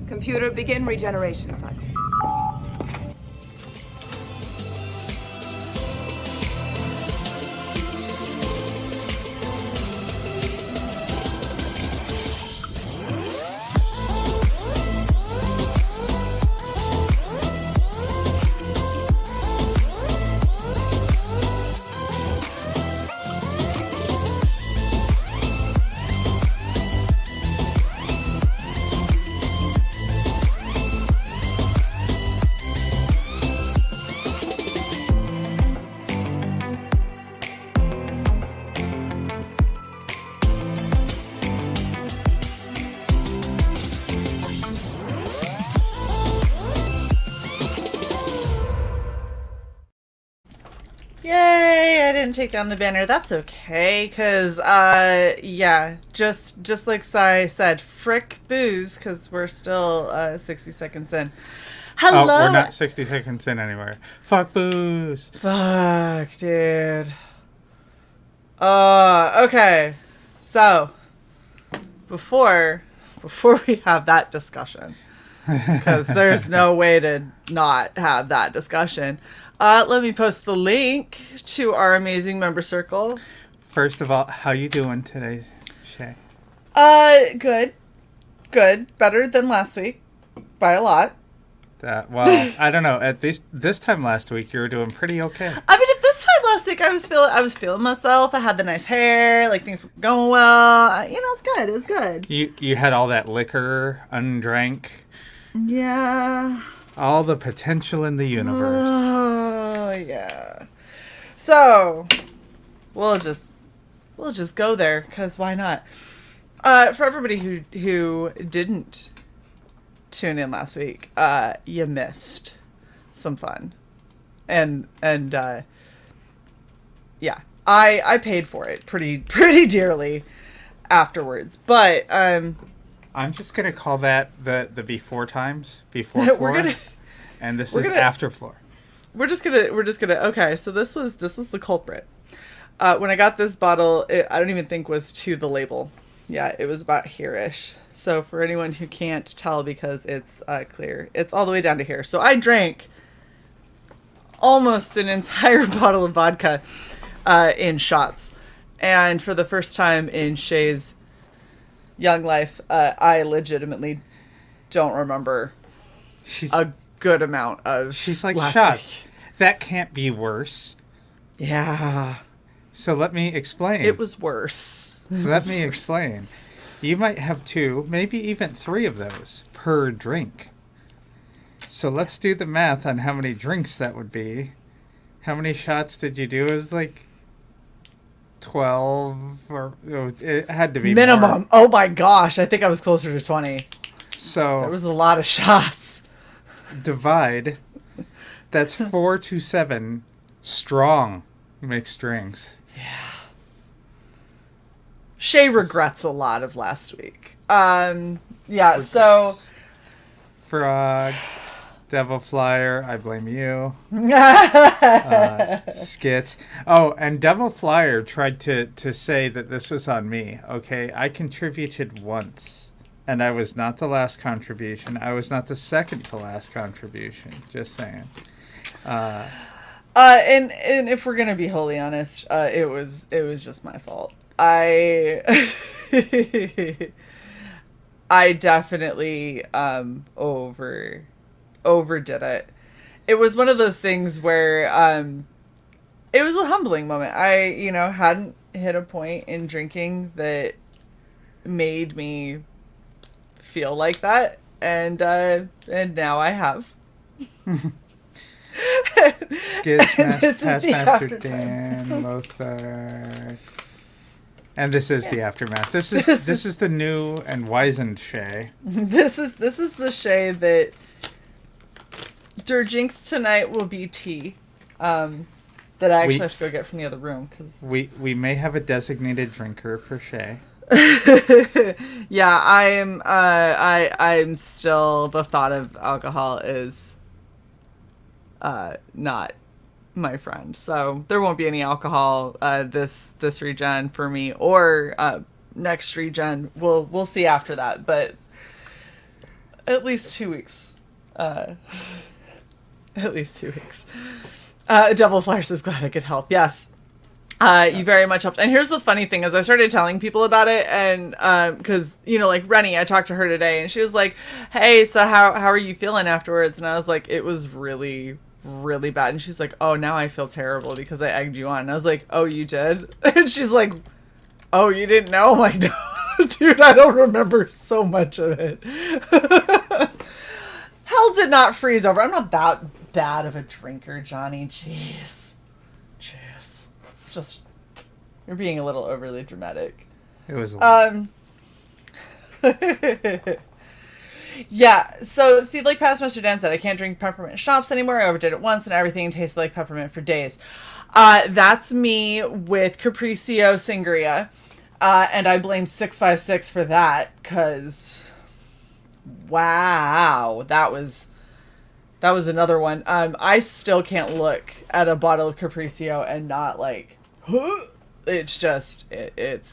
Computer, begin regeneration cycle. Yay! I didn't take down the banner. That's okay, because, yeah, just like CY said, frick booze, because we're still 60 seconds in. Hello! Oh, we're not 60 seconds in anywhere. Fuck booze! Fuck, dude. Okay. So, before we have that discussion, because there's no way to not have that discussion, let me post the link to our amazing member circle. First of all, how you doing today, Shae? Good. Better than last week by a lot. Well, I don't know. At this time last week, you were doing pretty okay. I mean, at this time last week, I was feeling myself. I had the nice hair, like things were going well. It's good. It was good. You had all that liquor undrank. Yeah. All the potential in the universe. Oh yeah. So we'll just go there, because why not? For everybody who didn't tune in last week, you missed some fun, and yeah, I paid for it pretty dearly afterwards, but I'm just gonna call that the before times, before floor, and this is after floor. We're just gonna okay. So this was the culprit. When I got this bottle, I don't even think was to the label. Yeah, it was about here-ish. So for anyone who can't tell, because it's clear, it's all the way down to here. So I drank almost an entire bottle of vodka in shots, and for the first time in Shae's young life, I legitimately don't remember a good amount of. She's like, last shut. week. That can't be worse. Yeah. So let me explain. It was worse. Let me explain. You might have 2, maybe even 3 of those per drink. So let's do the math on how many drinks that would be. How many shots did you do? It was like 12, or it had to be minimum. more. Oh my gosh, I think I was closer to 20. So there was a lot of shots. Divide. That's 4 to 7 strong mixed drinks. Yeah. Shae regrets a lot of last week. Yeah, regrets. So Frog, Devil Flyer, I blame you. Skits. Oh, and Devil Flyer tried to say that this was on me. Okay, I contributed once, and I was not the last contribution. I was not the second to last contribution. Just saying. And if we're gonna be wholly honest, it was just my fault. I definitely overdid it. It was one of those things where it was a humbling moment. I hadn't hit a point in drinking that made me feel like that, and now I have. Skits, Past Master Dan, Lothar. And this is the aftermath. This is the new and wizened Shae. This is the Shae that der jinx tonight will be tea. That I actually have to go get from the other room, because we may have a designated drinker for Shae. Yeah, I'm still, the thought of alcohol is not my friend, so there won't be any alcohol this regen for me, or next regen. We'll see after that, but at least 2 weeks. At least 2 weeks. Devil Flyer says, glad I could help. Yes. You very much helped. And here's the funny thing is I started telling people about it and, cause like Rennie, I talked to her today and she was like, hey, so how are you feeling afterwards? And I was like, it was really, really bad. And she's like, oh, now I feel terrible because I egged you on. And I was like, oh, you did? And she's like, oh, you didn't know? I'm like, no, dude, I don't remember so much of it. Hell did not freeze over. I'm not that bad of a drinker, Johnny. Jeez. It's just, you're being a little overly dramatic. It was a yeah, so see, like past Mr. Dan said, I can't drink peppermint schnapps anymore. I overdid it once and everything tasted like peppermint for days. That's me with Capriccio Sangria. And I blame 656 for that because, wow, that was another one. I still can't look at a bottle of Capriccio and not like, huh? It's just,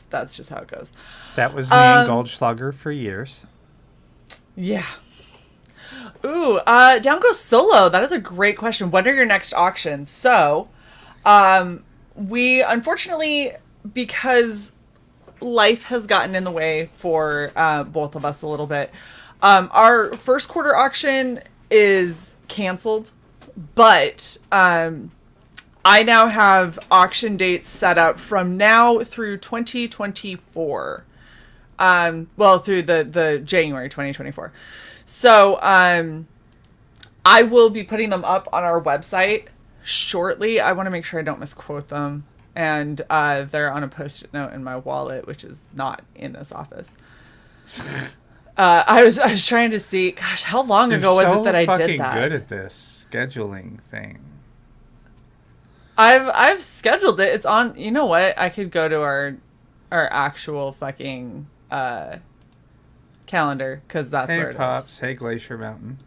that's just how it goes. That was me and Goldschlager for years. Yeah. Ooh, Down Goes Solo. That is a great question. When are your next auctions? So, we unfortunately, because life has gotten in the way for both of us a little bit, our first quarter auction is canceled, but I now have auction dates set up from now through 2024. Well, through the January 2024. So I will be putting them up on our website shortly. I want to make sure I don't misquote them. And they're on a post-it note in my wallet, which is not in this office. I was trying to see, gosh, how long ago was it that I did that? I'm good at this scheduling thing. I've scheduled it. It's on. You know what? I could go to our actual fucking calendar because that's where it is. Hey Pops, hey Glacier Mountain.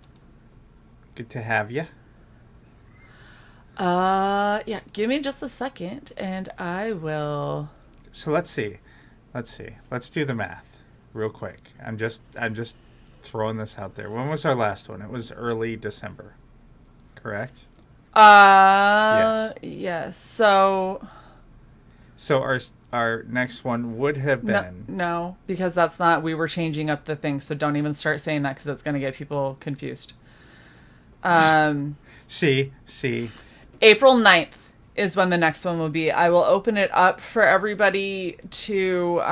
Good to have you. Yeah. Give me just a second, and I will. So let's see. Let's do the math real quick. I'm just throwing this out there. When was our last one? It was early December, correct? Yes. So our next one would have been no, because that's not. We were changing up the thing, so don't even start saying that because it's going to get people confused. See. April 9th is when the next one will be. I will open it up for everybody to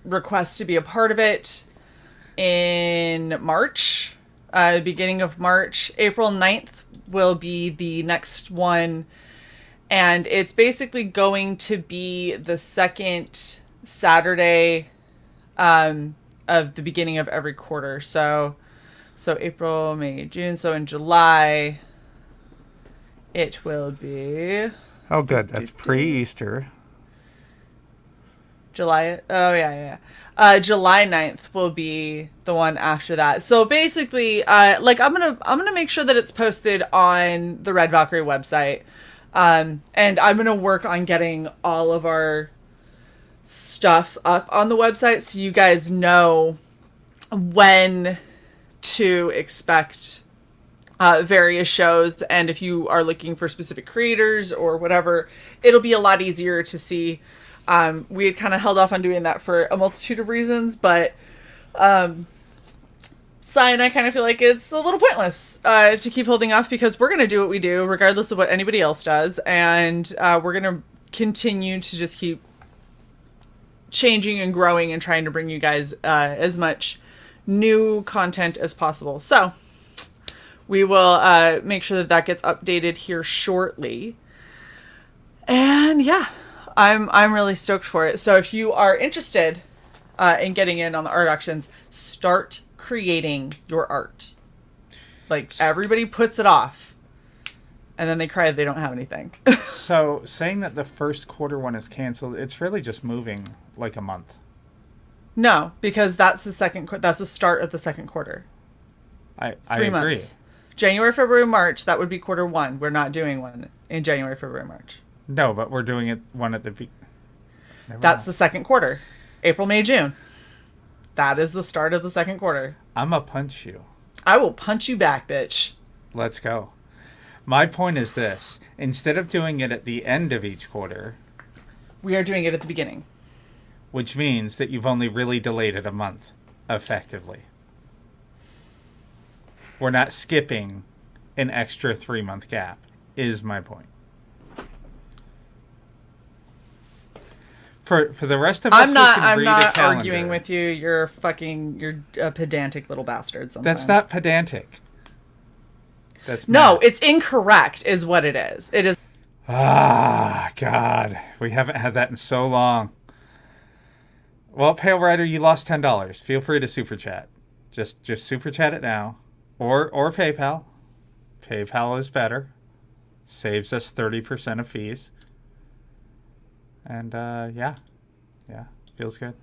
request to be a part of it in March. The beginning of March. April 9th will be the next one. And it's basically going to be the second Saturday of the beginning of every quarter. So April, May, June. So in July, it will be... Oh, good. That's pre-Easter. July. Oh, yeah. July 9th will be the one after that. So basically, I'm gonna make sure that it's posted on the Red Valkyrie website. And I'm gonna work on getting all of our stuff up on the website so you guys know when to expect various shows, and if you are looking for specific creators or whatever, it'll be a lot easier to see. We had kind of held off on doing that for a multitude of reasons, but Cy and I kind of feel like it's a little pointless to keep holding off because we're going to do what we do regardless of what anybody else does, and we're going to continue to just keep changing and growing and trying to bring you guys as much new content as possible. So we will make sure that gets updated here shortly. And yeah, I'm really stoked for it. So if you are interested in getting in on the art auctions, start creating your art. Like, everybody puts it off and then they cry that they don't have anything. So saying that the first quarter one is canceled, it's really just moving like a month. No, because that's the start of the second quarter. I 3 agree. months. January, February, March, that would be quarter one. We're not doing one in January, February, March. No, but we're doing it one at the That's the second quarter. April, May, June. That is the start of the second quarter. I'ma punch you. I will punch you back, bitch. Let's go. My point is this. Instead of doing it at the end of each quarter, We are doing it at the beginning. which means that you've only really delayed it a month, effectively. We're not skipping an extra 3-month gap, is my point. For the rest of us who can read a calendar, arguing with you. You're a pedantic little bastard sometimes. That's not pedantic. That's No, math. it's incorrect is what it is. It is. Ah, God. We haven't had that in so long. Well, Pale Rider, you lost $10. Feel free to super chat. Just super chat it now. Or PayPal. PayPal is better. Saves us 30% of fees. And yeah. Feels good.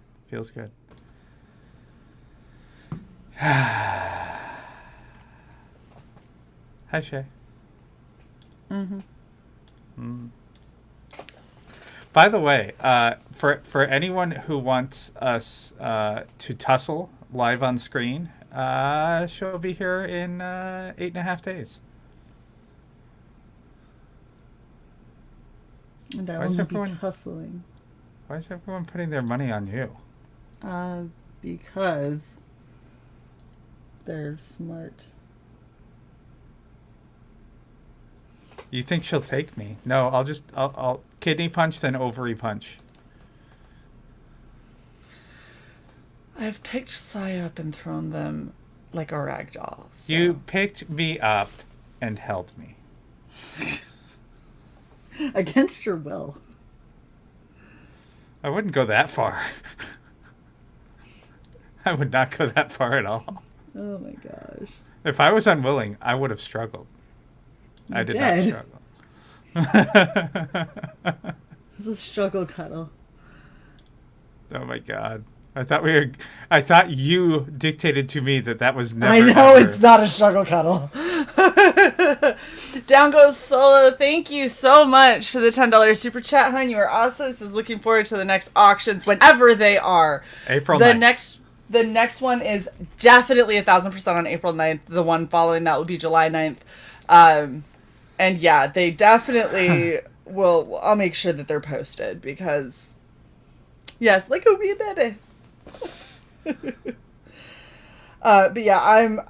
Hi, Shae. By the way, for anyone who wants us to tussle live on screen, she'll be here in 8.5 days. And I Why is will everyone- be tussling. Why is everyone putting their money on you? Because they're smart. You think she'll take me? No, I'll kidney punch, then ovary punch. I've picked Psy up and thrown them like a rag doll. So. You picked me up and held me. Against your will. I wouldn't go that far. I would not go that far at all. Oh my gosh. If I was unwilling, I would have struggled. I did not struggle. This is a struggle cuddle. Oh my God. I thought you dictated to me that was never. I know ever. it's not a struggle cuddle. Down goes Solo. Thank you so much for the $10 super chat, hun. You are awesome. Says looking forward to the next auctions whenever they are. April The 9th. The next one is definitely 1,000% on April 9th. The one following that will be July 9th. And yeah, they definitely will. I'll make sure that they're posted because, yes, like a wee baby. But yeah,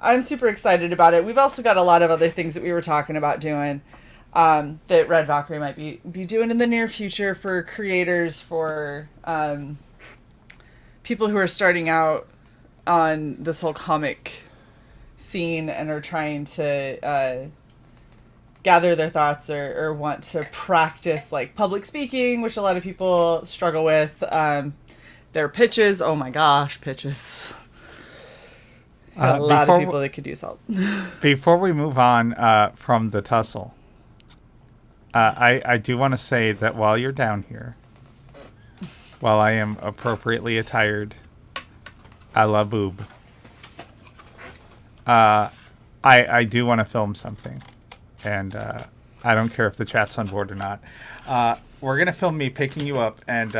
I'm super excited about it. We've also got a lot of other things that we were talking about doing that Red Valkyrie might be doing in the near future for creators, for people who are starting out on this whole comic scene and are trying to gather their thoughts or want to practice like public speaking, which a lot of people struggle with. Their pitches, oh my gosh, pitches. Got a lot of people that could use help. Before we move on from the tussle, I do want to say that while you're down here, while I am appropriately attired a la boob, I do want to film something. And I don't care if the chat's on board or not. We're going to film me picking you up and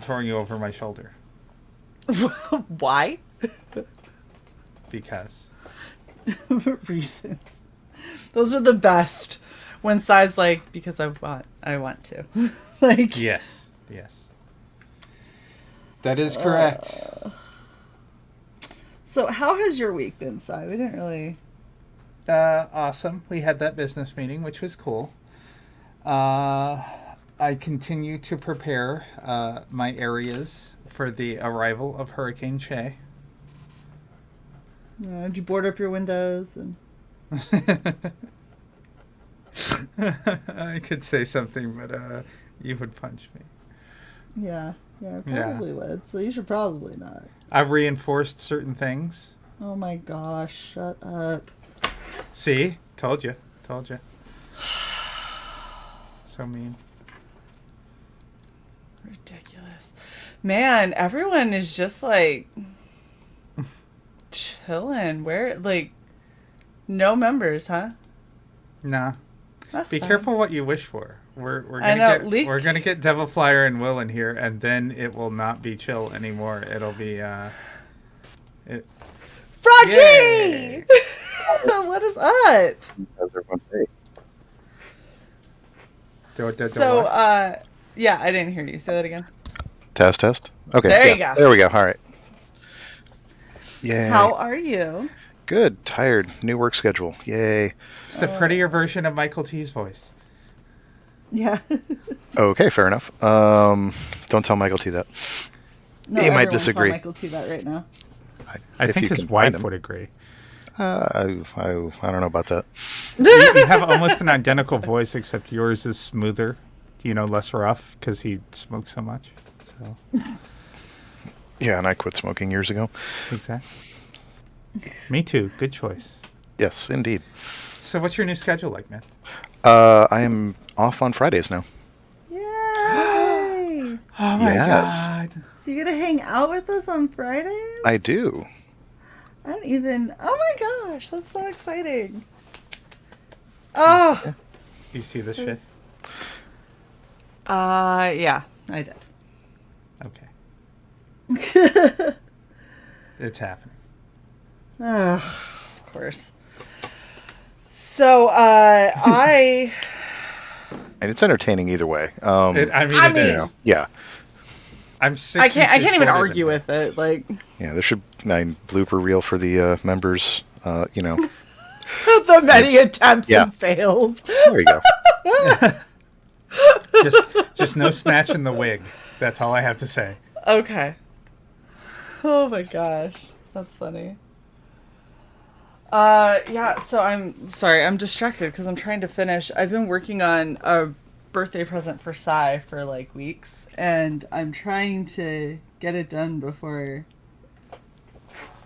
throwing you over my shoulder. Why? Because. Reasons. Those are the best. When Sai's like, because I want to. Like. Yes. That is correct. So how has your week been, Sai? We didn't really... Awesome. We had that business meeting, which was cool. I continue to prepare my areas for the arrival of Hurricane Shae. Did you board up your windows? And I could say something, but you would punch me. Yeah, I probably would. So you should probably not. I reinforced certain things. Oh my gosh, shut up. See? Told you. So mean. Ridiculous. Man, everyone is just like chilling. Where, like, no members, huh? Nah. That's Be fine. careful what you wish for. We're gonna get Devil Flyer and Will in here, and then it will not be chill anymore. It'll be Froggy! Yay! What is up? How's everyone say? So, yeah, I didn't hear you. Say that again. Test. Okay. There you go. There we go. All right. Yay. How are you? Good. Tired. New work schedule. Yay. It's the prettier version of Michael T's voice. Yeah. Okay, fair enough. Don't tell Michael T that. No, He might everyone's disagree. telling Michael to that right now. I If think you his can find wife him. would agree. I don't know about that. You have almost an identical voice, except yours is smoother, less rough, because he smokes so much. So Yeah, and I quit smoking years ago. exactly. Me too. Good choice. Yes, indeed. So what's your new schedule like, man? I am off on Fridays now. Yay! Oh my Yes. god. So you gonna hang out with us on Fridays? I do. I don't even. Oh my gosh, that's so exciting. Oh. You see this shit? Yeah, I did. Okay. It's happening. Of course. So, I. And it's entertaining either way. It is. Yeah. I'm 6 I can't inches even shorter argue than with it. Like, Yeah, there should be a blooper reel for the members, the many attempts Yeah. and fails. There you go. you. Just no snatching the wig. That's all I have to say. Okay. Oh my gosh. That's funny. Yeah, so I'm sorry, I'm distracted because I'm trying to finish. I've been working on a birthday present for CY for like weeks, and I'm trying to get it done before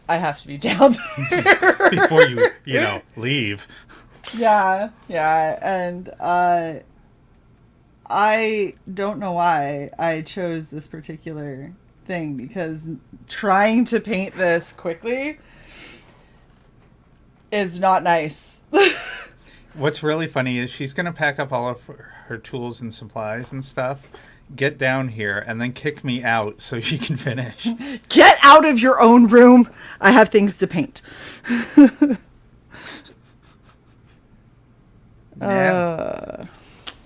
I have to be down there. Before you leave. Yeah, and I don't know why I chose this particular thing, because trying to paint this quickly is not nice. What's really funny is she's going to pack up all of her tools and supplies and stuff, get down here, and then kick me out so she can finish. Get out of your own room. I have things to paint. Yeah.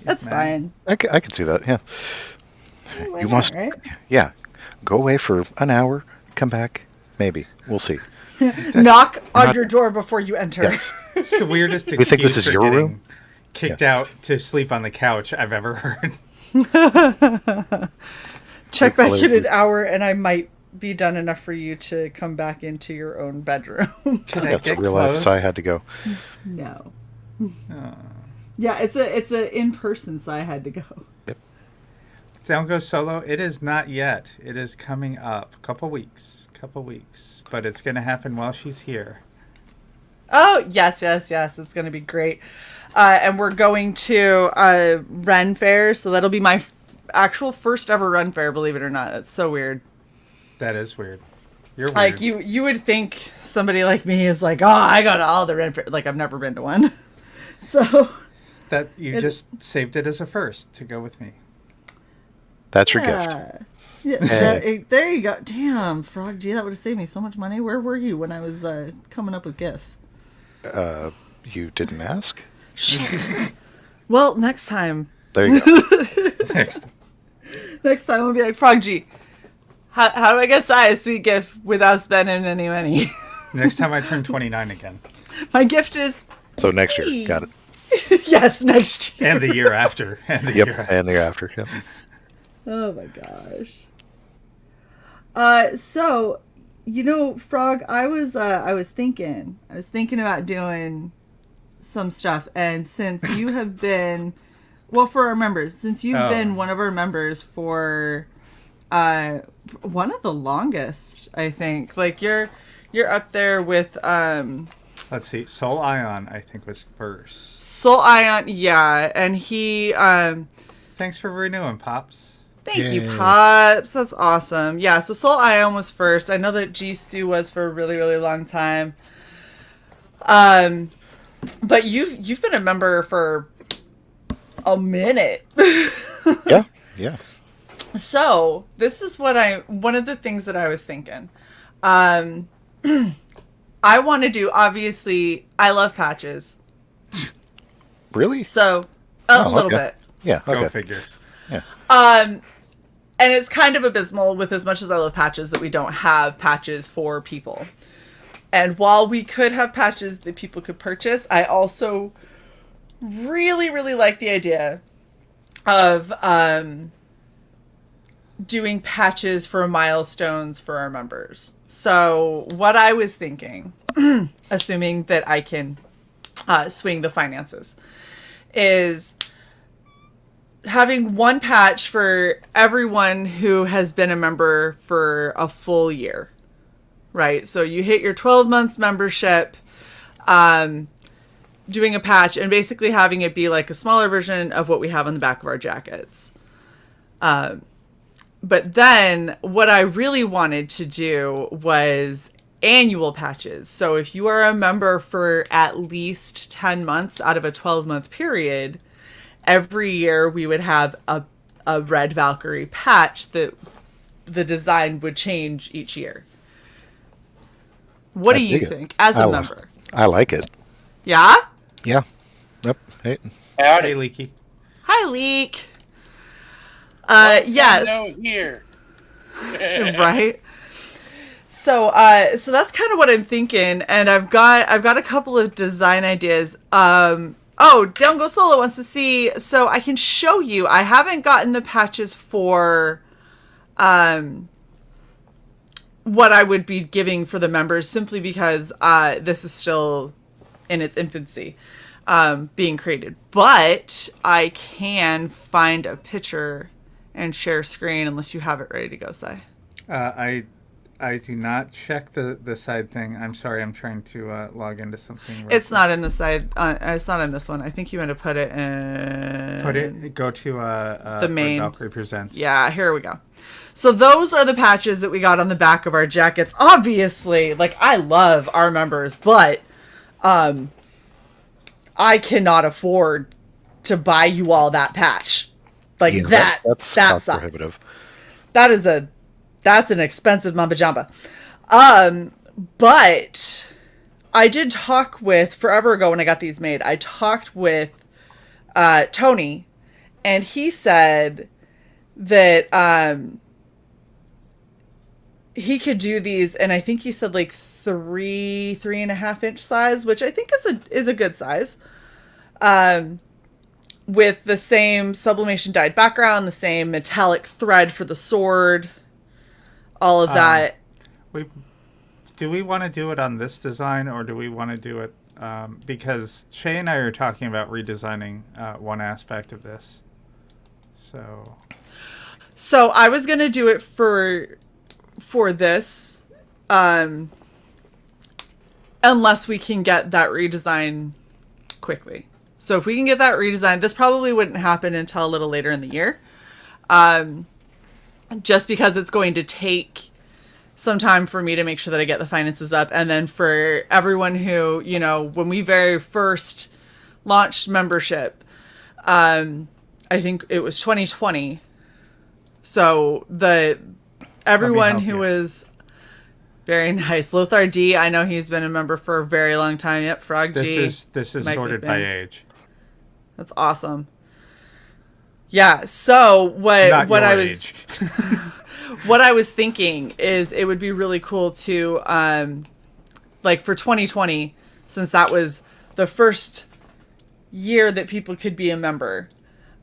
That's man. fine. I could see that, yeah. Why You not, must, right? yeah. Go away for an hour, come back, maybe. We'll see. Knock on Not- your door before you enter. Yes. It's the weirdest You excuse think this is for your getting room? kicked out to sleep on the couch I've ever heard. Check back in Hopefully- an hour and I might be done enough for you to come back into your own bedroom. Can I Yes, get real life, close? so I had to go. No. Oh. Yeah, it's a in person, so I had to go. Don't go solo. It is not yet. It is coming up. Couple weeks. But it's going to happen while she's here. Oh, yes. It's going to be great. And we're going to Ren Fair, so that'll be my actual first ever Ren Fair, believe it or not. That's so weird. That is weird. You're weird. Like, you would think somebody like me is like, oh, I go to all the Ren Fair. Like, I've never been to one. So... That you just saved it as a first to go with me. That's your gift. Yeah, there you go. Damn, Frog G, that would have saved me so much money. Where were you when I was coming up with gifts? You didn't ask? Shit. Well, next time. There you go. Next. Next time I'll be like, Frog G, how do I get Sai a sweet gift without spending any money? Next time I turn 29 again. My gift is... So next year, got it. Yes, next year. And the year after. And the Yep, year after. and the year after. Yep. Oh my gosh. So, Frog, I was thinking about doing some stuff, and since you have been, well, for our members, since you've been one of our members for, one of the longest, I think. Like you're up there with, Let's see. Soul Ion, I think, was first. Soul Ion, yeah, and he, Thanks for renewing, Pops. Thank you, Yay. Pops. That's awesome. Yeah, so Soul Ion was first. I know that G Stu was for a really, really long time. But you've been a member for a minute. Yeah. So this is one of the things that I was thinking. I want to do, obviously, I love patches. Really? So, Oh, a little okay. bit. Yeah. Okay. Go figure. Yeah. And it's kind of abysmal with as much as I love patches that we don't have patches for people. And while we could have patches that people could purchase, I also really, really like the idea of doing patches for milestones for our members. So what I was thinking, assuming that I can swing the finances, is having one patch for everyone who has been a member for a full year, right? So you hit your 12 months membership, doing a patch and basically having it be like a smaller version of what we have on the back of our jackets. But then what I really wanted to do was annual patches. So if you are a member for at least 10 months out of a 12-month period, every year we would have a red Valkyrie patch that the design would change each year. What do you think as a member? I like it. Yeah? Yeah. Yep. Hey. Hey, Leaky. Hi, Leak. Yes. Yes. Here. Right. So that's kind of what I'm thinking, and I've got a couple of design ideas. Don't Go Solo wants to see, so I can show you. I haven't gotten the patches for what I would be giving for the members, simply because this is still in its infancy, being created. But I can find a picture and share screen unless you have it ready to go, Sai. I do not check the side thing. I'm sorry. I'm trying to log into something. It's not in the side. It's not in this one. I think you want to put it in. Go to the main. Valkyrie Presents. Yeah, here we go. So those are the patches that we got on the back of our jackets. Obviously, like, I love our members, but I cannot afford to buy you all that patch. Like, Yeah, that's that cost sucks. prohibitive. That's an expensive mamba jamba. But I did talk with, forever ago when I got these made, I talked with Tony, and he said that he could do these, and I think he said like 3.5 inch size, which I think is a good size. With the same sublimation dyed background, the same metallic thread for the sword, all of that. Do we want to do it on this design, or do we want to do it because Shae and I are talking about redesigning one aspect of this. So I was gonna do it for this, unless we can get that redesign quickly. So if we can get that redesigned, this probably wouldn't happen until a little later in the year. Just because it's going to take some time for me to make sure that I get the finances up. And then for everyone who, when we very first launched membership, I think it was 2020. So everyone who was very nice. Lothar D, I know he's been a member for a very long time. Yep, Frog G. This is sorted by age. That's awesome. Yeah, so what I was what I was thinking is it would be really cool to like for 2020, since that was the first year that people could be a member.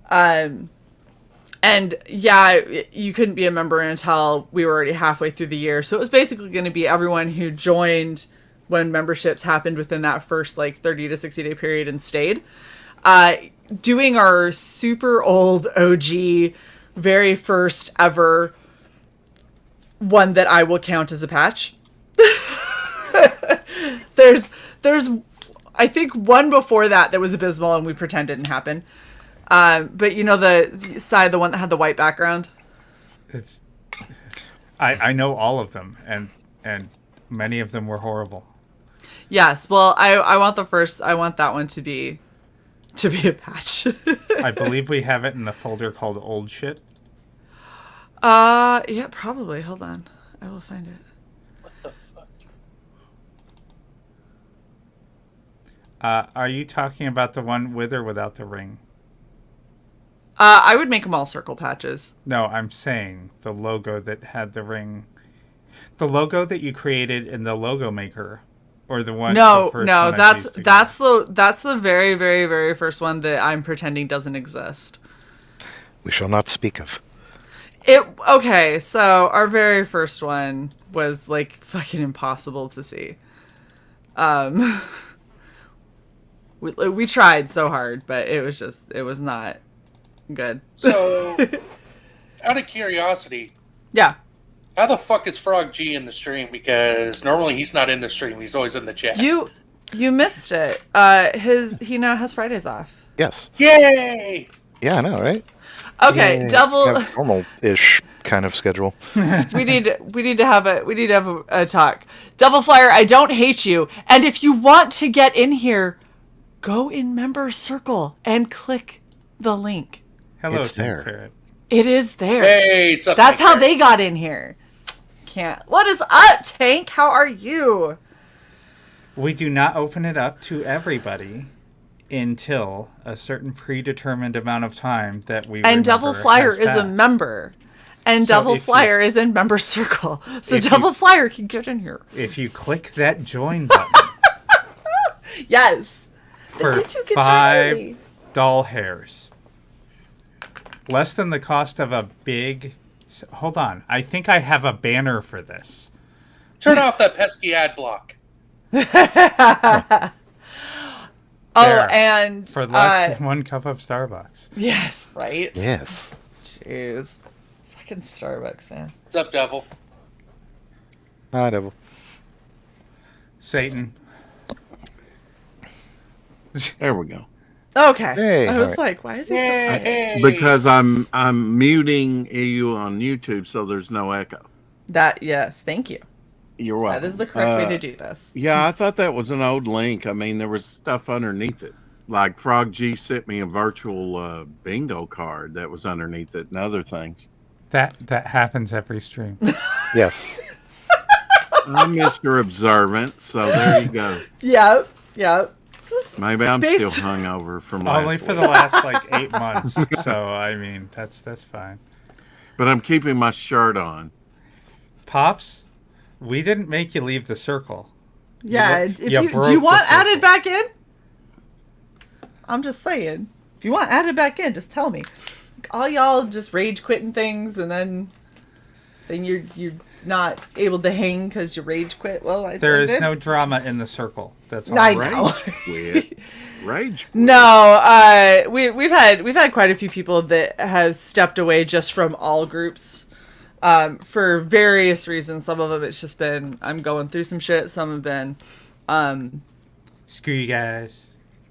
And yeah, you couldn't be a member until we were already halfway through the year. So it was basically going to be everyone who joined when memberships happened within that first like 30 to 60 day period and stayed. Doing our super old OG, very first ever one that I will count as a patch. There's I think one before that was abysmal and we pretend didn't happen. But the one that had the white background. I know all of them, and many of them were horrible. Yes, well, I want that one to be a patch. I believe we have it in the folder called old shit. Yeah, probably. Hold on, I will find it. What the fuck? Are you talking about the one with or without the ring? I would make them all circle patches. No, I'm saying the logo that had the ring. The logo that you created in the logo maker, or the one. No, the first no, one I pieced together? that's the very, very, very first one that I'm pretending doesn't exist. We shall not speak of. Okay, so our very first one was like fucking impossible to see. We tried so hard, but it was not good. So, out of curiosity, Yeah. how the fuck is Frog G in the stream? Because normally he's not in the stream; he's always in the chat. You missed it. He now has Fridays off. Yes. Yay! Yeah, I know, right? Okay, Yay. double. Have normal-ish kind of schedule. we need to have a talk. Double Flyer, I don't hate you, and if you want to get in here, go in Member Circle and click the link. Hello, It's Tim there. Ferret. It is there. Hey, it's up. That's how they got in here. Can't. What is up, Tank? How are you? We do not open it up to everybody until a certain predetermined amount of time that we. And Double remember Flyer has is a passed. member. And So Double if Flyer is in Member Circle. So if Double you- Flyer can get in here. If you click that join button Yes. for You two can join early. $5 doll hairs, less than the cost of a big. Hold on, I think I have a banner for this. Turn off that pesky ad block. Oh, There. and For less than 1 cup of Starbucks. yes, right? Yes. Jeez. Fucking Starbucks, man. What's up, Devil? Hi, Devil. Satan. There we go. Okay. Hey, I was alright. like, why is he so... Yay! Because I'm muting you on YouTube, so there's no echo. Yes, thank you. You're welcome. That is the correct way to do this. Yeah, I thought that was an old link. I mean, there was stuff underneath it. Like Frog G sent me a virtual bingo card that was underneath it and other things. That happens every stream. Yes. I'm Mr. Observant, so there you go. Yep. Maybe I'm Based- still hungover from last Only for week. the last like 8 months. So I mean, that's fine. But I'm keeping my shirt on. Pops, we didn't make you leave the circle. Yeah, You if broke do you the want circle. added back in? I'm just saying. If you want added back in, just tell me. All y'all just rage quitting things, and then you're not able to hang because you rage quit. Well, There is no drama in the circle. That's all. I right. know. Quit. Rage quit. No, we've had quite a few people that have stepped away just from all groups, for various reasons. Some of them it's just been I'm going through some shit. Some have been, Screw you guys.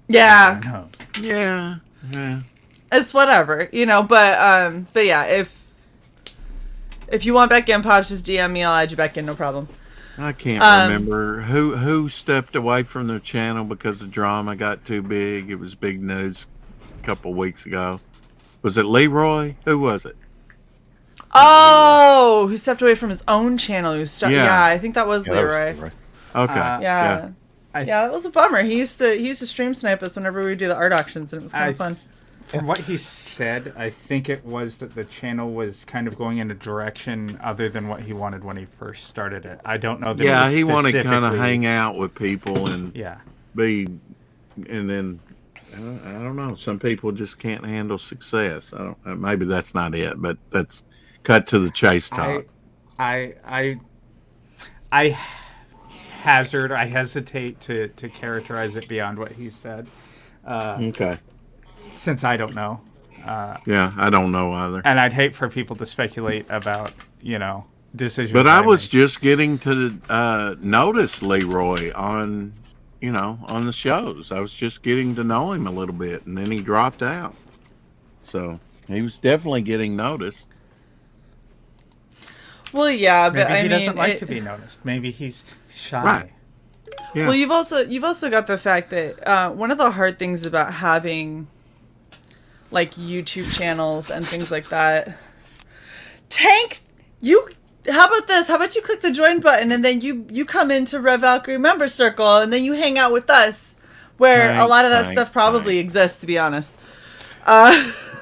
yeah, No. Yeah. it's whatever, but yeah, if you want back in, Pops, just DM me. I'll add you back in, no problem. I can't remember who stepped away from their channel because the drama got too big. It was big news a couple weeks ago. Was it Leroy? Who was it? Oh, who stepped away from his own channel? Yeah. Yeah, I think that was Yeah, that was Leroy. Leroy. Okay. Yeah. I- Yeah, that was a bummer. He used to stream snipe us whenever we would do the art auctions, and it was kind of fun. From what he said, I think it was that the channel was kind of going in a direction other than what he wanted when he first started it. I don't know that. Yeah, it was he wanted to kind of specifically- hang out with people and Yeah. be, and then I don't know. Some people just can't handle success. I don't. Maybe that's not it, but that's cut to the chase talk. I hesitate to characterize it beyond what he said, Okay. since I don't know. Yeah, I don't know either. And I'd hate for people to speculate about, decisions. But I was make. just getting to notice Leroy on, on the shows. I was just getting to know him a little bit, and then he dropped out. So he was definitely getting noticed. Well, yeah, but Maybe I he mean, doesn't like to be noticed. Maybe he's shy. Right. Yeah. Well, you've also got the fact that one of the hard things about having like YouTube channels and things like that. Tank, how about this? How about you click the join button and then you come into Valkyrie member circle and then you hang out with us where a lot of that Right, stuff probably right. exists, to be honest.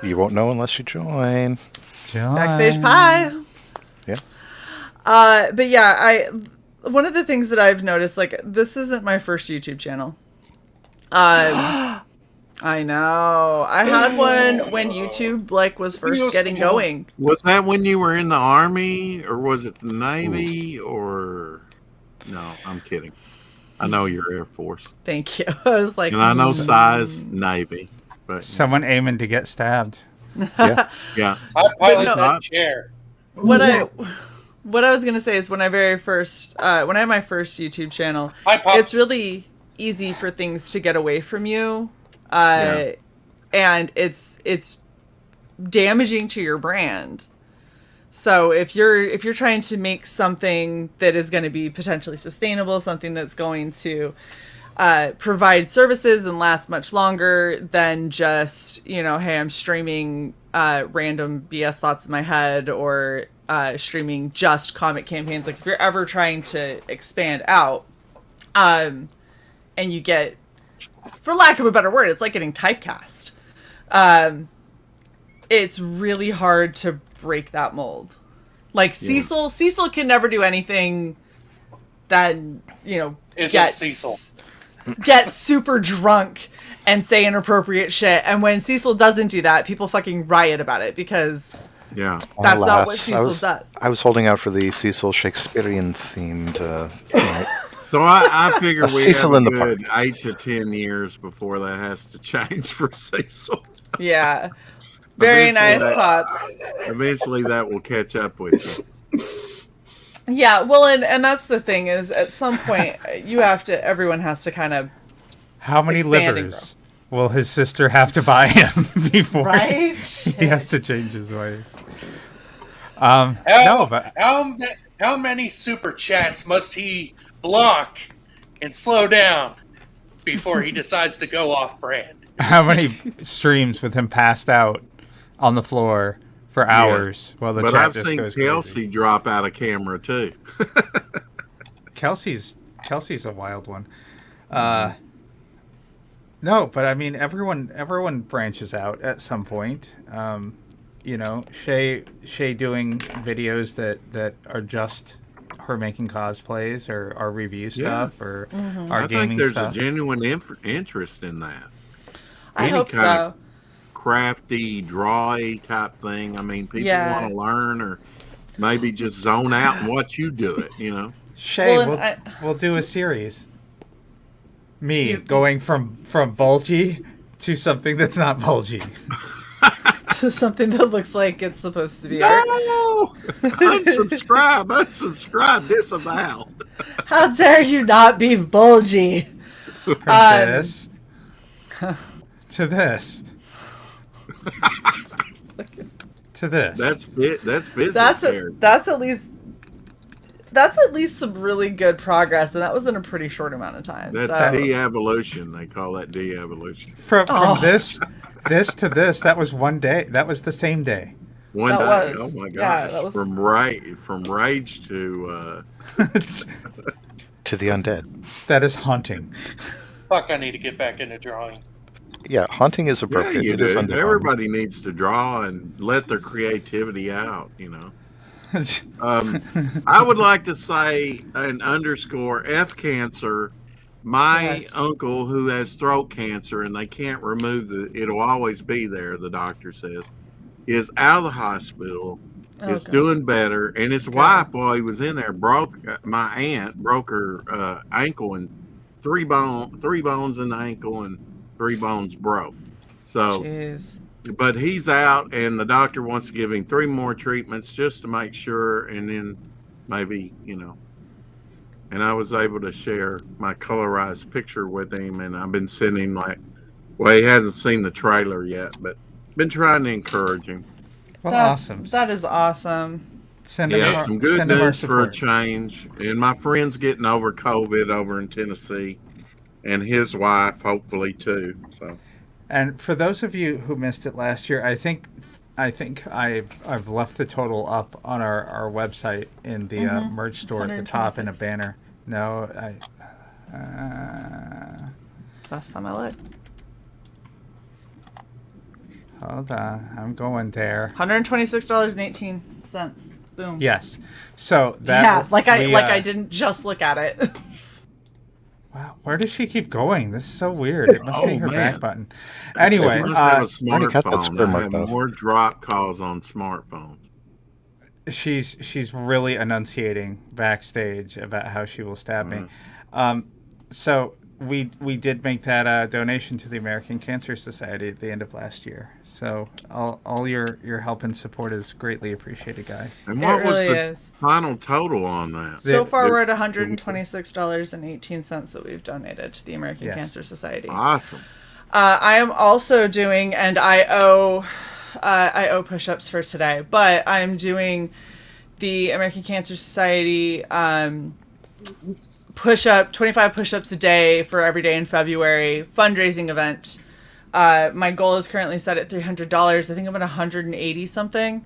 You won't know unless you join. Backstage pie. Yeah. But yeah, one of the things that I've noticed, like, this isn't my first YouTube channel. I know. I had one when YouTube like was first getting going. Was that when you were in the Army, or was it the Navy, or... No, I'm kidding. I know you're Air Force. Thank you. I was like, And I know size Navy. But Someone aiming to get stabbed. Yeah. yeah. I pilot no. that chair. what I was gonna say is when I had my first YouTube channel, Hi, Pops. it's really easy for things to get away from you, Yeah. and it's damaging to your brand. So if you're trying to make something that is going to be potentially sustainable, something that's going to provide services and last much longer than just, hey, I'm streaming random BS thoughts in my head, or streaming just comic campaigns. Like if you're ever trying to expand out, and you get, for lack of a better word, it's like getting typecast. It's really hard to break that mold. Like Cecil can never do anything that, Isn't Cecil. Get super drunk and say inappropriate shit. And when Cecil doesn't do that, people fucking riot about it because Yeah. that's not Alas, what Cecil does. I was holding out for the Cecil Shakespearean themed. So I figure we Cecil have in a the park. good 8 to 10 years before that has to change for Cecil. Yeah. Very Eventually nice, Pops. Eventually that will catch up with you. Yeah, well, and that's the thing is, at some point, everyone has to kind of How many expand and livers will his sister have to buy him before Right? he has to change his ways? How But many super chats must he block and slow down before he decides to go off brand? how many streams with him passed out on the floor for hours while the But chat I've just seen goes Kelsey crazy? drop out of camera too. Kelsey's a wild one. No, but I mean everyone branches out at some point. Shae doing videos that are just her making cosplays or our review stuff or our I gaming think there's stuff. a genuine interest in that. I Any hope kind so. of crafty, drawy type thing. I mean, people Yeah. want to learn or maybe just zone out and watch you do it, Shae, Well, and we'll do a series. Me You- going from bulgy to something that's not bulgy. Something that looks like it's supposed to be art. No! Unsubscribe, disavow. How dare you not be bulgy? From this to this. To this. That's business. That's card. that's at least some really good progress, and that was in a pretty short amount of time. That's so. de-evolution. They call that de-evolution. From Oh. this to this, that was one day. That was the same day. One That day. was- Oh my yeah, gosh. that was- From rage to To the undead. That is haunting. Fuck, I need to get back into drawing. Yeah, haunting is yeah, appropriate. you It is do. undead. Everybody needs to draw and let their creativity out, I would like to say an underscore F cancer. My Yes. uncle who has throat cancer and they can't remove it'll always be there, the doctor says, is out of the hospital, is Okay. doing better. And his wife, while he was in there, my aunt broke her ankle and three bones in the ankle and 3 bones broke. So, Jeez. but he's out, and the doctor wants to give him 3 more treatments just to make sure, and then maybe, And I was able to share my colorized picture with him, and I've been sending he hasn't seen the trailer yet, but been trying to encourage him. Well, That's- awesome. That is awesome. Send him Yeah, some good send him our news for a support. change. And my friend's getting over COVID over in Tennessee, and his wife hopefully too. So. And for those of you who missed it last year, I think I've left the total up on our website in the merch store at the top in a 126. banner. No, last time I looked. Hold on, I'm going there. $126.18. Boom. Yes. So that Yeah, like I didn't just look at it. Wow, where does she keep going? This is so weird. It must be her man. back button. Anyway, Must have a already got that smartphone. square I mark have off. more drop calls on smartphones. she's really enunciating backstage about how she will stab me. Mm. So we did make that donation to the American Cancer Society at the end of last year. So all your help and support is greatly appreciated, guys. And It what really was the is. final total on that? So far, we're at $126.18 that we've donated to the American Yes. Cancer Society. Awesome. I am also doing, and I owe push-ups for today, but I'm doing the American Cancer Society 25 push-ups a day for every day in February fundraising event. My goal is currently set at $300. I think I'm at 180 something.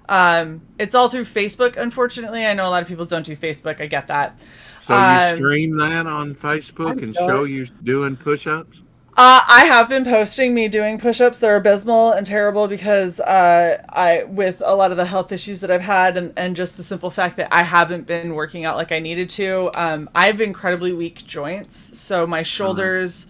It's all through Facebook, unfortunately. I know a lot of people don't do Facebook. I get that. So you stream that on Facebook and show you doing push-ups? I have been posting me doing push-ups. They're abysmal and terrible because with a lot of the health issues that I've had and just the simple fact that I haven't been working out like I needed to. I have incredibly weak joints. So my shoulders,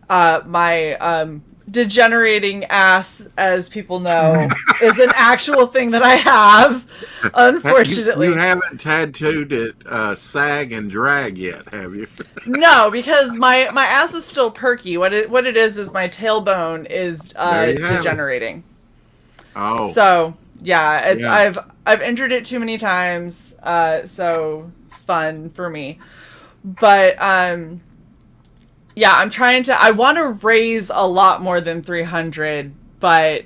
my degenerating ass, as people know, is an actual thing that I have, unfortunately. You haven't tattooed it sag and drag yet, have you? No, because my ass is still perky. What it is my tailbone is degenerating. Oh. So yeah, Yeah. I've injured it too many times. So fun for me. But yeah, I want to raise a lot more than 300, but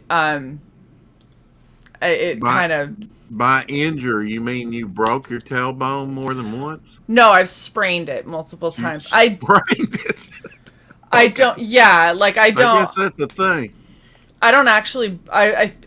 it kind of. By injure, you mean you broke your tailbone more than once? No, I've sprained it multiple times. Sprained it. I don't. Yeah, like I don't. I guess that's the thing. I don't actually.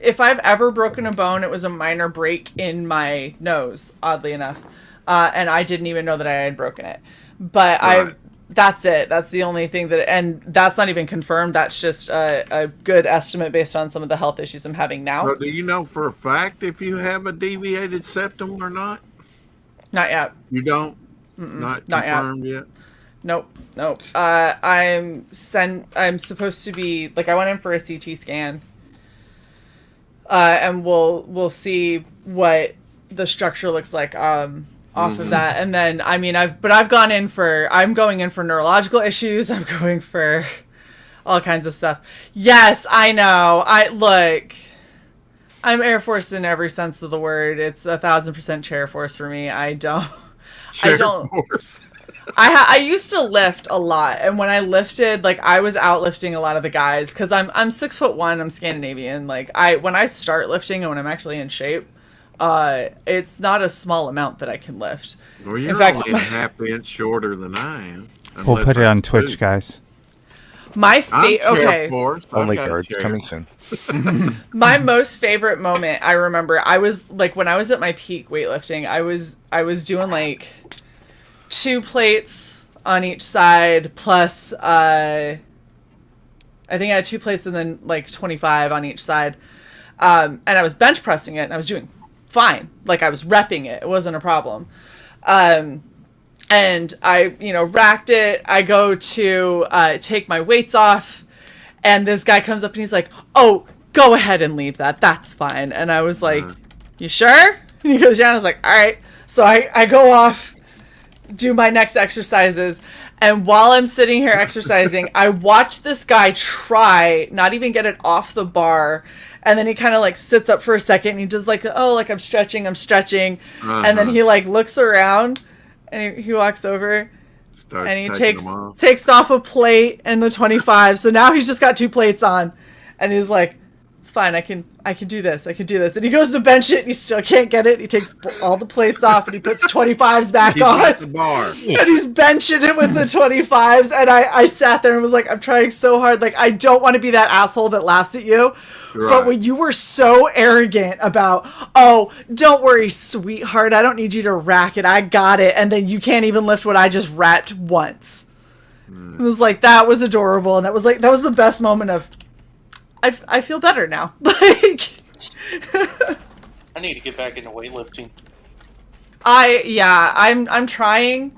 If I've ever broken a bone, it was a minor break in my nose. Oddly enough, and I didn't even know that I had broken it. But Right. That's it. That's the only thing and that's not even confirmed. That's just a good estimate based on some of the health issues I'm having now. So do you know for a fact if you have a deviated septum or not? Not yet. You don't? Not Not yet. confirmed yet? Nope. I'm supposed to be I went in for a CT scan. And we'll see what the structure looks like off of that. And then I'm going in for neurological issues. I'm going for all kinds of stuff. Yes, I know. I'm Air Force in every sense of the word. It's 1,000% chair force for me. Force. I used to lift a lot, and when I lifted, I was outlifting a lot of the guys because I'm 6'1", I'm Scandinavian. When I start lifting and when I'm actually in shape, it's not a small amount that I can lift. Well, you're in fact, only a half inch shorter than I am. We'll unless put it I'm on Twitch, two. guys. My I'm chair okay. force. I've Only got a guards chair. coming soon. My most favorite moment, I remember, I was when I was at my peak weightlifting, I was doing 2 plates on each side plus I think I had 2 plates and then 25 on each side. And I was bench pressing it and I was doing fine. I was repping it. It wasn't a problem. And I, racked it. I go to take my weights off, and this guy comes up and he's like, "Oh, go ahead and leave that. That's fine." And I was like, "You sure?" And he goes, "Yeah." And I was like, "All right." So I go off, do my next exercises, and while I'm sitting here exercising, I watch this guy try not even get it off the bar. And then he kind of sits up for a second and he does I'm stretching. And then he looks around and he walks over Starts and he taking them off. takes off a plate and the 25. So now he's just got 2 plates on and he's like, "It's fine. I can do this. And he goes to bench it and he still can't get it. He takes all the plates off and he puts 25s back He's on. at the bar. And he's benching it with the 25s. And I sat there and was like, I'm trying so hard. I don't want to be that asshole that laughs at you. Right. But when you were so arrogant about, "Oh, don't worry, sweetheart. I don't need you to rack it. I got it." And then you can't even lift what I just wrapped once. It was like, that was adorable, and that was the best moment of, I feel better now. Like, I need to get back into weightlifting. I'm trying.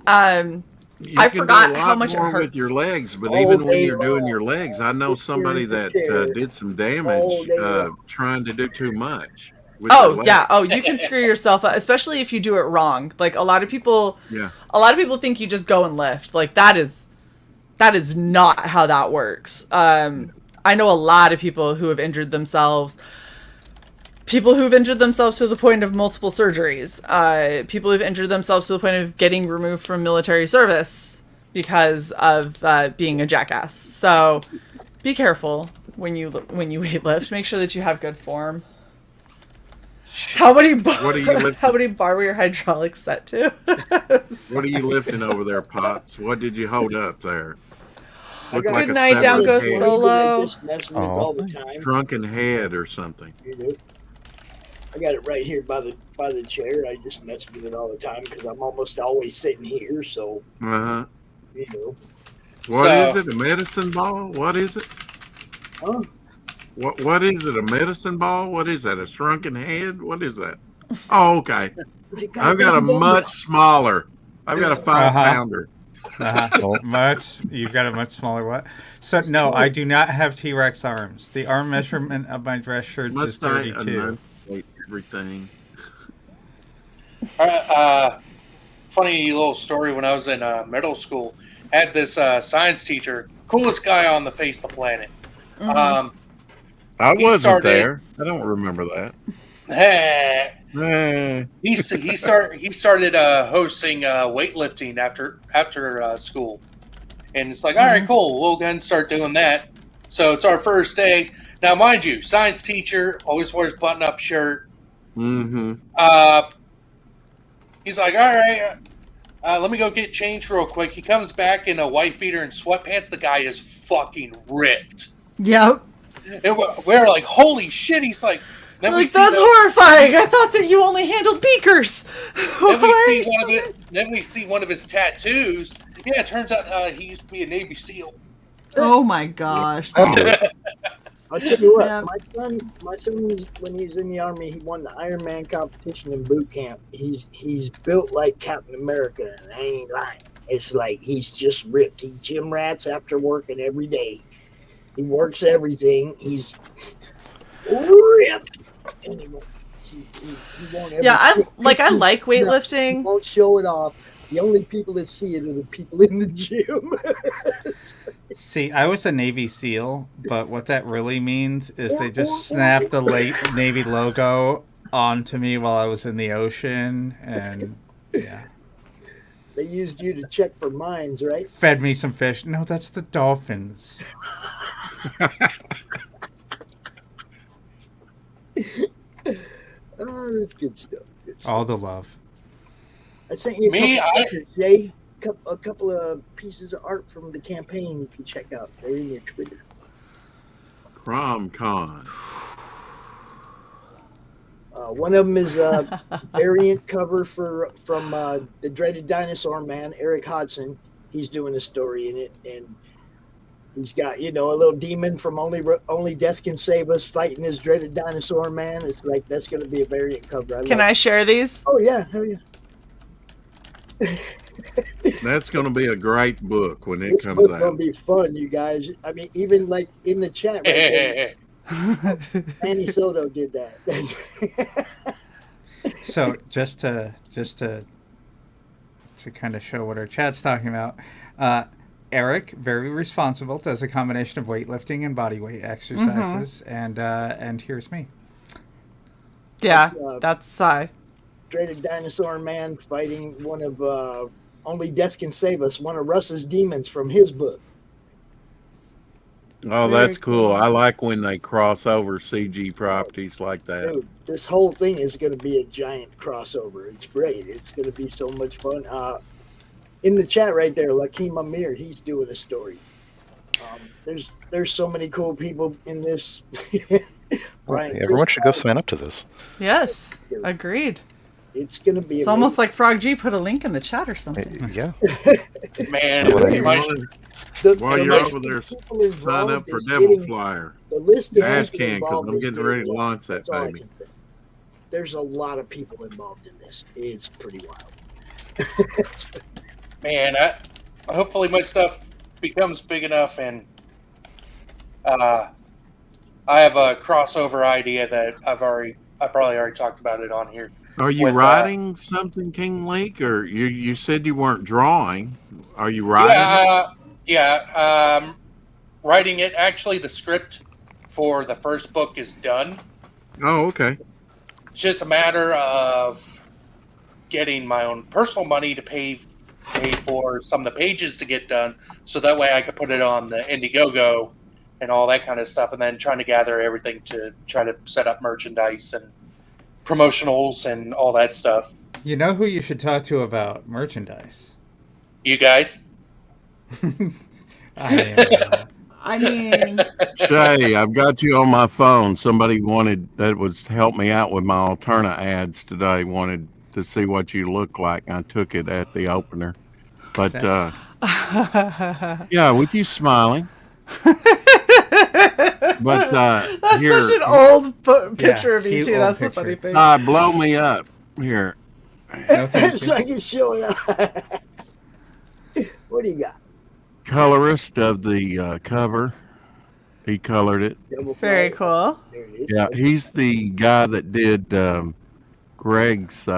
I forgot how much it more hurts with your legs, but All even when day you're doing long. your legs, I know Sit here somebody in the that chair did some all damage day long. trying to do too much. With their Oh legs. yeah. Oh, you can screw yourself up, especially if you do it wrong. Like a lot of people think you just go and lift. Like that is not how that works. I know a lot of people who have injured themselves. People who've injured themselves to the point of multiple surgeries. People who've injured themselves to the point of getting removed from military service because of being a jackass. So be careful when you weightlift. Make sure that you have good form. How many bar were your hydraulics set to? What are you lifting over there, Pops? What did you hold up there? I Looked got Good night, down goes head. solo. I just mess with all the time. Shrunken head or something. You know, I got it right here by the chair. I just mess with it all the time because I'm almost always sitting here. So, Uh-huh. you know. What is it? A medicine ball? What is it? Huh? What is it? A medicine ball? What is that? A shrunken head? What is that? Oh, okay. I've got a much smaller. I've got a 5-pounder. You've got a much smaller what? So no, I do not have T-Rex arms. The arm measurement of my dress shirts is 32. Everything. Funny little story. When I was in middle school, I had this science teacher, coolest guy on the face of the planet. Mm-hmm. I wasn't there. I don't remember that. He started hosting weightlifting after school, and it's like, all right, cool, we'll go ahead and start doing that. So it's our first day. Now, mind you, science teacher always wears button-up shirt. Mm-hmm. He's like, all right, let me go get changed real quick. He comes back in a wife beater and sweatpants. The guy is fucking ripped. Yep. And we're like, holy shit. He's like, that's horrifying. I thought that you only handled beakers. Then we see one of his tattoos. Yeah, it turns out he used to be a Navy SEAL. Oh my gosh. I'll tell you what, my son, when he was in the Army, he won the Ironman competition in boot camp. He's built like Captain America, and I ain't lying. It's like he's just ripped. He gym rats after working every day. He works everything. He's ripped. Anyway, he won't ever I like weightlifting. He won't show it off. The only people that see it are the people in the gym. See, I was a Navy SEAL, but what that really means is they just snapped the late Navy logo onto me while I was in the ocean, and yeah. They used you to check for mines, right? Fed me some fish. No, that's the dolphins. Oh, that's good stuff. All the love. I sent you Shae, a couple of pieces of art from the campaign you can check out. They're in your Twitter. CromCon. One of them is a variant cover from the Dreaded Dinosaur Man, Eric Hodson. He's doing a story in it, and he's got, a little demon from Only Death Can Save Us fighting his Dreaded Dinosaur Man. It's like, that's going to be a variant cover. Can I share these? Oh, yeah. Hell yeah. That's going to be a great book when it comes out. It's going to be fun, you guys. I mean, even like in the chat right there, Annie Soto did that. So just to kind of show what our chat's talking about, Eric, very responsible, does a combination of weightlifting and body weight exercises, and here's me. Yeah, that's Cy. Dreaded Dinosaur Man fighting one of Only Death Can Save Us, one of Russ's demons from his book. Oh, that's cool. I like when they cross over CG properties like that. Dude, this whole thing is going to be a giant crossover. It's great. It's going to be so much fun. In the chat right there, Lakeem Amir, he's doing a story. There's so many cool people in this. Brian, everyone should go sign up to this. Yes, agreed. It's going to be. It's almost like Frog G put a link in the chat or something. Yeah. Man, Well, it's my, While you're over there, sign up for Devil Flyer. The list of Ash people can, because involved I'm is getting ready to getting launch that That's all I baby. can say. There's a lot of people involved in this. It's pretty wild. man, hopefully my stuff becomes big enough, and I have a crossover idea that I probably already talked about it on here. Are you With, writing something, King Lake, or you said you weren't drawing? Are you writing? Writing it. Actually, the script for the first book is done. Oh, okay. It's just a matter of getting my own personal money to pay for some of the pages to get done, so that way I could put it on the Indiegogo and all that kind of stuff, and then trying to gather everything to try to set up merchandise and promotionals and all that stuff. You know who you should talk to about merchandise? You guys? I mean, Shae, I've got you on my phone. Somebody help me out with my Alterna ads today. Wanted to see what you look like. I took it at the opener, but yeah, with you smiling. But that's here, such an old picture of you cute too. old That's the picture. funny thing. blow me up here. No, thank So you. I can show it up. What do you got? Colorist of the cover. He colored it. Very cool. There it is. Yeah, he's the guy that did Greg's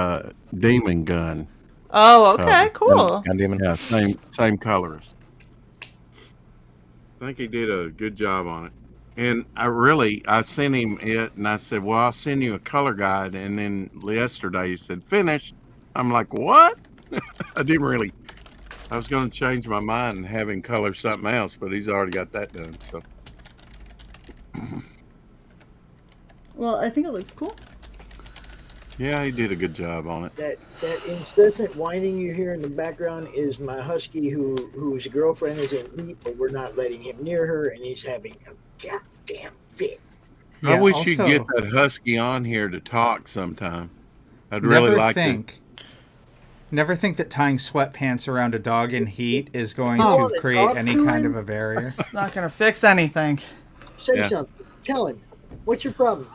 Demon Gun. Oh, okay, cool. Gun Demon. Yeah, same colorist. I think he did a good job on it. And I sent him it, and I said, well, I'll send you a color guide. And then yesterday he said, finished. I'm like, what? I was going to change my mind and have him color something else, but he's already got that done. So, Well, I think it looks cool. yeah, he did a good job on it. That incessant whining you hear in the background is my husky whose girlfriend is in heat, but we're not letting him near her, and he's having a goddamn fit. I Yeah, wish also, you'd get that husky on here to talk sometime. I'd really like to. Never think that tying sweatpants around a dog in heat is going Oh. to create any kind of a barrier. It's not going to fix anything. Say Yeah. something. Tell him. What's your problem?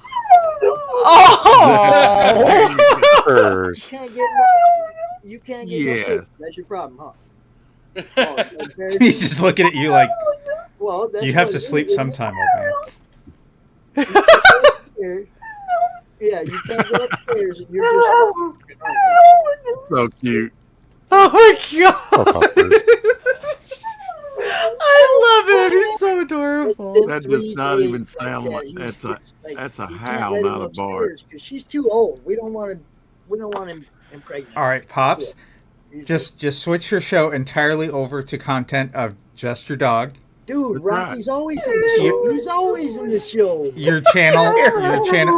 Oh! Purrs. You can't get Yes. no sleep. That's your problem, huh? Oh, so embarrassing. He's just looking at you like, Well, that's you have what to it is, sleep isn't it? sometime, old man. Yeah, you can't go upstairs and you're just. So cute. Oh my god! Oh, Purrs. I love it. He's so adorable. That does not even sound like that's a howl, not a bark. Because she's too old. We don't want him impregnated. All right, Pops, Yeah. just switch your show entirely over to content of just your dog. Dude, That's Rocky's always in the show. He's always in the show. Your channel.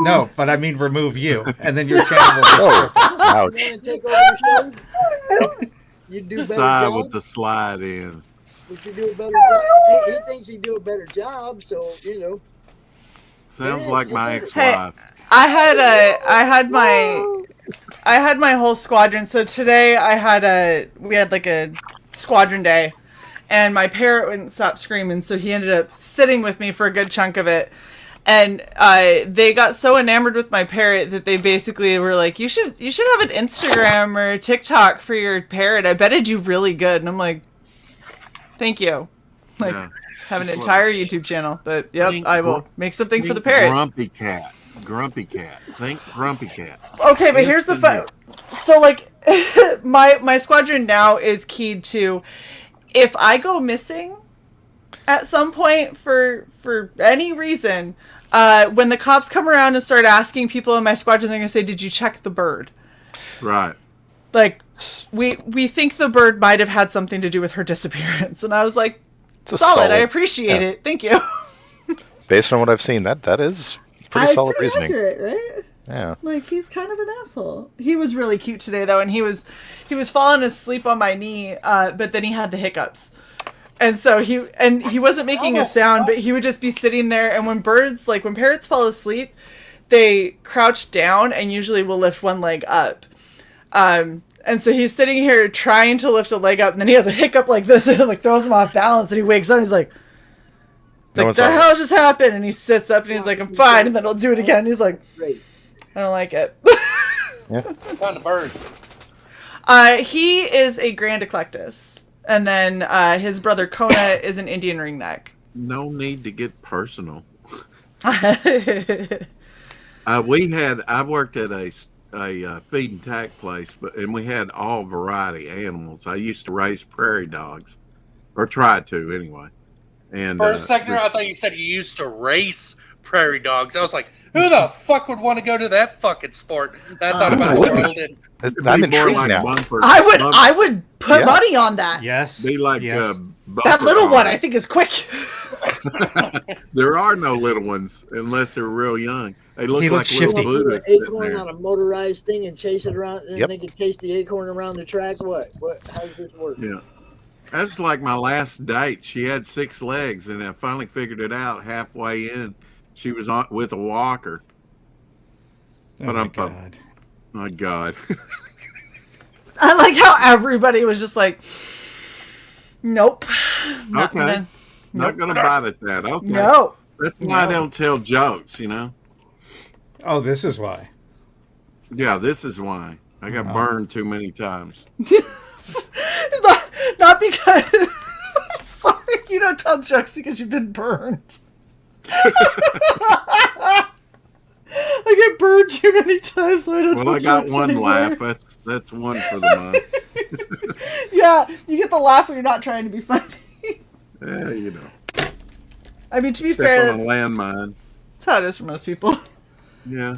No, but I mean remove you, and then your channel will be Oh, ouch. You want to take over the show? You do better Side job. with the slide in. Would you do a better job? He thinks he'd do a better job, so Sounds Yeah, like my hey. ex-wife. I had my whole squadron. So today we had like a squadron day, and my parrot wouldn't stop screaming, so he ended up sitting with me for a good chunk of it. And they got so enamored with my parrot that they basically were like, you should have an Instagram or a TikTok for your parrot. I bet it'd do really good. And I'm like, thank you. Like, Yeah. have an Well, entire YouTube channel. But yep, think I will gr- make something for the Think parrot. Grumpy cat. Grumpy cat. Think grumpy cat. Okay, but here's the Instant so like my squadron now is keyed to, if I go missing at some point for any reason, when the cops come around and start asking people in my squadron, they're gonna say, "Did you check the bird?" Right. Like, we think the bird might have had something to do with her disappearance, and I was like, It's a solid. I solid- appreciate yeah. it. Thank you. Based on what I've seen, that is pretty solid reasoning. Accurate, right? Yeah. Like, he's kind of an asshole. He was really cute today, though, and he was falling asleep on my knee, but then he had the hiccups. And so he wasn't making a sound, but he would just be sitting there, and when parrots fall asleep, they crouch down and usually will lift one leg up. And so he's sitting here trying to lift a leg up, and then he has a hiccup like this, and it like throws him off balance, and he wakes up, and he's like, the hell just happened? And he sits up, and he's like, I'm fine, and then he'll do it again, and he's like, I don't like it. Found a bird. He is a Grand Eclectus, and then his brother Kona is an Indian ringneck. No need to get personal. I worked at a feed and tack place, and we had all variety animals. I used to raise prairie dogs, or tried to anyway. And for a second, I thought you said you used to race prairie dogs. I was like, who the fuck would want to go to that fucking sport? And I thought about the world. I'm intrigued now. I would put money on that. Yes. Be like that little one. I think is quick. There are no little ones unless they're real young. They look He like looks little shifty. Buddhas. Acorn on a motorized thing and chase it around, and they can chase the acorn around the track. What? How does this work? Yeah. That's like my last date. She had 6 legs, and I finally figured it out halfway in. She was on with a walker. Oh my God. My God. I like how everybody was just like, nope. Not gonna bite at that. Okay. No. That's why I don't tell jokes, you know? Oh, this is why. Yeah, this is why. I got burned too many times. Not because... Sorry, you don't tell jokes because you've been burned. I get burned too many times, so I don't tell I got jokes one anymore. laugh. That's one for the month. Yeah, you get the laugh when you're not trying to be funny. Yeah, you know. I mean, to be Step fair, on a landmine. that's how it is for most people. Yeah.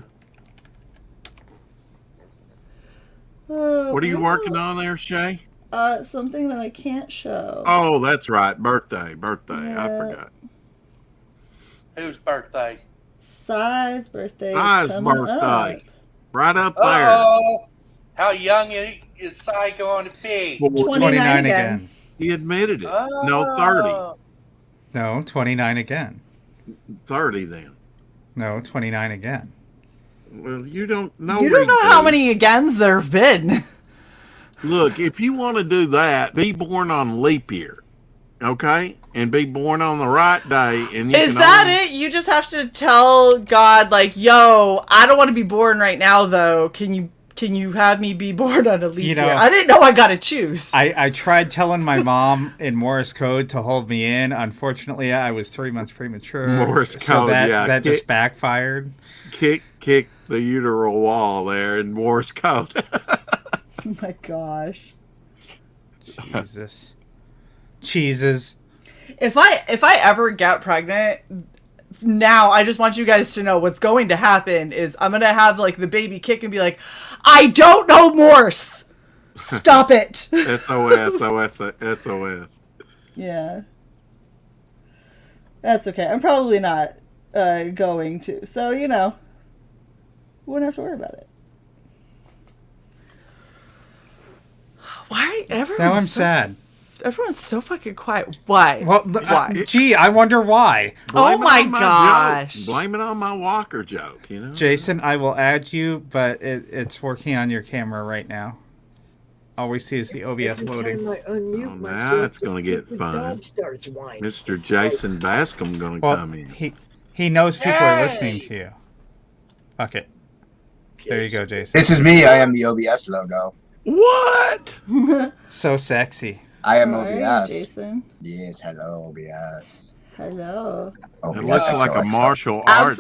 What are you working on there, Shae? Something that I can't show. Oh, that's right. Birthday. Yeah. I forgot. Whose birthday? CY's birthday. Cy's birthday. Right up there. Oh, how young is Cy going to be? 29 again. He admitted it. Oh. No, 30. No, 29 again. 30 then. No, 29 again. Well, you don't know. You don't know how many agains there have been. Look, if you want to do that, be born on leap year, okay? And be born on the right day. And Is that it? You just have to tell God, like, yo, I don't want to be born right now, though. Can you have me be born on a leap year? I didn't know I got to choose. I tried telling my mom in Morse code to hold me in. Unfortunately, I was 3 months premature. Morse so code, that just backfired. Kick the uteral wall there in Morse code. Oh my gosh. Jesus. If I ever get pregnant, now I just want you guys to know what's going to happen is I'm going to have like the baby kick and be like, I don't know Morse. Stop it. SOS. Yeah. That's okay. I'm probably not going to. So, you know, we won't have to worry about it. Why everyone? Now I'm sad. Everyone's so fucking quiet. Why? Well, why? Gee, I wonder why. Oh my gosh! Blame it on my walker joke, you know. Jason, I will add you, but it's working on your camera right now. All we see is the OBS loading. Now it's going to get fun. Mr. Jason Bascom going to come in. He knows people are listening to you. Fuck it. There you go, Jason. This is me. I am the OBS logo. What? So sexy. I am OBS. Jason. Yes, hello, OBS. Hello. It looks like a martial arts.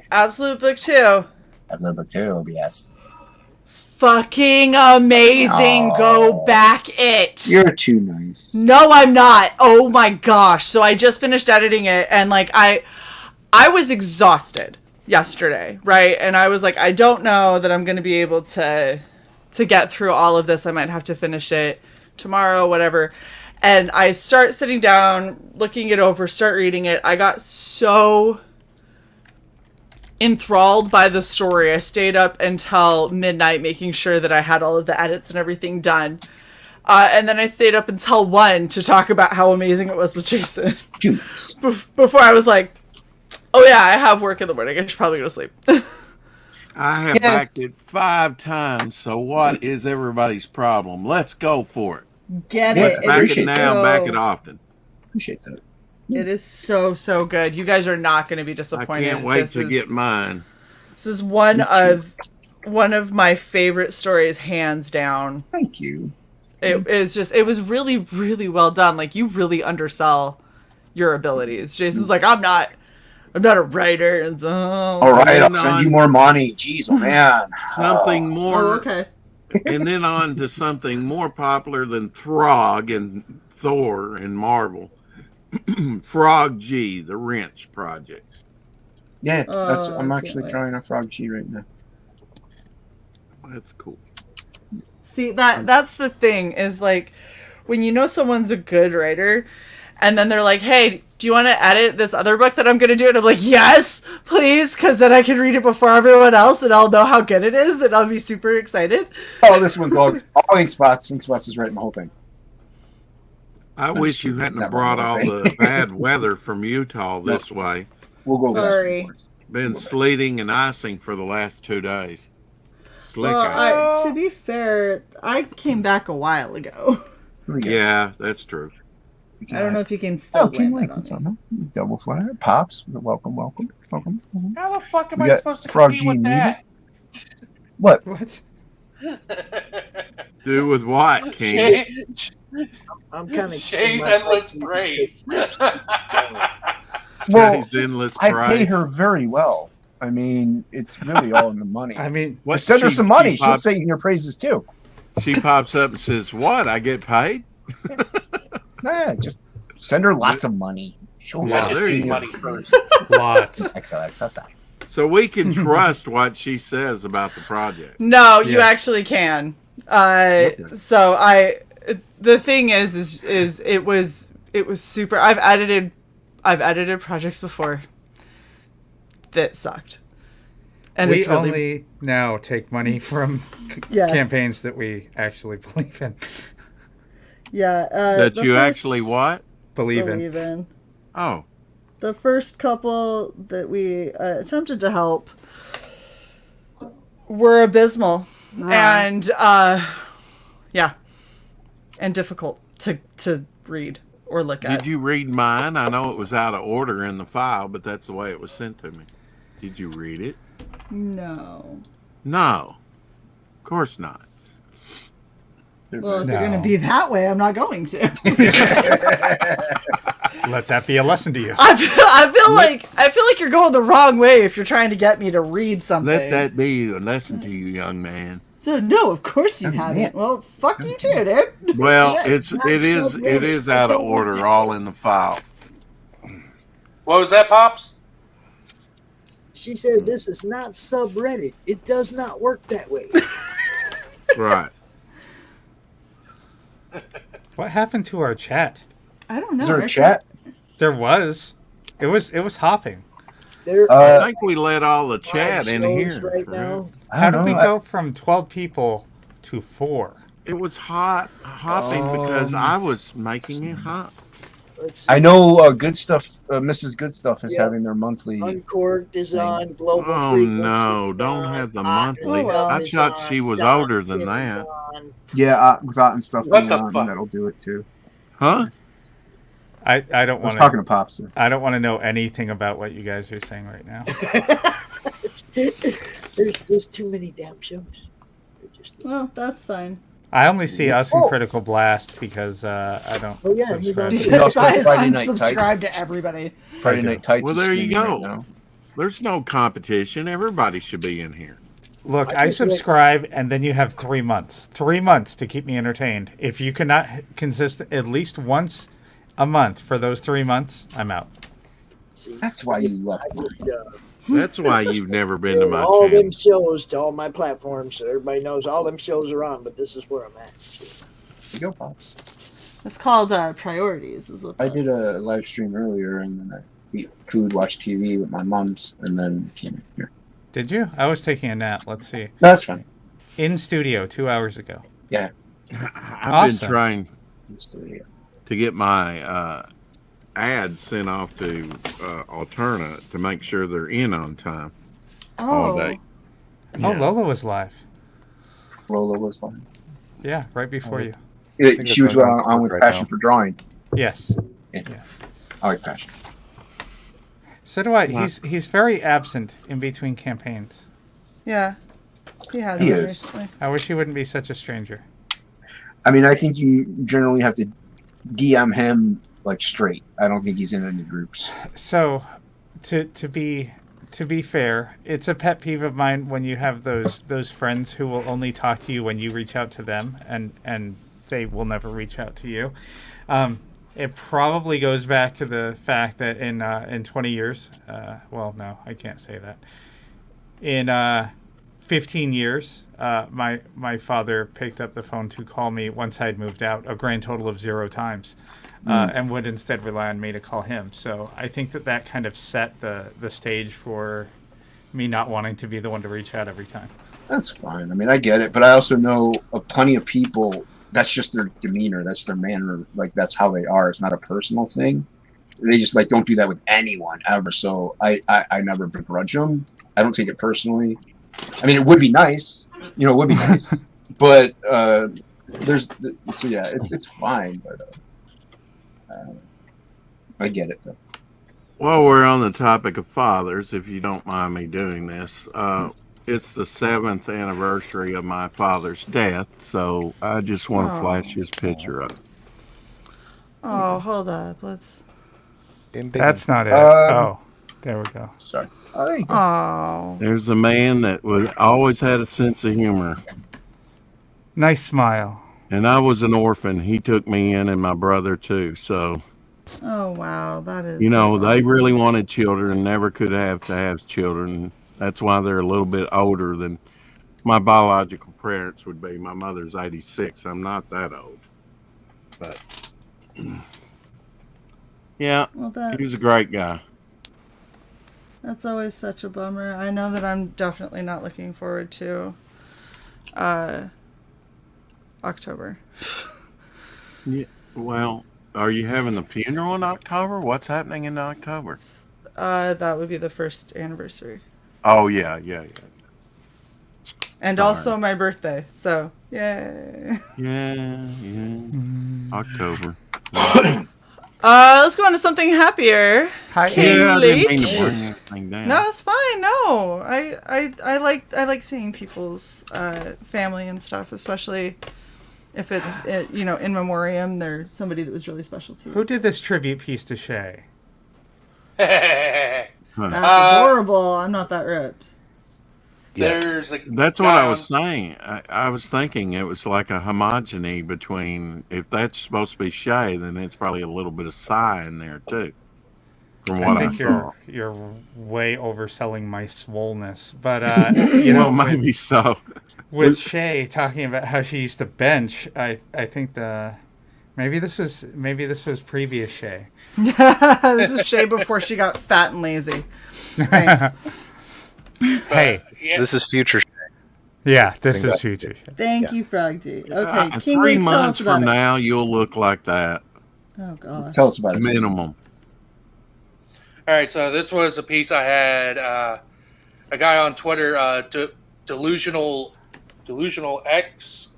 Absolute book 2. Absolute book 2, OBS. Fucking amazing. Go back it. You're too nice. No, I'm not. Oh my gosh. So I just finished editing it and like I was exhausted yesterday, right? And I was like, I don't know that I'm going to be able to get through all of this. I might have to finish it tomorrow, whatever. And I start sitting down, looking it over, start reading it. I got so enthralled by the story. I stayed up until midnight making sure that I had all of the edits and everything done. And then I stayed up until 1 to talk about how amazing it was with Jason. Before I was like, oh yeah, I have work in the morning. I should probably go to sleep. I have backed it 5 times, so what is everybody's problem? Let's go for it. Get Yeah, it. Back It it is now, so, back it often. Appreciate that. it is so good. You guys are not going to be I disappointed. can't wait This to is- get mine. This is one Me too. of my favorite stories, hands down. Thank you. It was really, really well done. Like, you really undersell your abilities. Jason's like, I'm not a writer. And so, All right, then I'll send you on- more money. Jeez, oh man. Something more, oh, okay. and then on to something more popular than Throg and Thor and Marvel. Frog G, the Wrench Project. Yeah, Oh, I'm I actually can't trying a Frog G right now. That's cool. See, that's the thing, is like, when you know someone's a good writer, and then they're like, hey, do you want to edit this other book that I'm going to do? And I'm like, yes, please, because then I can read it before everyone else, and I'll know how good it is, and I'll be super excited. Oh, this one's all Ink Spots. Ink Spots is writing the whole thing. I wish you hadn't have brought all the bad weather from Utah this way. We'll go Sorry. back. Been sleeting and icing for the last 2 days. Slick Well, ice. to be fair, I came back a while ago. Yeah, that's true. I don't know if you can still Oh, King blame Lake. that on me. Double flare. Pops. Welcome. How the fuck am We I got supposed to Frog compete G with needed? that? What? What? Do with what, King? I'm kind of Shay's endless praise. Well, Shay's endless I price. pay her very well. I mean, it's really all in the money. I mean, What, Send her she- some money. she She'll pops- sing your praises too. She pops up and says, "What? I get paid?" Nah, just send her lots of money. She'll Well, I just there you need go. money first. lots. XOXO. So we can trust what she says about the project. No, you Yes. actually can. So the thing is it was super. I've edited projects before that sucked, and We it's really only now take money from Yes. campaigns that we actually believe in. That you actually what? Believe in. in. Oh, The first couple that we attempted to help were abysmal, and and difficult to read or look at. did you read mine? I know it was out of order in the file, but that's the way it was sent to me. Did you read it? No. No, of course not. Well, if No. you're going to be that way, I'm not going to. Let that be a lesson to you. I feel like you're going the wrong way if you're trying to get me to read something. Let that be a lesson to you, young man. So no, of course you haven't. Well, fuck you too, dude. Well, Shit. it is out of order, all in the file. What was that, Pops? She said, "This is not subreddit. It does not work that way." Right. What happened to our chat? I don't know. Is there a Rick. chat? There was. It was hopping. There I are think we let all the 5 chat in shows here. right now. How did we go from 12 people to 4? It was hopping because I was making it hot. Let's see. I know Good Stuff, Mrs. Good Stuff is Yeah. having their monthly. Uncorked is on. Global Oh Frequency no! is Don't on, have the Hot monthly. well. I is thought on, she was Doc older than is that. on. Yeah, Without and stuff. What being the on, fuck? That'll do it too. Huh? I don't I was want talking to. to Pops. There. I don't want to know anything about what you guys are saying right now. There's too many damn shows. They're just- Well, that's fine. I only see us in Oh. Critical Blast because I don't Oh, yeah, he's subscribe. on- to We also have Because Friday I Night Tights. unsubscribe to everybody. Friday I do. Night Tights. Well, is there you streaming go. right now. There's no competition. Everybody should be in here. Look, I I just went- subscribe, and then you have 3 months. 3 months to keep me entertained. If you cannot consist at least once a month for those 3 months, I'm out. See, That's why you left. I just, That's why you've never been to my all channel. them shows to all my platforms, so everybody knows all them shows are on. But this is where I'm at. You go, Pops. It's called priorities. Is what I did that's- a live stream earlier, and then I ate food, watched TV with my mom's, and then came in here. Did you? I was taking a nap. Let's see. No, that's fine. In studio 2 hours ago. Yeah, I've Awesome. been trying in studio. to get my ads sent off to Alterna to make sure they're in on time all Oh, day. Oh, Yeah. Lola was live. Lola was on. Yeah, right before you. Yeah, think she it's was going on with right Passion now. for Drawing. Yes. I like Passion. So do I. Wow. He's very absent in between campaigns. Yeah. He has. He been is. recently. I wish he wouldn't be such a stranger. I mean, I think you generally have to DM him like straight. I don't think he's in any groups. So, to be fair, it's a pet peeve of mine when you have those friends who will only talk to you when you reach out to them, and they will never reach out to you. It probably goes back to the fact that in 20 years, well, no, I can't say that. In 15 years, my father picked up the phone to call me once I'd moved out, a grand total of 0 times, and would instead rely on me to call him. So I think that kind of set the stage for me not wanting to be the one to reach out every time. That's fine. I mean, I get it, but I also know plenty of people. That's just their demeanor. That's their manner. Like that's how they are. It's not a personal thing. They just like don't do that with anyone ever. So I never begrudge them. I don't take it personally. I mean, it would be nice. It would be nice. But so yeah, it's fine. But I get it though. While we're on the topic of fathers, if you don't mind me doing this, it's the 7th anniversary of my father's death, so I just want to flash his picture up. Oh, hold up. Let's. That's not it. Oh, there we go. Sorry. Oh. There's a man that always had a sense of humor. Nice smile. And I was an orphan. He took me in, and my brother too. So, Oh, wow. That is. they that's awesome. really wanted children, never could have to have children. That's why they're a little bit older than my biological parents would be. My mother's 86. I'm not that old. But, yeah, Well, he was a great guy. That's always such a bummer. I know that I'm definitely not looking forward to October. Yeah. Well, are you having the funeral in October? What's happening in October? That would be the 1st anniversary. Oh, yeah. And Sorry. also my birthday. So, yay. Yeah. October. Let's go on to something happier. Hi, King Yeah, I didn't mean to Leak. bring anything down. No, it's fine. No, I like seeing people's family and stuff, especially if it's in memoriam. They're somebody that was really special to you. Who did this tribute piece to Shae? That's adorable. I'm not that ripped. There's a That's what guy I was saying. I was thinking it was like a homogeny between, if that's supposed to be Shae, then it's probably a little bit of CY in there too. From what I think saw. you're way overselling my swollenness, but Well, maybe so. with Shae talking about how she used to bench, I think maybe this was previous Shae. This is Shae before she got fat and lazy. Thanks. Hey, yeah, This is future. yeah, this is future Shae. Thank you, Frog G. Okay, King 3 Leak, tell months us about from it. now, you'll look like that. Oh God. Tell us about it. Minimum. All right, so this was a piece I had a guy on Twitter, delusional X.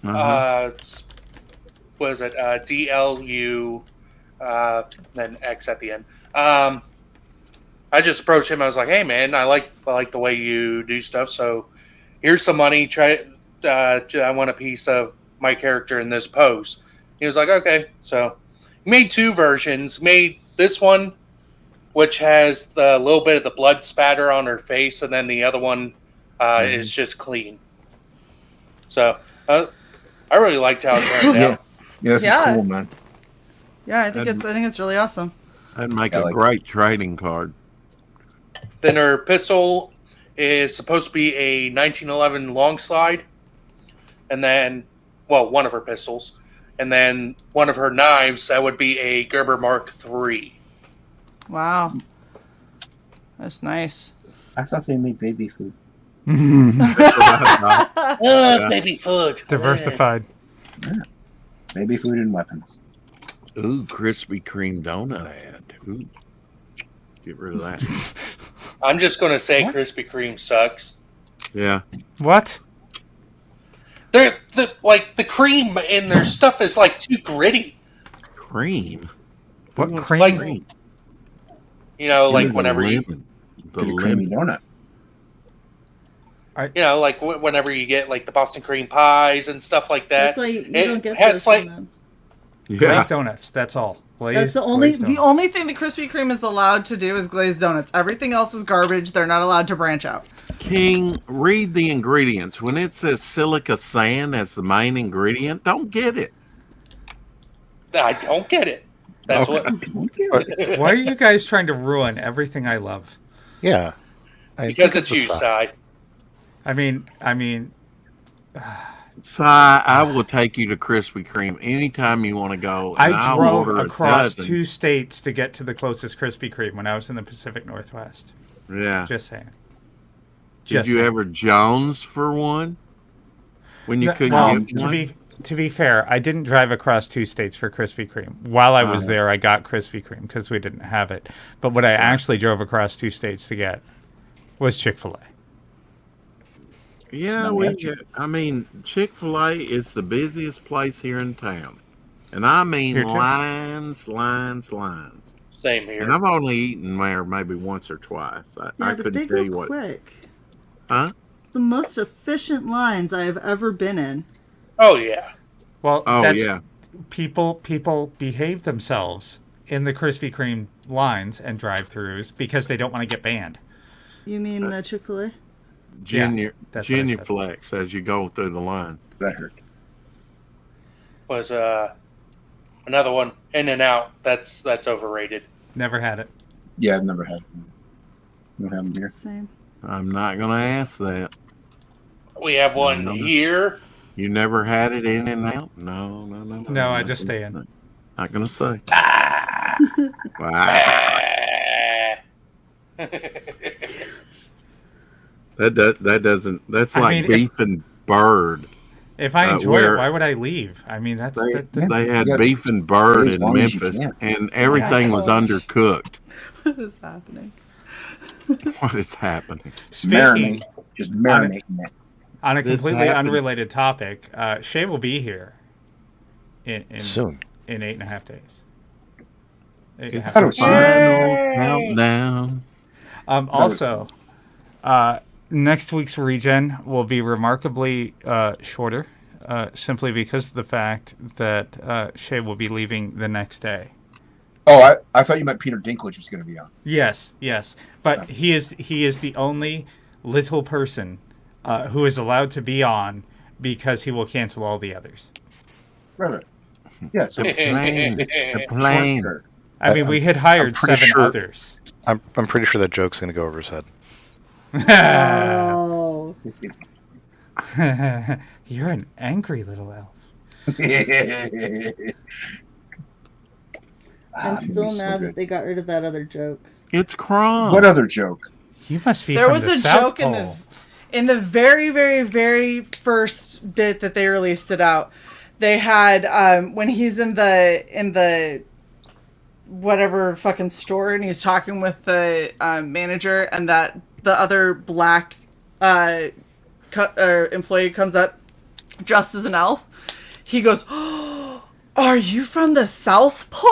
Was it DLU, then X at the end. I just approached him. I was like, "Hey, man, I like the way you do stuff. So here's some money. I want a piece of my character in this pose." He was like, "Okay." So he made 2 versions. Made this one, which has the little bit of the blood spatter on her face, and then the other one is just clean. So I really liked how it turned out. Yeah, this Yeah. is cool, man. Yeah, I think it's really awesome. That'd make I a like great trading card. Then her pistol is supposed to be a 1911 long slide, and then, one of her pistols, and then one of her knives that would be a Gerber Mark III. Wow, that's nice. I thought they made baby food. Baby food. Diversified. Baby food and weapons. Ooh, Krispy Kreme donut ad. Ooh. Get rid of that. I'm just going to say Krispy Kreme sucks. Yeah. What? They're like the cream in their stuff is like too gritty. Cream. What wants cream? Like, you know, like Give me whenever the you, lemon. The Get a creamy lemon. donut. you know, like whenever you get like the Boston cream pies and stuff like that. That's why you it don't get has those like from them. Yeah. Glazed donuts. That's all. Glazed, That's the only- glazed The donuts. only thing the Krispy Kreme is allowed to do is glazed donuts. Everything else is garbage. They're not allowed to branch out. King, read the ingredients. When it says silica sand as the main ingredient, don't get it. I don't get it. That's Okay. what. Why are you guys trying to ruin everything I love? Yeah. Because think it's you, a Sai. I mean, Si, I will take you to Krispy Kreme anytime you want to go. And I I'll drove order a across dozen. 2 states to get to the closest Krispy Kreme when I was in the Pacific Northwest. Yeah. Just saying. Did you ever Jones for one? When you couldn't Well, get one? to be fair, I didn't drive across 2 states for Krispy Kreme. While I was there, I got Krispy Kreme because we didn't have it. But what I actually drove across 2 states to get was Chick-fil-A. Yeah, I mean, Chick-fil-A is the busiest place here in town. And I mean Here too? lines. Same here. And I've only eaten there maybe once or twice. I Yeah, but couldn't they tell go you what. quick. Huh? The most efficient lines I have ever been in. Oh yeah. Well, Oh, that's, yeah. people behave themselves in the Krispy Kreme lines and drive-thrus because they don't want to get banned. You mean the Chick-fil-A? Junior, that's what I said. genuflex as you go through the line. That hurt. Was another one, In and Out. That's overrated. Never had it. Yeah, I've never had it. Never had them here. Same. I'm not going to ask that. We have one No. here. You never had it In and Out? No. No, I just stay in. Not going to say. Wow. That doesn't. That's I like mean, beef and bird. If I enjoy where- it, why would I leave? I mean, that's... They had Yeah. beef and bird As in long as you Memphis, can. and everything was gosh. undercooked. What is happening? What is happening? Speaking Marinate. Just marinating it. on a This completely happened. unrelated topic, Shae will be here in Soon. in 8.5 days. It's 8.5 I days. don't final countdown. Also, next week's regen will be remarkably shorter, simply because of the fact that Shae will be leaving the next day. Oh, I thought you meant Peter Dinklage was going to be on. Yes, but he is the only little person who is allowed to be on because he will cancel all the others. Right. Yeah, so The plane. short. I mean, we had hired pretty 7 sure- others. I'm pretty sure that joke's gonna go over his head. Oh. You're an angry little elf. I'm Ah, still movie's so mad good. that they got rid of that other joke. It's crumb. What other joke? You must be There from was the a South joke Pole. in the very, very, very first bit that they released it out. They had when he's in the whatever fucking store and he's talking with the manager, and that the other black employee comes up dressed as an elf. He goes, "Oh, are you from the South Pole?"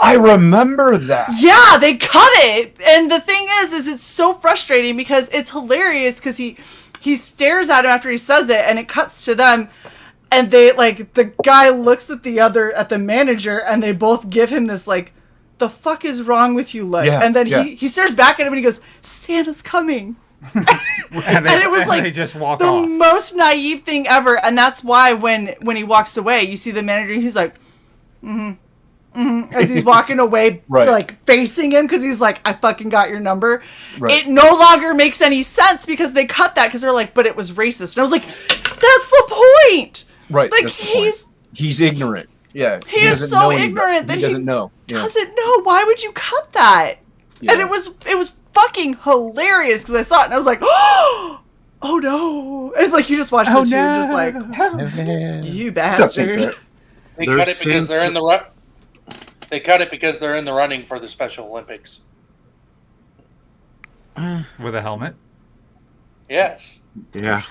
I remember that. Yeah, they cut it. And the thing is it's so frustrating because it's hilarious because he stares at him after he says it, and it cuts to them, and they like the guy looks at the manager, and they both give him this like, "The fuck is wrong with you?" look. Yeah, And then yeah. he stares back at him and he goes, "Santa's coming." and it was like they just walk the off. most naive thing ever. And that's why when he walks away, you see the manager, he's like, as he's walking away, Right. like facing him, because he's like, "I fucking got your number." Right. It no longer makes any sense because they cut that because they're like, "But it was racist." And I was like, "That's the point." Right. Like that's the point. he's ignorant. Yeah. He is doesn't so know any ignorant better. that he doesn't know. Yeah. doesn't know. Why would you cut that? Yeah. And it was fucking hilarious because I saw it and I was like, "Oh no!" And like you just watch the two and just like, "You bastard." They There's cut it because they're sense- in the run. They cut it because they're in the running for the Special Olympics. With a helmet. Yes. Yeah.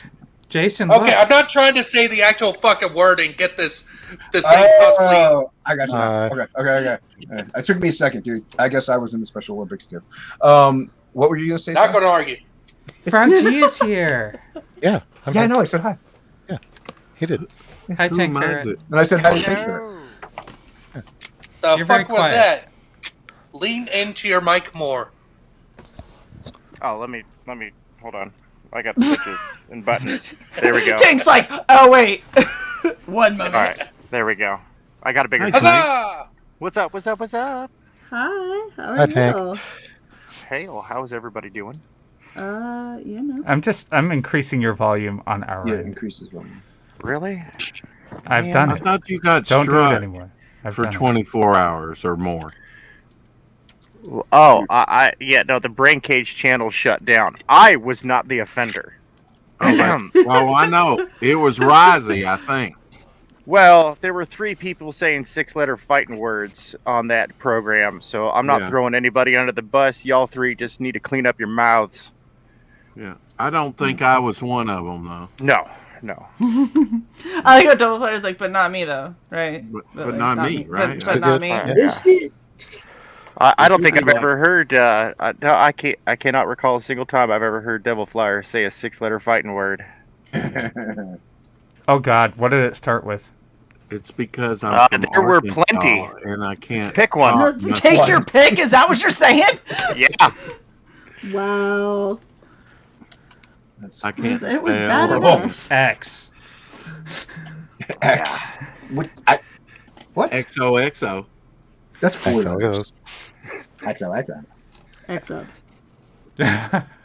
Jason, Okay, look. I'm not trying to say the actual fucking word and get this thing possibly. Oh, I got you. Now. Okay. It took me a second, dude. I guess I was in the Special Olympics too. What were you gonna say? Not going to argue. Frog G is here. Yeah. Yeah, no, I said hi. He did. Hi, Who Tank minded Ferret. it? And I said hi to Tank Ferret. The You're very fuck was quiet. that? Lean into your mic more. Oh, let me. Hold on. I got switches and buttons. There we go. Tank's like, oh wait, one moment. All right, there we go. I got a bigger. Hi, Huzzah! What's up? What's up? What's up? Hi, how Hi, are Tank. you? Hey, well, how's everybody doing? You know. I'm increasing your volume on our Yeah, end. increases one. Really? I've Man, done I it. thought you got Don't do it struck anymore. I've for done it. 24 hours or more. Oh, no, the brain cage channel shut down. I was not the offender. Well, I know. It was Risey, I think. Well, there were 3 people saying 6-letter fighting words on that program, so I'm not Yeah. throwing anybody under the bus. Y'all 3 just need to clean up your mouths. Yeah. I don't think I was one of them, though. No. I like how Double Player's like, but not me though, right? But like, not me, right? But not me. Yeah. Missed it. I don't think Usually I've ever heard. No, I cannot recall a single time I've ever heard Devil Flyer say a 6-letter fighting word. Oh God, what did it start with? It's because I'm from there were Arkansas, plenty. and I can't Pick one. talk No, much. take your pick. Is that what you're saying? Yeah. Wow. I can't It was spell. bad enough. X. X. What? What? XOXO. That's 4 That's how it letters. goes. XO. X up.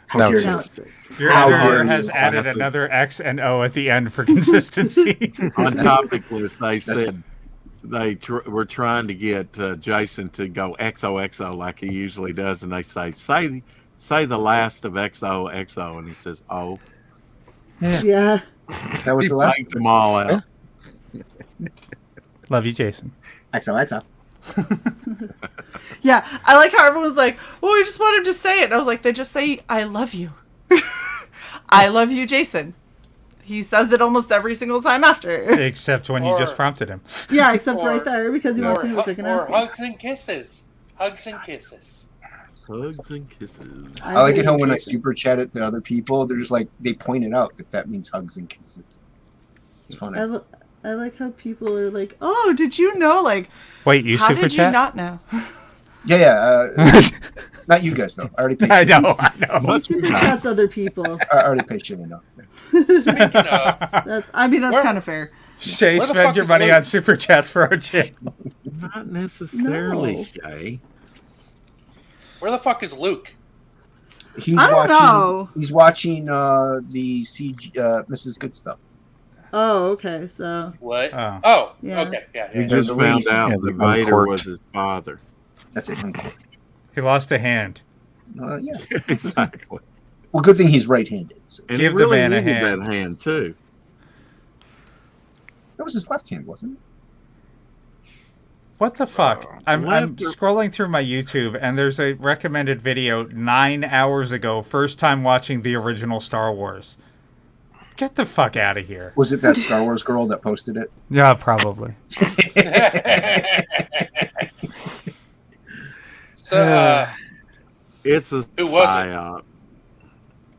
How No, dare it's you? Now it's 6. Your How editor dare has you? added another X and O at the end for consistency. On topic list, they said they were trying to get Jason to go XOXO like he usually does, and they say the last of XOXO, and he says, "Oh." Yeah. That was He the last. blanked them all out. Love you, Jason. XO. Yeah, I like how everyone's like, oh, I just want him to say it. And I was like, they just say, I love you. I love you, Jason. He says it almost every single time after. Except when you just prompted him. Yeah, except Or- right there because he wants me to take an or acid. hugs and kisses. Hugs and kisses. Hugs and kisses. I like it how when I Jason. super chat it to other people, they're just like they point it out that means hugs and kisses. It's funny. I like how people are like, oh, Oh, did you know? Like, Wait, you how super did chat? you not know? Not you guys though. I already paid. I know. super chats other people. I already paid shit enough. Speaking of, That's Where- kind of fair. Shay, Where the spend fuck your is money Luke? on super chats for our channel. Not necessarily, No. Shae. where the fuck is Luke? He's I don't watching. know. He's watching the CG Mrs. Good Stuff. Oh, okay. So What? Oh. Oh, Yeah. okay, yeah. He yeah. just There's a found reason. out Yeah, that the Vader uncorked. was his father. That's it. He lost a hand. Yeah. Exactly. Well, good thing he's right-handed. So. And Give he the really man a needed hand. that hand, too. That was his left hand, wasn't it? What the fuck? I'm left or- scrolling through my YouTube and there's a recommended video 9 hours ago, first time watching the original Star Wars. Get the fuck out of here. Was it that Star Wars girl that posted it? Yeah, probably. So, It's a Who was it? psyop.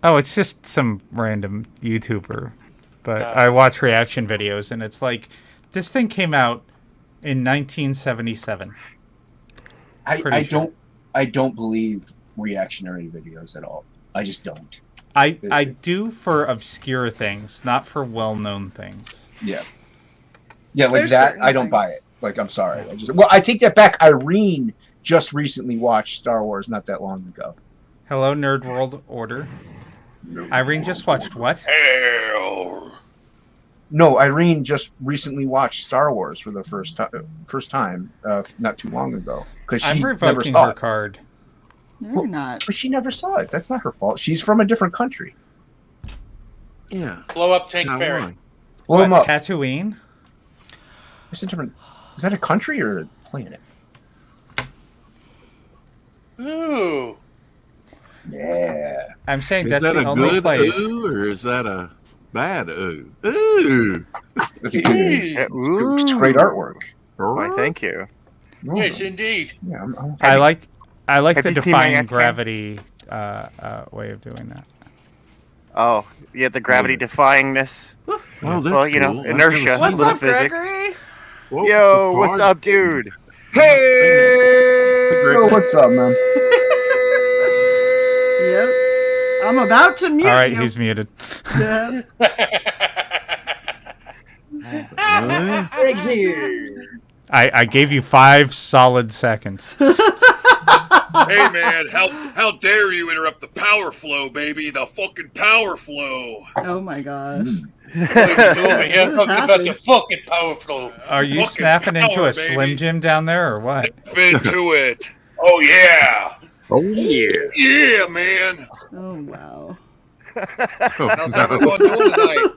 Oh, it's just some random YouTuber. But Oh. I watch reaction videos and it's like, this thing came out in 1977. Pretty I sure. don't believe reactionary videos at all. I just don't. I do for obscure things, not for well-known things. Yeah, like There's that. certain I don't buy things. it. Like, I'm sorry. I take that back. Irene just recently watched Star Wars not that long ago. Hello, Nerd World Order. Irene just watched what? hell. No, Irene just recently watched Star Wars for the first time, not too long ago, because I'm she never revoking saw her it. card. no, you're not. But she never saw it. That's not her fault. She's from a different country. Yeah. Blow up Tank Not Ferry. one. Blow him What, up. Tatooine? It's a different. Is that a country or a planet? Ooh. Yeah. I'm saying Is that's that the a only good place. ooh or is that a bad ooh? Ooh. That's a good. It's great artwork. Why, thank you. Yes, indeed. Yeah, I like have the you seen my defying X-Men? gravity way of doing that. Oh, yeah, the gravity defyingness. Oh, that's Well, you know, cool. I've never inertia, seen What's little up, physics. Gregory? Whoa, Yo, the what's card- up, dude? Hey, what's up, man? Yep. I'm about to mute All right, you. he's muted. Yeah. Really? Greg's here. I gave you 5 solid seconds. Hey man, how dare you interrupt the power flow, baby? The fucking power flow. Oh my gosh. What are you doing here? What Talking has about the happened? fucking power flow. Are you Fucking snapping into power, a Slim baby. Jim down there or what? Been to it. Oh yeah. Oh yeah. Yeah, man. Oh wow. How's everyone doing tonight?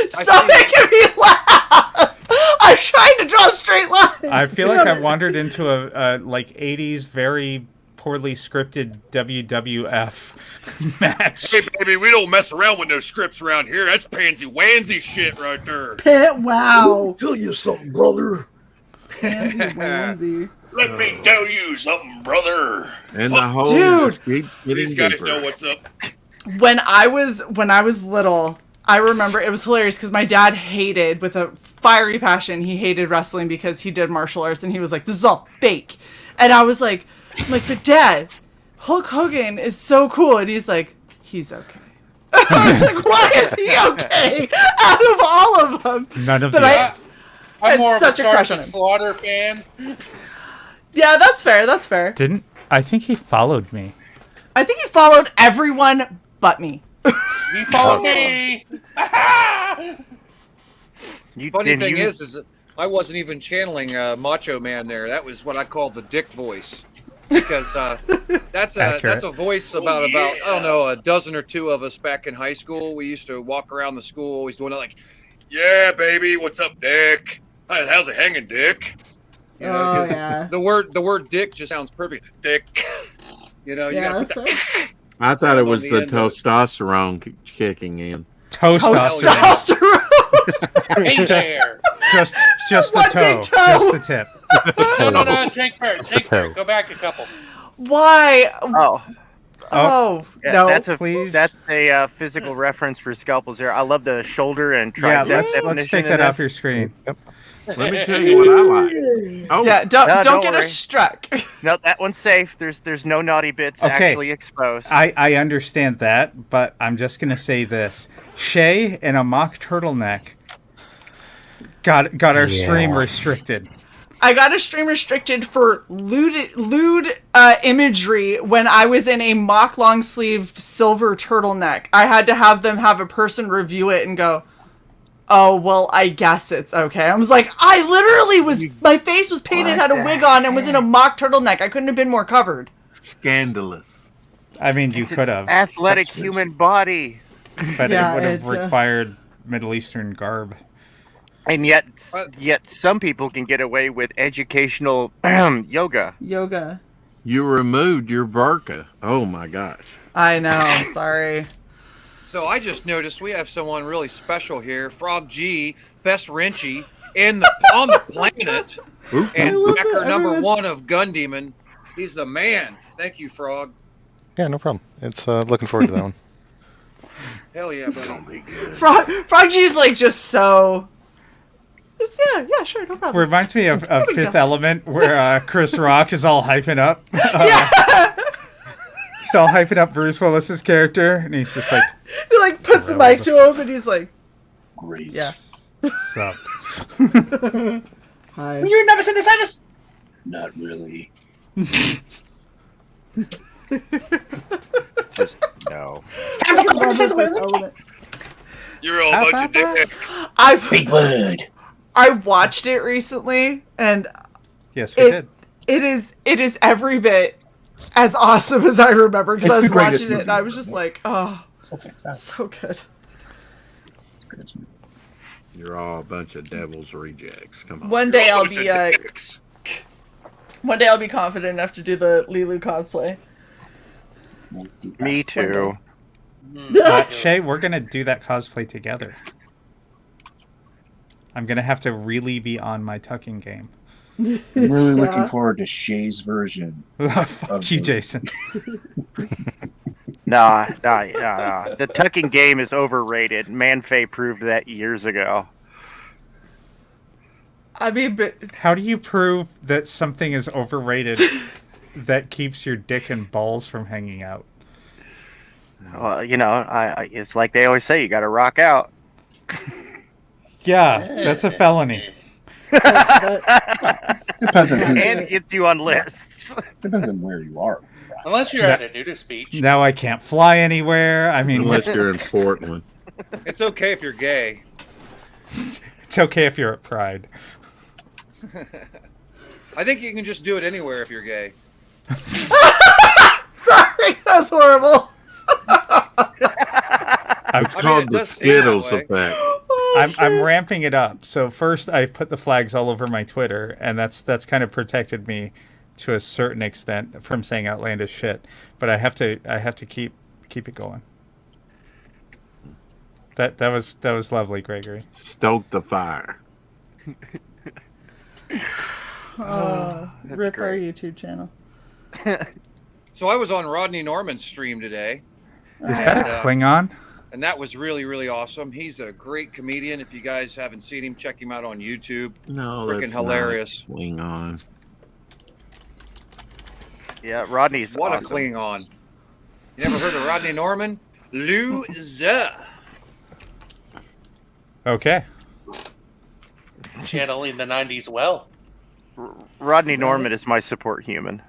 Stop making me laugh! I'm trying to draw a straight line. I feel like I wandered into a like 80s very poorly scripted WWF match. Hey baby, we don't mess around with no scripts around here. That's pansy wansy shit right there. Pit, wow. Tell you something, brother. Pansy Wansy. Let me tell you something, brother. And the whole Dude. just keeps getting These guys deeper. know what's up. When I was little, I remember it was hilarious because my dad hated, with a fiery passion, he hated wrestling because he did martial arts and he was like, this is all fake. And I was like, but Dad, Hulk Hogan is so cool. And he's like, he's okay. I was like, why is he okay out of all of them? None of But the I'm had more of a such a crush on Sergeant him. Slaughter fan. Yeah, that's fair. That's fair. didn't. I think he followed me. I think he followed everyone but me. He followed me. Funny thing is I wasn't even channeling Macho Man there. That was what I call the dick voice, because that's a voice about I don't know, a dozen or two of us back in high school. We used to walk around the school always doing it like, "Yeah, baby, what's up, Dick? How's it hanging, Dick?" You know, 'cause yeah. the word "dick" just sounds perfect. Dick. You know, you Yeah, gotta put that. I thought it was on the the end of it. testosterone kicking in. Testosterone. Hey there. Just the One toe. big toe. Just the tip. No, take care. Take care. Go back a couple. Why? Oh, Oh, yeah, no. that's a please. That's a physical reference for scalpels there. I love the shoulder and Yeah, tricep let's definition take in that this. off your screen. Let me tell you what I like. Oh, Yeah, don't don't get worry. us struck. No, that one's safe. There's no naughty bits Okay. actually exposed. I understand that, but I'm just gonna say this: Shae in a mock turtleneck got our stream restricted. I got a stream restricted for lewd imagery when I was in a mock long sleeve silver turtleneck. I had to have them have a person review it and go, "Oh, well, I guess it's okay." I was like, I literally my face was painted, had a wig on, and was in a mock turtleneck. I couldn't have been more covered. scandalous. I mean, you could have, Athletic human body. but Yeah, it would have it, required Middle Eastern garb. And yet some people can get away with educational yoga. Yoga. You removed your burqa. Oh my gosh. I know. Sorry. So I just noticed we have someone really special here, Frog G, best wrenchy on the planet, and love backer that number everyone's- 1 of Gun Demon. He's the man. Thank you, Frog. Yeah, no problem. It's looking forward to that one. Hell yeah, buddy. Frog G's like just so. Just, yeah, sure, no problem. Reminds me of Fifth Element, where Chris Rock is all hyping up. He's all hyping up Bruce Willis's character, and he's just like, He like puts the mic to him and he's like, Great. yeah. "Sup?" Hi. You're nervous in the service? Not really. Just no. You're all a bunch of dicks. Big word. I watched it recently, and Yes, we did. it is every bit as awesome as I remember, because I It's was the greatest watching it movie. and I was just like, oh, So fantastic. so good. It's great. It's- You're all a bunch of devil's rejects. Come on. One day You're all I'll a bunch be of dicks. one day I'll be confident enough to do the Lilu cosplay. Me too. Shae, we're gonna do that cosplay together. I'm gonna have to really be on my tucking game. I'm really looking forward to Shae's version. Fuck you, Jason. Nah. The tucking game is overrated. Manfei proved that years ago. I mean, but how do you prove that something is overrated that keeps your dick and balls from hanging out? Well, it's like they always say, you got to rock out. Yeah, that's a felony. Depends on who. And gets you on lists. Depends on where you are. Unless you're at a nudist beach. Now I can't fly anywhere. I mean, unless you're in Portland. It's okay if you're gay. It's okay if you're at Pride. I think you can just do it anywhere if you're gay. Sorry, that's horrible. It's called the Skittles effect. I'm ramping it up. So first, I put the flags all over my Twitter, and that's kind of protected me to a certain extent from saying outlandish shit. But I have to keep it going. That was lovely, Gregory. Stoke the fire. Rip our YouTube channel. So I was on Rodney Norman's stream today. Is that a Klingon? And that was really, really awesome. He's a great comedian. If you guys haven't seen him, check him out on YouTube. No, freaking that's hilarious. Not Klingon. Yeah, Rodney's what awesome. a Klingon. You never heard of Rodney Norman? Loser. Okay. Channeling the 90s well. Rodney Norman is my support human.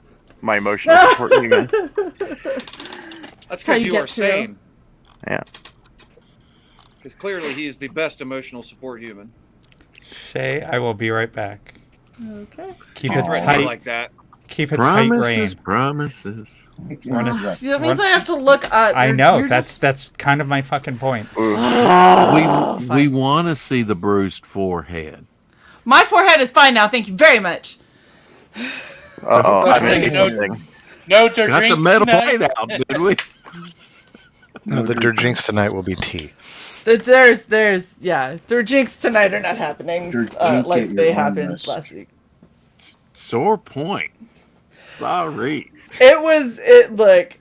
My emotional support human. That's because you are sane. Yeah. Because clearly he is the best emotional support human. Shae, I will be right back. Okay. Keep it Don't tight. like that. Keep a tight rein. Promises. That means I have to look up. I know. That's kind of my fucking point. We want to see the bruised forehead. My forehead is fine now. Thank you very much. Uh-oh. No to Got drink the metal tonight. plate out, did we? No, the Durjinks tonight will be tea. There's their jinx tonight are not happening like they happened last week. Sore point. Sorry. Look,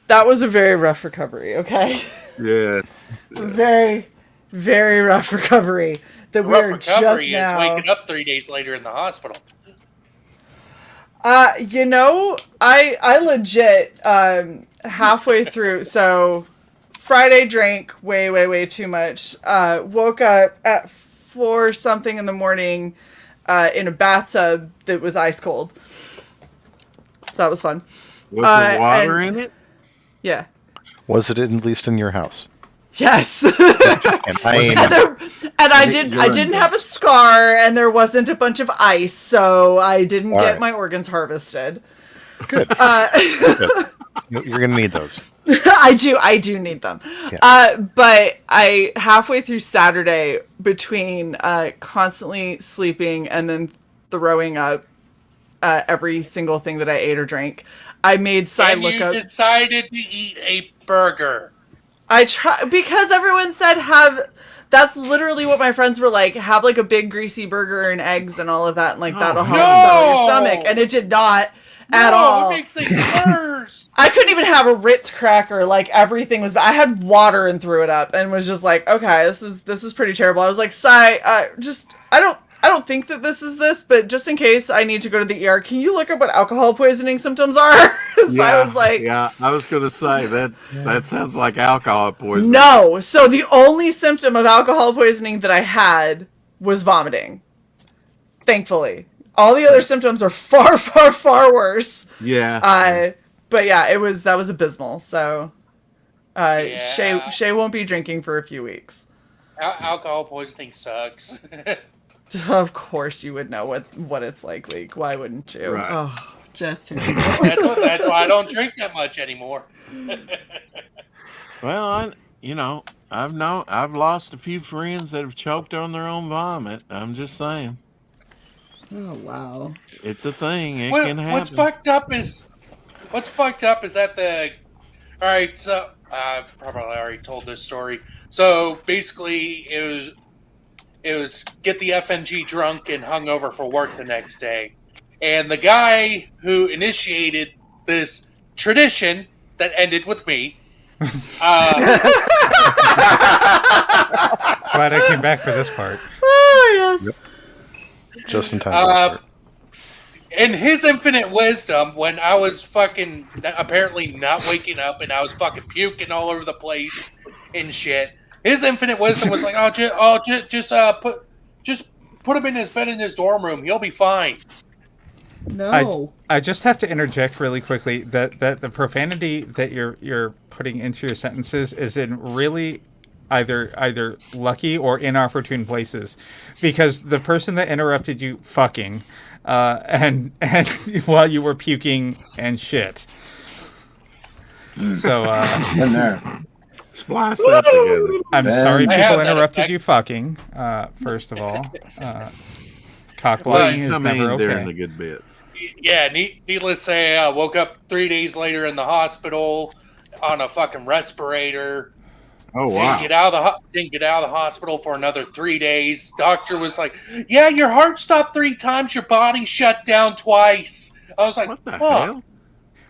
that was a very rough recovery, okay? Yeah. It's a very, very rough recovery that we're just recovery now. is waking up 3 days later in the hospital. I legit halfway through, so Friday drank way too much. Woke up at 4 something in the morning in a bathtub that was ice cold. So that was fun. Was there water in it? Yeah. Was it at least in your house? Yes. And I didn't have a scar, and there wasn't a bunch of ice, so I didn't get my organs harvested. Good. You're gonna need those. I do need them. Yeah. But I halfway through Saturday, between constantly sleeping and then throwing up every single thing that I ate or drank, I made Cy look up. You decided to eat a burger. I try because everyone said that's literally what my friends were like, have like a big greasy burger and eggs and all of that, and like that'll help settle your stomach, and it did not at all. It makes things worse. I couldn't even have a Ritz cracker. Like everything was. I had water and threw it up, and was just like, okay, this is pretty terrible. I was like, Cy, I don't think that this is this, but just in case I need to go to the ER, can you look up what alcohol poisoning symptoms are? So I was like, yeah, I was going to say that sounds like alcohol poisoning. No. So the only symptom of alcohol poisoning that I had was vomiting. Thankfully. All the other symptoms are far, far, far worse. Yeah. But yeah, that was abysmal. So Shae won't be drinking for a few weeks. Alcohol poisoning sucks. Of course you would know what it's like, Leek. Why wouldn't you? Right. Oh, just that's why I don't drink that much anymore. Well, I've lost a few friends that have choked on their own vomit. I'm just saying. Oh wow. It's a thing. It can happen. What's fucked up is that All right, so I probably already told this story. So basically, it was get the FNG drunk and hungover for work the next day, and the guy who initiated this tradition that ended with me. Glad I came back for this part. Oh yes. Yep. Just in time. In his infinite wisdom, when I was fucking apparently not waking up and I was fucking puking all over the place and shit, his infinite wisdom was like, just put him in his bed in his dorm room. He'll be fine. No. I just have to interject really quickly that the profanity that you're putting into your sentences is in really either lucky or inopportune places, because the person that interrupted you fucking and while you were puking and shit. So in there. Splice that together. I'm sorry people interrupted you fucking. First of all, cock blocking is never okay. During the good bits. Yeah, needless to say, I woke up 3 days later in the hospital on a fucking respirator. Oh wow! Didn't get out of the hospital for another 3 days. Doctor was like, "Yeah, your heart stopped 3 times. Your body shut down twice." I was like, "What the hell?"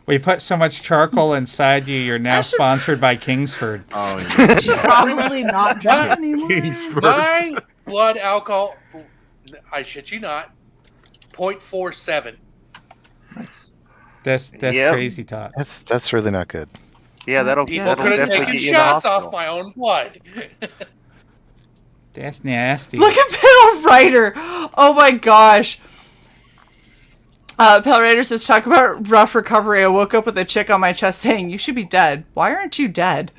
We put so much charcoal inside you. You're now sponsored by Kingsford. Oh, yeah. You should probably not drink anymore. Kingsford. My blood alcohol, I shit you not, 0.47. Nice. That's crazy talk. That's really not good. Yeah, that'll People that'll could have definitely taken get you in the shots hospital. off my own blood. That's nasty. Look at Pale Rider. Oh my gosh. Pale Rider says, talk about rough recovery. I woke up with a chick on my chest saying, "You should be dead. Why aren't you dead?"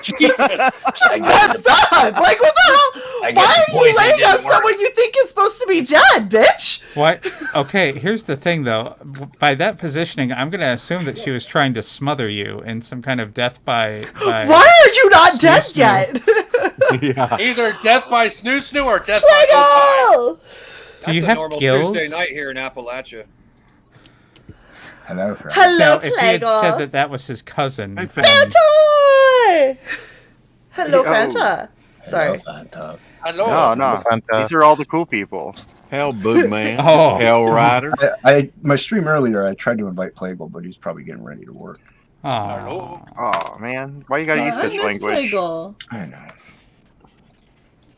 Jesus. Just messed up. Like, what the hell? Why are you laying on someone you think is supposed to be dead, bitch? What? Okay, here's the thing, though. By that positioning, I'm going to assume that she was trying to smother you in some kind of death by Why are you not dead snoo-snoo. yet? Yeah. Either death by snoo-snoo or death by Plago! Do you That's a have normal gills? Tuesday night here in Appalachia. Hello, friend. Hello, Now, if he had Plago. said that was his cousin, Fanta! Hello, Fanta. Sorry. Hello. No. Fanta. These are all the cool people. Hell Boogman. Oh. Hell Rider. I my stream earlier, I tried to invite Plagal, but he's probably getting ready to work. Aw. Oh man, why you gotta use I such miss language? Plagle. I know. I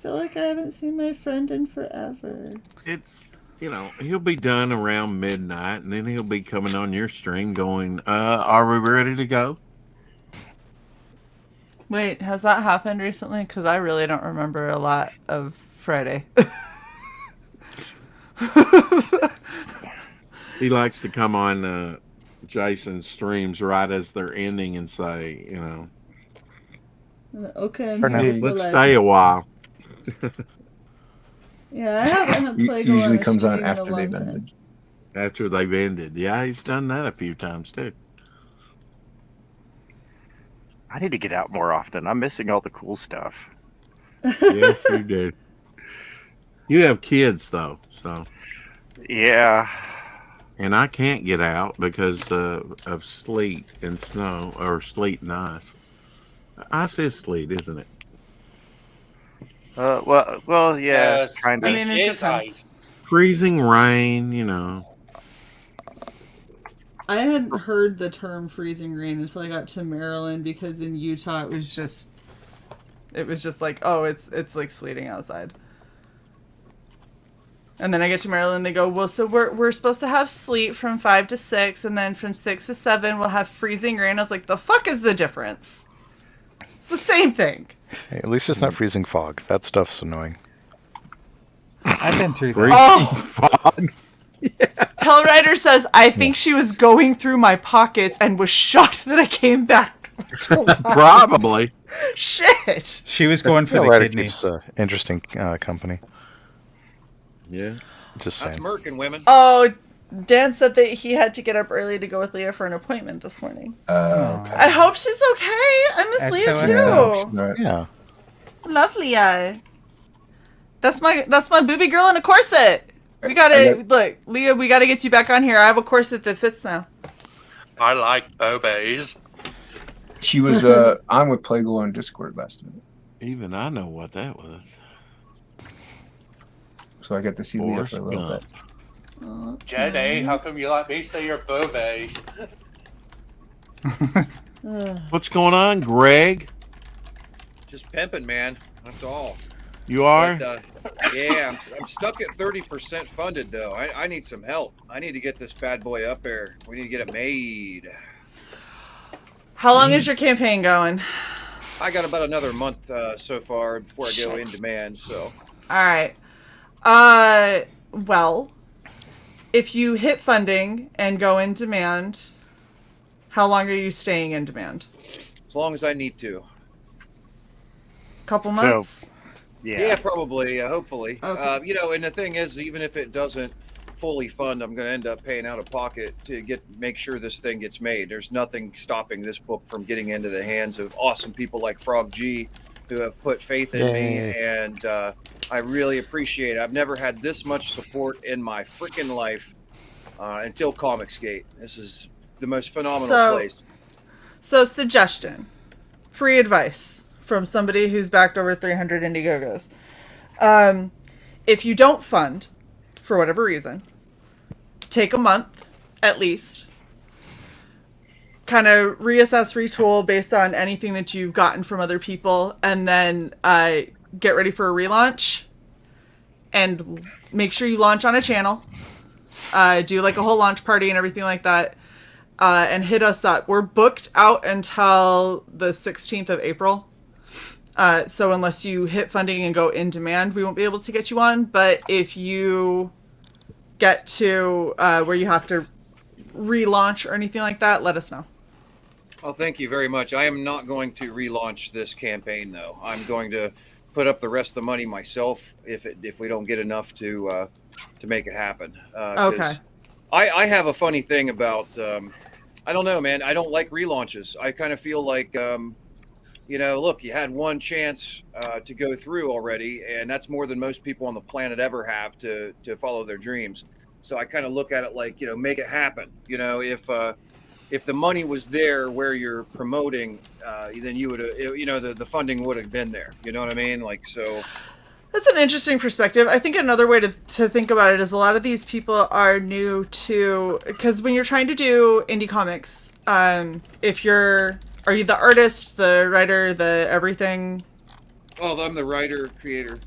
feel like I haven't seen my friend in forever. It's, he'll be done around midnight, and then he'll be coming on your stream going, are we ready to go? Wait, has that happened recently? Because I really don't remember a lot of Friday. He likes to come on Jason's streams right as they're ending and say, Okay, I'm For now. here for let's life. stay a while. Yeah, I haven't had He Plague usually on a comes on stream in a after long they've time. ended. After they've ended. Yeah, he's done that a few times too. I need to get out more often. I'm missing all the cool stuff. Yes, you do. You have kids though, so. Yeah. And I can't get out because of sleet and snow, or sleet and ice. I said sleet, isn't it? Well, yeah, kind I of. mean, it depends. Freezing rain, I hadn't heard the term freezing rain until I got to Maryland, because in Utah It was just like, oh, it's like sleeting outside. And then I get to Maryland, they go, well, so we're supposed to have sleet from 5 to 6, and then from 6 to 7 we'll have freezing rain. I was like, the fuck is the difference? It's the same thing. Hey, at least it's not freezing fog. That stuff's annoying. I've been through Freezing that. fog. Pell Rider says, I think she was going through my pockets and was shocked that I came back. Probably. Shit. She was going for Pale the Rider kidneys. keeps interesting company. Yeah. Just That's saying. Merkin women. Oh, Dan said that he had to get up early to go with Leah for an appointment this morning. Okay. I hope she's okay. I miss Leah Excellent. too. Right. Yeah. Love Leah. That's my booby girl in a corset. We gotta look, Leah. We gotta get you back on here. I have a corset that fits now. I like bobays. She was on with Playglow on Discord last night. Even I know what that was. So I got to see Leah for a little bit. Jenny, how come you let me say your boobies? What's going on, Greg? Just pimping, man. That's all. You are? But, yeah, I'm stuck at 30% funded, though. I need some help. I need to get this bad boy up there. We need to get it made. How long is your campaign going? I got about another month so far before I go in demand, so. All right. Well, if you hit funding and go in demand, how long are you staying in demand? As long as I need to. Couple months? Yeah, probably, hopefully. Okay. And the thing is, even if it doesn't fully fund, I'm going to end up paying out of pocket to make sure this thing gets made. There's nothing stopping this book from getting into the hands of awesome people like Frog G, who have put faith in me, and I really appreciate it. I've never had this much support in my freaking life until Comicsgate. This is the most phenomenal place. So, suggestion, free advice from somebody who's backed over 300 Indiegogos. If you don't fund, for whatever reason, take a month at least, kind of reassess, retool based on anything that you've gotten from other people, and then get ready for a relaunch, and make sure you launch on a channel, do like a whole launch party and everything like that, and hit us up. We're booked out until the 16th of April. So unless you hit funding and go in demand, we won't be able to get you on. But if you get to where you have to relaunch or anything like that, let us know. Well, thank you very much. I am not going to relaunch this campaign, though. I'm going to put up the rest of the money myself if we don't get enough to make it happen. Okay. I have a funny thing about I don't know, man. I don't like relaunches. I kind of feel like look, you had one chance to go through already, and that's more than most people on the planet ever have to follow their dreams. So I kind of look at it like, make it happen. If the money was there where you're promoting, then you would have, the funding would have been there. You know what I mean? Like, so. That's an interesting perspective. I think another way to think about it is a lot of these people are new to, because when you're trying to do indie comics, are you the artist, the writer, the everything? Oh, I'm the writer, creator.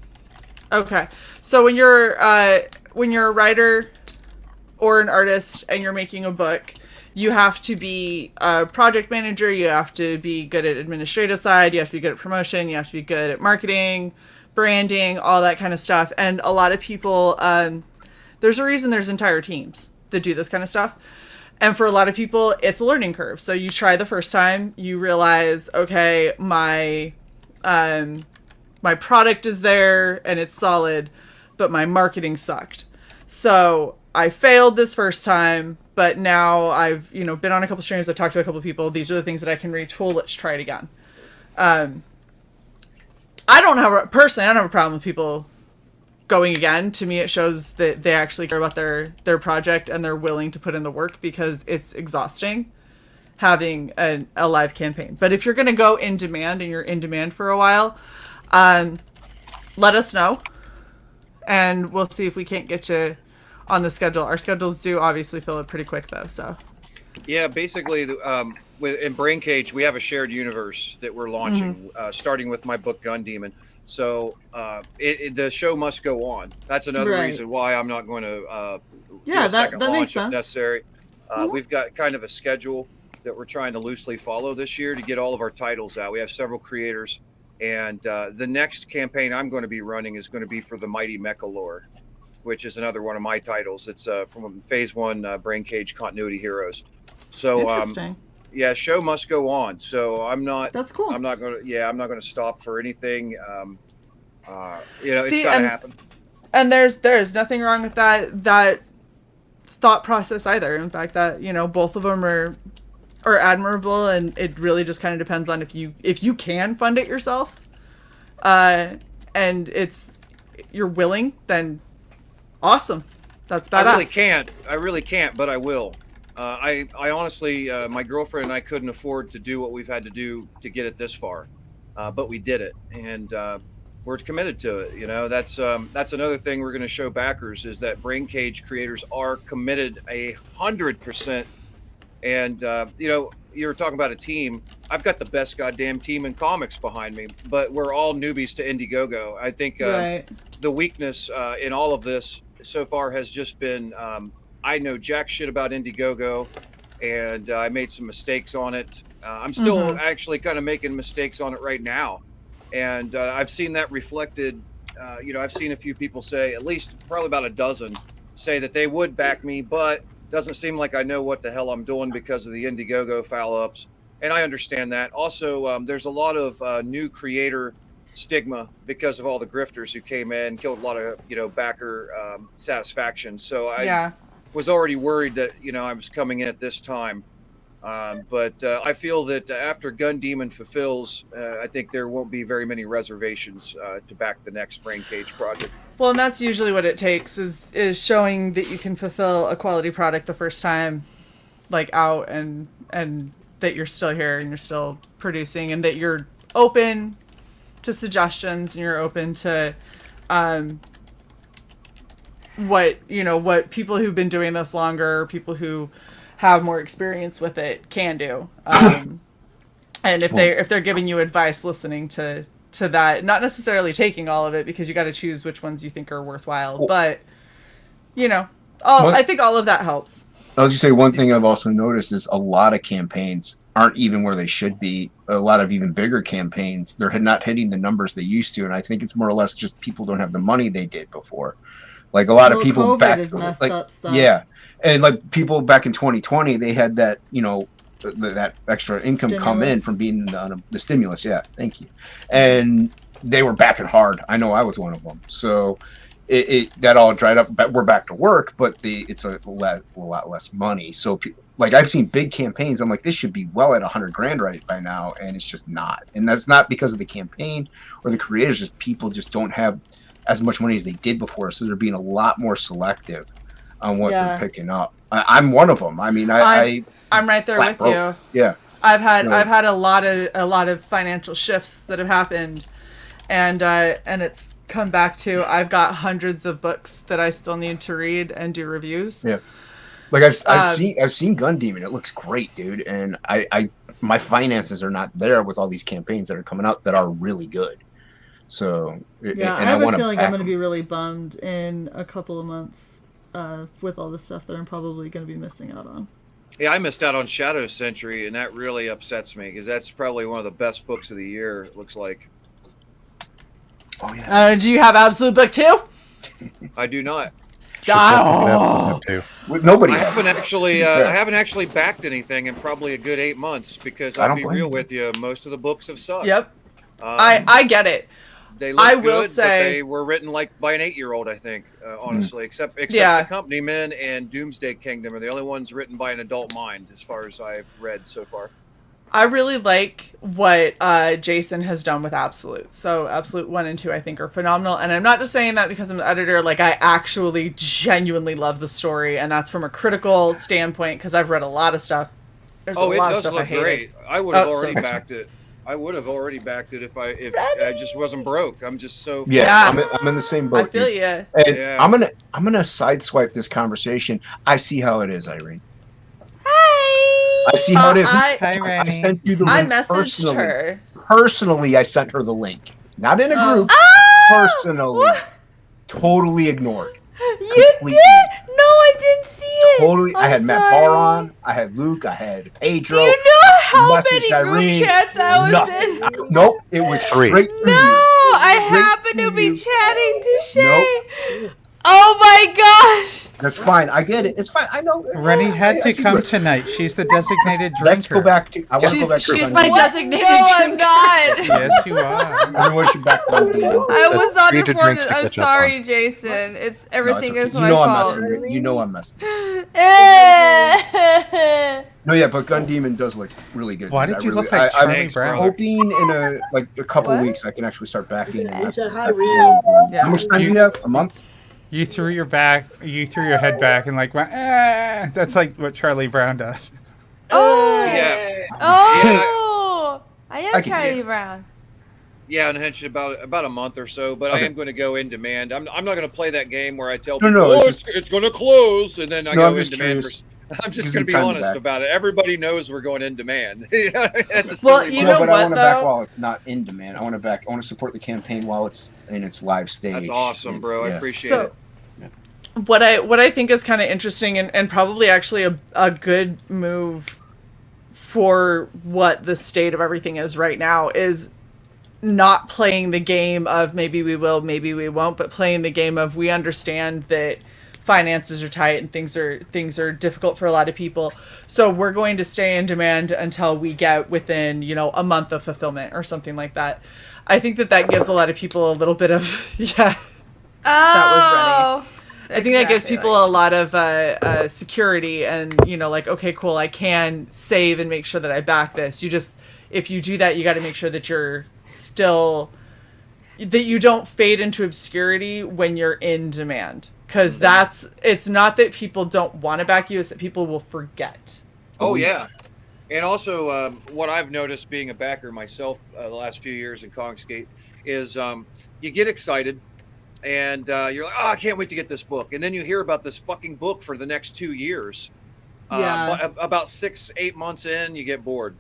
Okay. So when you're a writer or an artist and you're making a book, you have to be a project manager, you have to be good at administrative side, you have to be good at promotion, you have to be good at marketing, branding, all that kind of stuff. And a lot of people, there's a reason there's entire teams that do this kind of stuff. And for a lot of people, it's a learning curve. So you try the first time, you realize, okay, my product is there and it's solid, but my marketing sucked. So I failed this first time, but now I've, been on a couple streams, I've talked to a couple people. These are the things that I can retool. Let's try it again. I don't have a problem with people going again. To me, it shows that they actually care about their project and they're willing to put in the work, because it's exhausting having a live campaign. But if you're going to go in demand and you're in demand for a while, let us know and we'll see if we can't get you on the schedule. Our schedules do obviously fill up pretty quick though. So yeah, basically in Brain Cage, we have a shared universe that we're launching, starting with my book Gun Demon. So the show must go on. That's another reason why I'm not going to do a second launch makes sense. if necessary. We've got kind of a schedule that we're trying to loosely follow this year to get all of our titles out. We have several creators, and the next campaign I'm going to be running is going to be for the Mighty Mecha Lore, which is another one of my titles. It's from Phase 1 Brain Cage Continuity Heroes. So interesting. Yeah, show must go on. So I'm not. That's cool. I'm not going to stop for anything. It's got to happen. And there's nothing wrong with that thought process either. In fact, that both of them are admirable, and it really just kind of depends on if you can fund it yourself, and you're willing, then awesome. That's badass. I really can't, but I will. I honestly, my girlfriend and I couldn't afford to do what we've had to do to get it this far, but we did it, and we're committed to it. You know, that's another thing we're going to show backers is that Brain Cage creators are committed 100%. And you know, you're talking about a team. I've got the best goddamn team in comics behind me, but we're all newbies to Indiegogo. I think the weakness in all of this so far has just been I know jack shit about Indiegogo, and I made some mistakes on it. I'm still actually kind of making mistakes on it right now, and I've seen that reflected. You know, I've seen a few people say, at least probably about a dozen, say that they would back me, but doesn't seem like I know what the hell I'm doing because of the Indiegogo foul-ups, and I understand that. Also, there's a lot of new creator stigma because of all the grifters who came in, killed a lot of, you know, backer satisfaction. So I was already worried that, you know, I was coming in at this time. But I feel that after Gun Demon fulfills, I think there won't be very many reservations to back the next Brain Cage project. Well, and that's usually what it takes is showing that you can fulfill a quality product the first time, like out, and that you're still here and you're still producing, and that you're open to suggestions and you're open to what people who've been doing this longer, people who have more experience with it can do. And if they're giving you advice, listening to that, not necessarily taking all of it, because you got to choose which ones you think are worthwhile. But I think all of that helps. I was just say one thing I've also noticed is a lot of campaigns aren't even where they should be. A lot of even bigger campaigns, they're not hitting the numbers they used to, and I think it's more or less just people don't have the money they did before. Like a lot of people COVID back, has messed like, up stuff. yeah, and like people back in 2020, they had that, you know, that extra income come in from being on the stimulus. Yeah, thank you. And they were backing hard. I know I was one of them. So it that all dried up. But we're back to work, but it's a lot less money. So like I've seen big campaigns. I'm like, this should be well at $100,000 right by now, and it's just not. And that's not because of the campaign or the creators. Just people just don't have as much money as they did before, so they're being a lot more selective on what they're picking up. I'm one of them. I mean, I'm right there with you. Yeah, I've had a lot of financial shifts that have happened, and it's come back to I've got hundreds of books that I still need to read and do reviews. Yeah, like I've seen Gun Demon. It looks great, dude, and my finances are not there with all these campaigns that are coming out that are really good. So yeah, I have a feeling I'm going to be really bummed in a couple of months with all the stuff that I'm probably going to be missing out on. Yeah, I missed out on Shadow Century, and that really upsets me because that's probably one of the best books of the year, it looks like. Oh yeah. Do you have Absolute Book 2? I do not. Nobody. I haven't actually backed anything in probably a good 8 months because I'll be real with you, most of the books have sucked. Yep. I get it. They look will good, say, but they were written like by an 8-year-old, I think, honestly. Except The Company Men and Doomsday Kingdom are the only ones written by an adult mind, as far as I've read so far. I really like what Jason has done with Absolute. So Absolute 1 and 2, I think, are phenomenal. And I'm not just saying that because I'm the editor. Like, I actually genuinely love the story, and that's from a critical standpoint because I've read a lot of stuff. There's a lot of stuff I hated. Great. I would have already backed it. I would have already backed it if I just wasn't broke. I'm just so I'm in the same boat. I feel you. And I'm gonna sideswipe this conversation. I see how it is, Irene. Hi. I see how it is. I sent you the link. I messaged personally. her. Personally, I sent her the link. Not in a group. Personally. Totally ignored. You did? No, I didn't see it. Totally. I had Matt Barr on. I had Luke. I had Pedro. Do you know how many group chats I was in? Nope. It was straight through No, I happened to be chatting to Shae. Nope. Oh my gosh. That's fine. I get it. It's fine. I know. Rennie had to come tonight. She's the designated drinker. Let's go back to. She's my designated drinker. No, I'm not. Yes, you are. Everyone should back up. I was not informed. I'm sorry, Jason. It's everything is my fault. You know I'm messing. No, yeah, but Gun Demon does look really good. Why did you look like Charlie Brown? I'm hoping in a couple weeks I can actually start backing. He said hi, Rita. How much time do you have? A month? You threw your head back and like went, that's like what Charlie Brown does. Oh, Yeah. oh, I am I can Charlie get- Brown. Yeah, and hence about a month or so. But I Okay. am going to go in demand. I'm not going to play that game where I tell No, people, no, oh, it's it's going to close, and then I No, I'm go in just demand. curious. I'm just Gives going me to be time to honest back. about it. Everybody knows we're going in demand. That's a silly Well, you No, know but I what, want to back though? while it's not in demand. I want to support the campaign while it's in its live stage. That's awesome, bro. I appreciate So, it. what I think is kind of interesting and probably actually a good move for what the state of everything is right now is not playing the game of maybe we will, maybe we won't, but playing the game of we understand that finances are tight and things are difficult for a lot of people. So we're going to stay in demand until we get within, a month of fulfillment or something like that. I think that gives a lot of people a little bit of, that was ready. I think that gives people a lot of security and, like, okay, cool, I can save and make sure that I back this. If you do that, you got to make sure that you're that you don't fade into obscurity when you're in demand. Because it's not that people don't want to back you, it's that people will forget. Oh, yeah. And also, what I've noticed being a backer myself the last few years in Kongsgate is you get excited and you're like, oh, I can't wait to get this book. And then you hear about this fucking book for the next 2 years. About 6-8 months in, you get bored.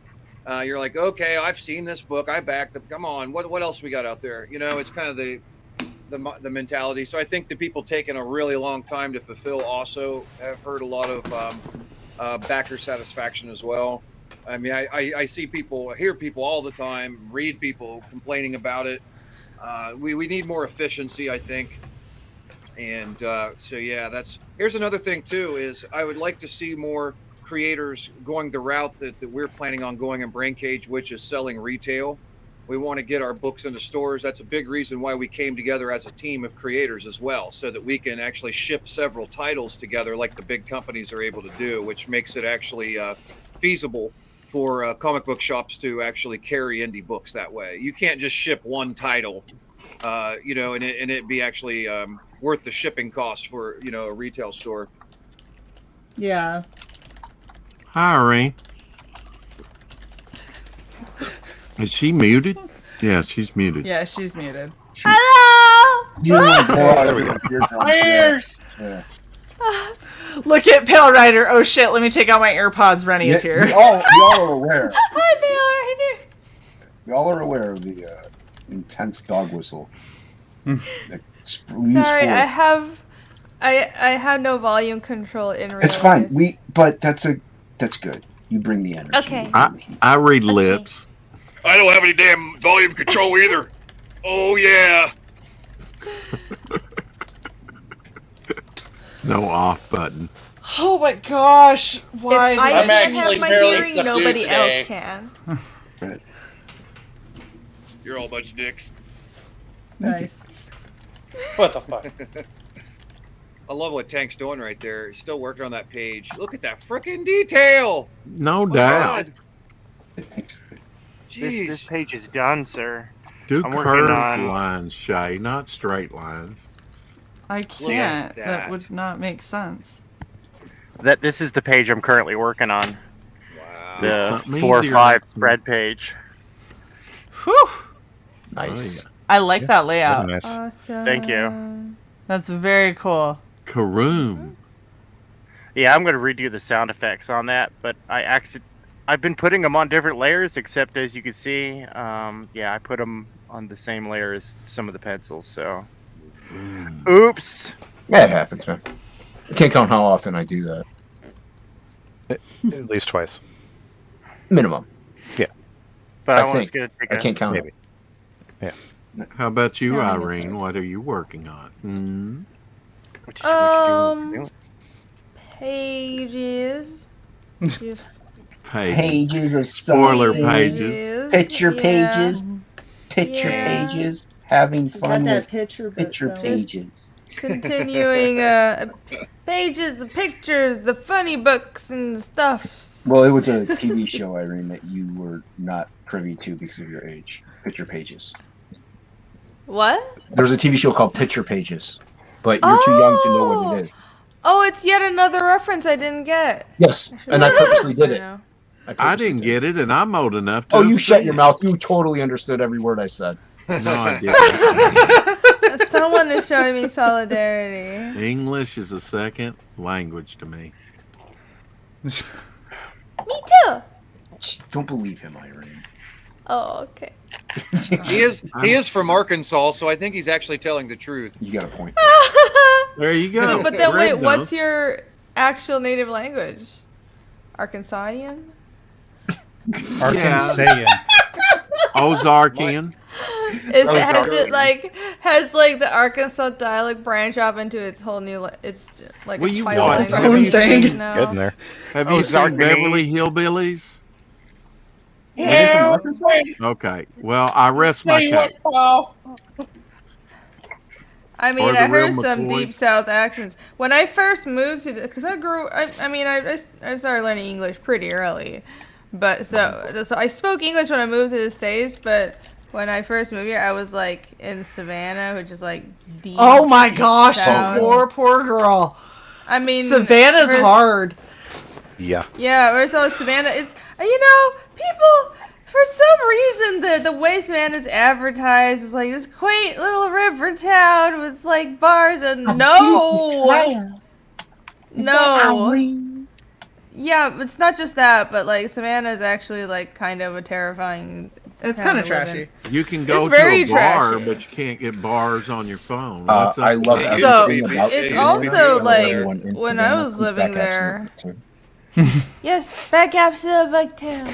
You're like, okay, I've seen this book. I backed it. Come on. What else we got out there? It's kind of the mentality. So I think the people taking a really long time to fulfill also have heard a lot of backer satisfaction as well. I mean, I see people, hear people all the time, read people complaining about it. We need more efficiency, I think. And so, yeah, here's another thing too, is I would like to see more creators going the route that we're planning on going in Brain Cage, which is selling retail. We want to get our books into stores. That's a big reason why we came together as a team of creators as well, so that we can actually ship several titles together like the big companies are able to do, which makes it actually feasible for comic book shops to actually carry indie books that way. You can't just ship one title, and it be actually worth the shipping cost for, a retail store. Yeah. Hi, Irene. Is she muted? Yeah, she's muted. Yeah, she's muted. Hello! There we go. Ears! Yeah. Look at Pale Rider. Oh shit, let me take out my AirPods. Rennie is here. Y'all are aware. Hi, Pale Rider. Y'all are aware of the intense dog whistle. Sorry, I have no volume control in real It's fine. But that's good. You bring the energy. Okay. I read lips. I don't have any damn volume control either. Oh, yeah. No off button. Oh my gosh. Why? If I I'm can't actually have my fairly hearing, subdued nobody today. else can. You're all a bunch of dicks. Nice. What the fuck? I love what Tank's doing right there. He's still working on that page. Look at that freaking detail. No My doubt. God. This page is done, sir. Do I'm curved working on- lines, Shae, not straight lines. I can't. that. That would not make sense. This is the page I'm currently working on. Wow. Did The something 4 or easier 5 next spread page. Whew. Nice. I like that layout. Nice. Awesome. Thank you. That's very cool. Karoom. Yeah, I'm going to redo the sound effects on that, but I've been putting them on different layers, except as you can see, I put them on the same layer as some of the pencils, so. Oops. Yeah, it happens, man. I can't count how often I do that. At least twice. Minimum. Yeah. But I, I was think. going to take I can't count Maybe. it. Yeah. How about you, Counting is Irene? hard. What are you working on? Hmm? What you doing? Pages. Just Pages of Spoiler something. pages. Picture Yeah. pages. Picture Yeah. pages. Having She fun got that with picture, but picture don't. pages. continuing pages, the pictures, the funny books and stuff. Well, it was a TV show, Irene, that you were not privy to because of your age. Picture pages. What? There was a TV show called Picture Pages. but you're too young to know what it is. Oh, it's yet another reference I didn't get. Yes, and I purposely did it. I didn't get it, and I'm old enough to. Oh, you shut your mouth. You totally understood every word I said. No, I didn't. Someone is showing me solidarity. English is a second language to me. Me too. Don't believe him, Irene. Oh, okay. He is from Arkansas, so I think he's actually telling the truth. You got a point. There you go. But then wait, what's your actual native language? Arkansasian? Arkansasian. Ozarkian. Has the Arkansas dialect branch off into its whole new it's like Well, a you child want language its own thing. now? Getting there. Have you seen Beverly Hillbillies? Yeah. Okay. Well, I rest my case. I mean, Or the I heard real some McCoys. deep South accents when I first moved to, because I started learning English pretty early, but so I spoke English when I moved to the States, but when I first moved here, I was like in Savannah, which is like deep. Oh my gosh, South. poor girl. I mean, Savannah's hard. Yeah. Yeah, whereas all Savannah, it's people. For some reason, the way Savannah's advertised is like this quaint little river town with like bars and no. Yeah, it's not just that, but like Savannah is actually like kind of a terrifying. It's town kind of to live trashy. You can go It's to very a bar, trashy. but you can't get bars on your phone. I love that. So, It's also like when I was living there. Yes, back apps to Bucktown.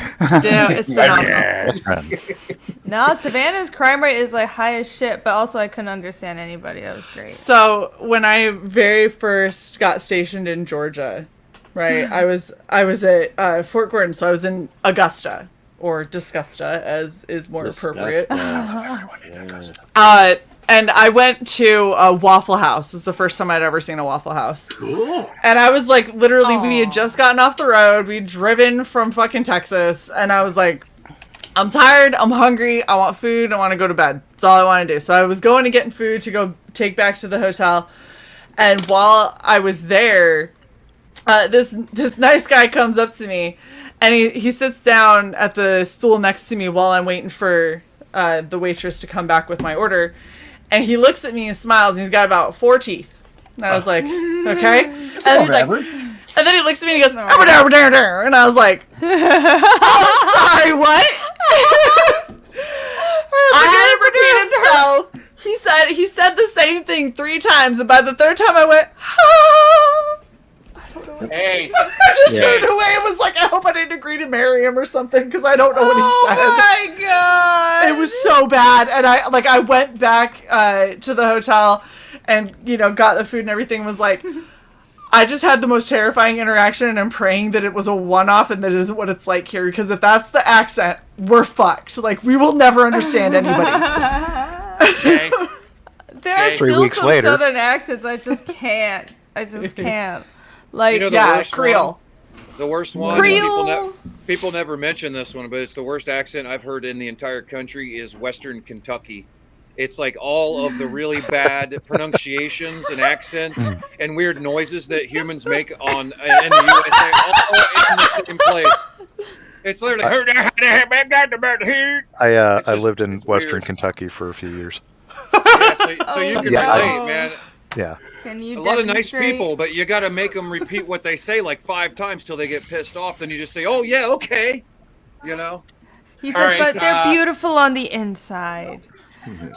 Yeah, it's phenomenal. Yes. No, Savannah's crime rate is like high as shit, but also I couldn't understand anybody. That was great. So when I very first got stationed in Georgia, right, I was at Fort Gordon, so I was in Augusta, or Disgusta, as is more appropriate. And I went to a Waffle House. It was the first time I'd ever seen a Waffle House. Cool. And I was like, literally, we had just gotten off the road. We'd driven from fucking Texas. And I was like, I'm tired. I'm hungry. I want food. I want to go to bed. That's all I want to do. So I was going to get food to go take back to the hotel. And while I was there, this nice guy comes up to me. And he sits down at the stool next to me while I'm waiting for the waitress to come back with my order. And he looks at me and smiles, and he's got about 4 teeth. And I was like, okay. And he's like, and then he looks at me and he goes, and I was like, oh, sorry, what? I had him repeat himself. He said the same thing 3 times, and by the 3rd time I went, ah. Hey, I just turned away and was like, I hope I didn't agree to marry him or something, because I don't know what he said. Oh my god! It was so bad, and I went back to the hotel, and got the food and everything. Was like, I just had the most terrifying interaction, and I'm praying that it was a one-off and that it isn't what it's like here, because if that's the accent, we're fucked. Like, we will never understand anybody. okay. There are 3 still weeks some later. southern accents I just can't. Like, the Yeah, worst Creole. One, the worst one. Creole. People never mention this one, but it's the worst accent I've heard in the entire country is Western Kentucky. It's like all of the really bad pronunciations and accents and weird noises that humans make in the USA, all in the same place. It's literally I lived in Western Kentucky for a few years. Yeah, so you can relate, man. Yeah. Can you a lot of nice demonstrate- people, but you got to make them repeat what they say like 5 times till they get pissed off. Then you just say, "Oh yeah, okay," He said, right, but they're beautiful on the inside.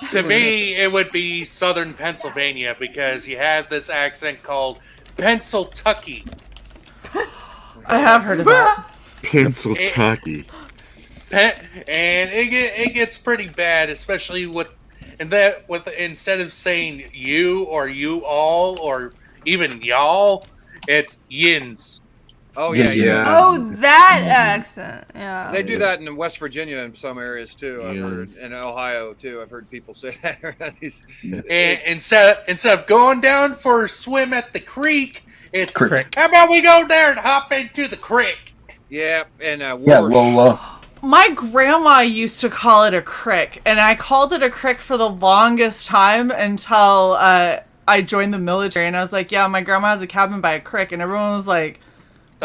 To me, it would be Southern Pennsylvania because you have this accent called Pennsyltucky. I have heard of that. Pennsyltucky. And it gets pretty bad, especially with instead of saying you or you all or even y'all, it's yins. Oh yeah. Oh, that accent. Yeah. They do that in West Virginia in some areas too. I've heard, in Ohio too. I've heard people say that. And instead of going down for a swim at the creek, it's Creek. how about we go there and hop into the creek? Yeah, and Lola. My grandma used to call it a crick, and I called it a crick for the longest time until I I joined the military, and I was like, yeah, my grandma has a cabin by a creek, and everyone was like,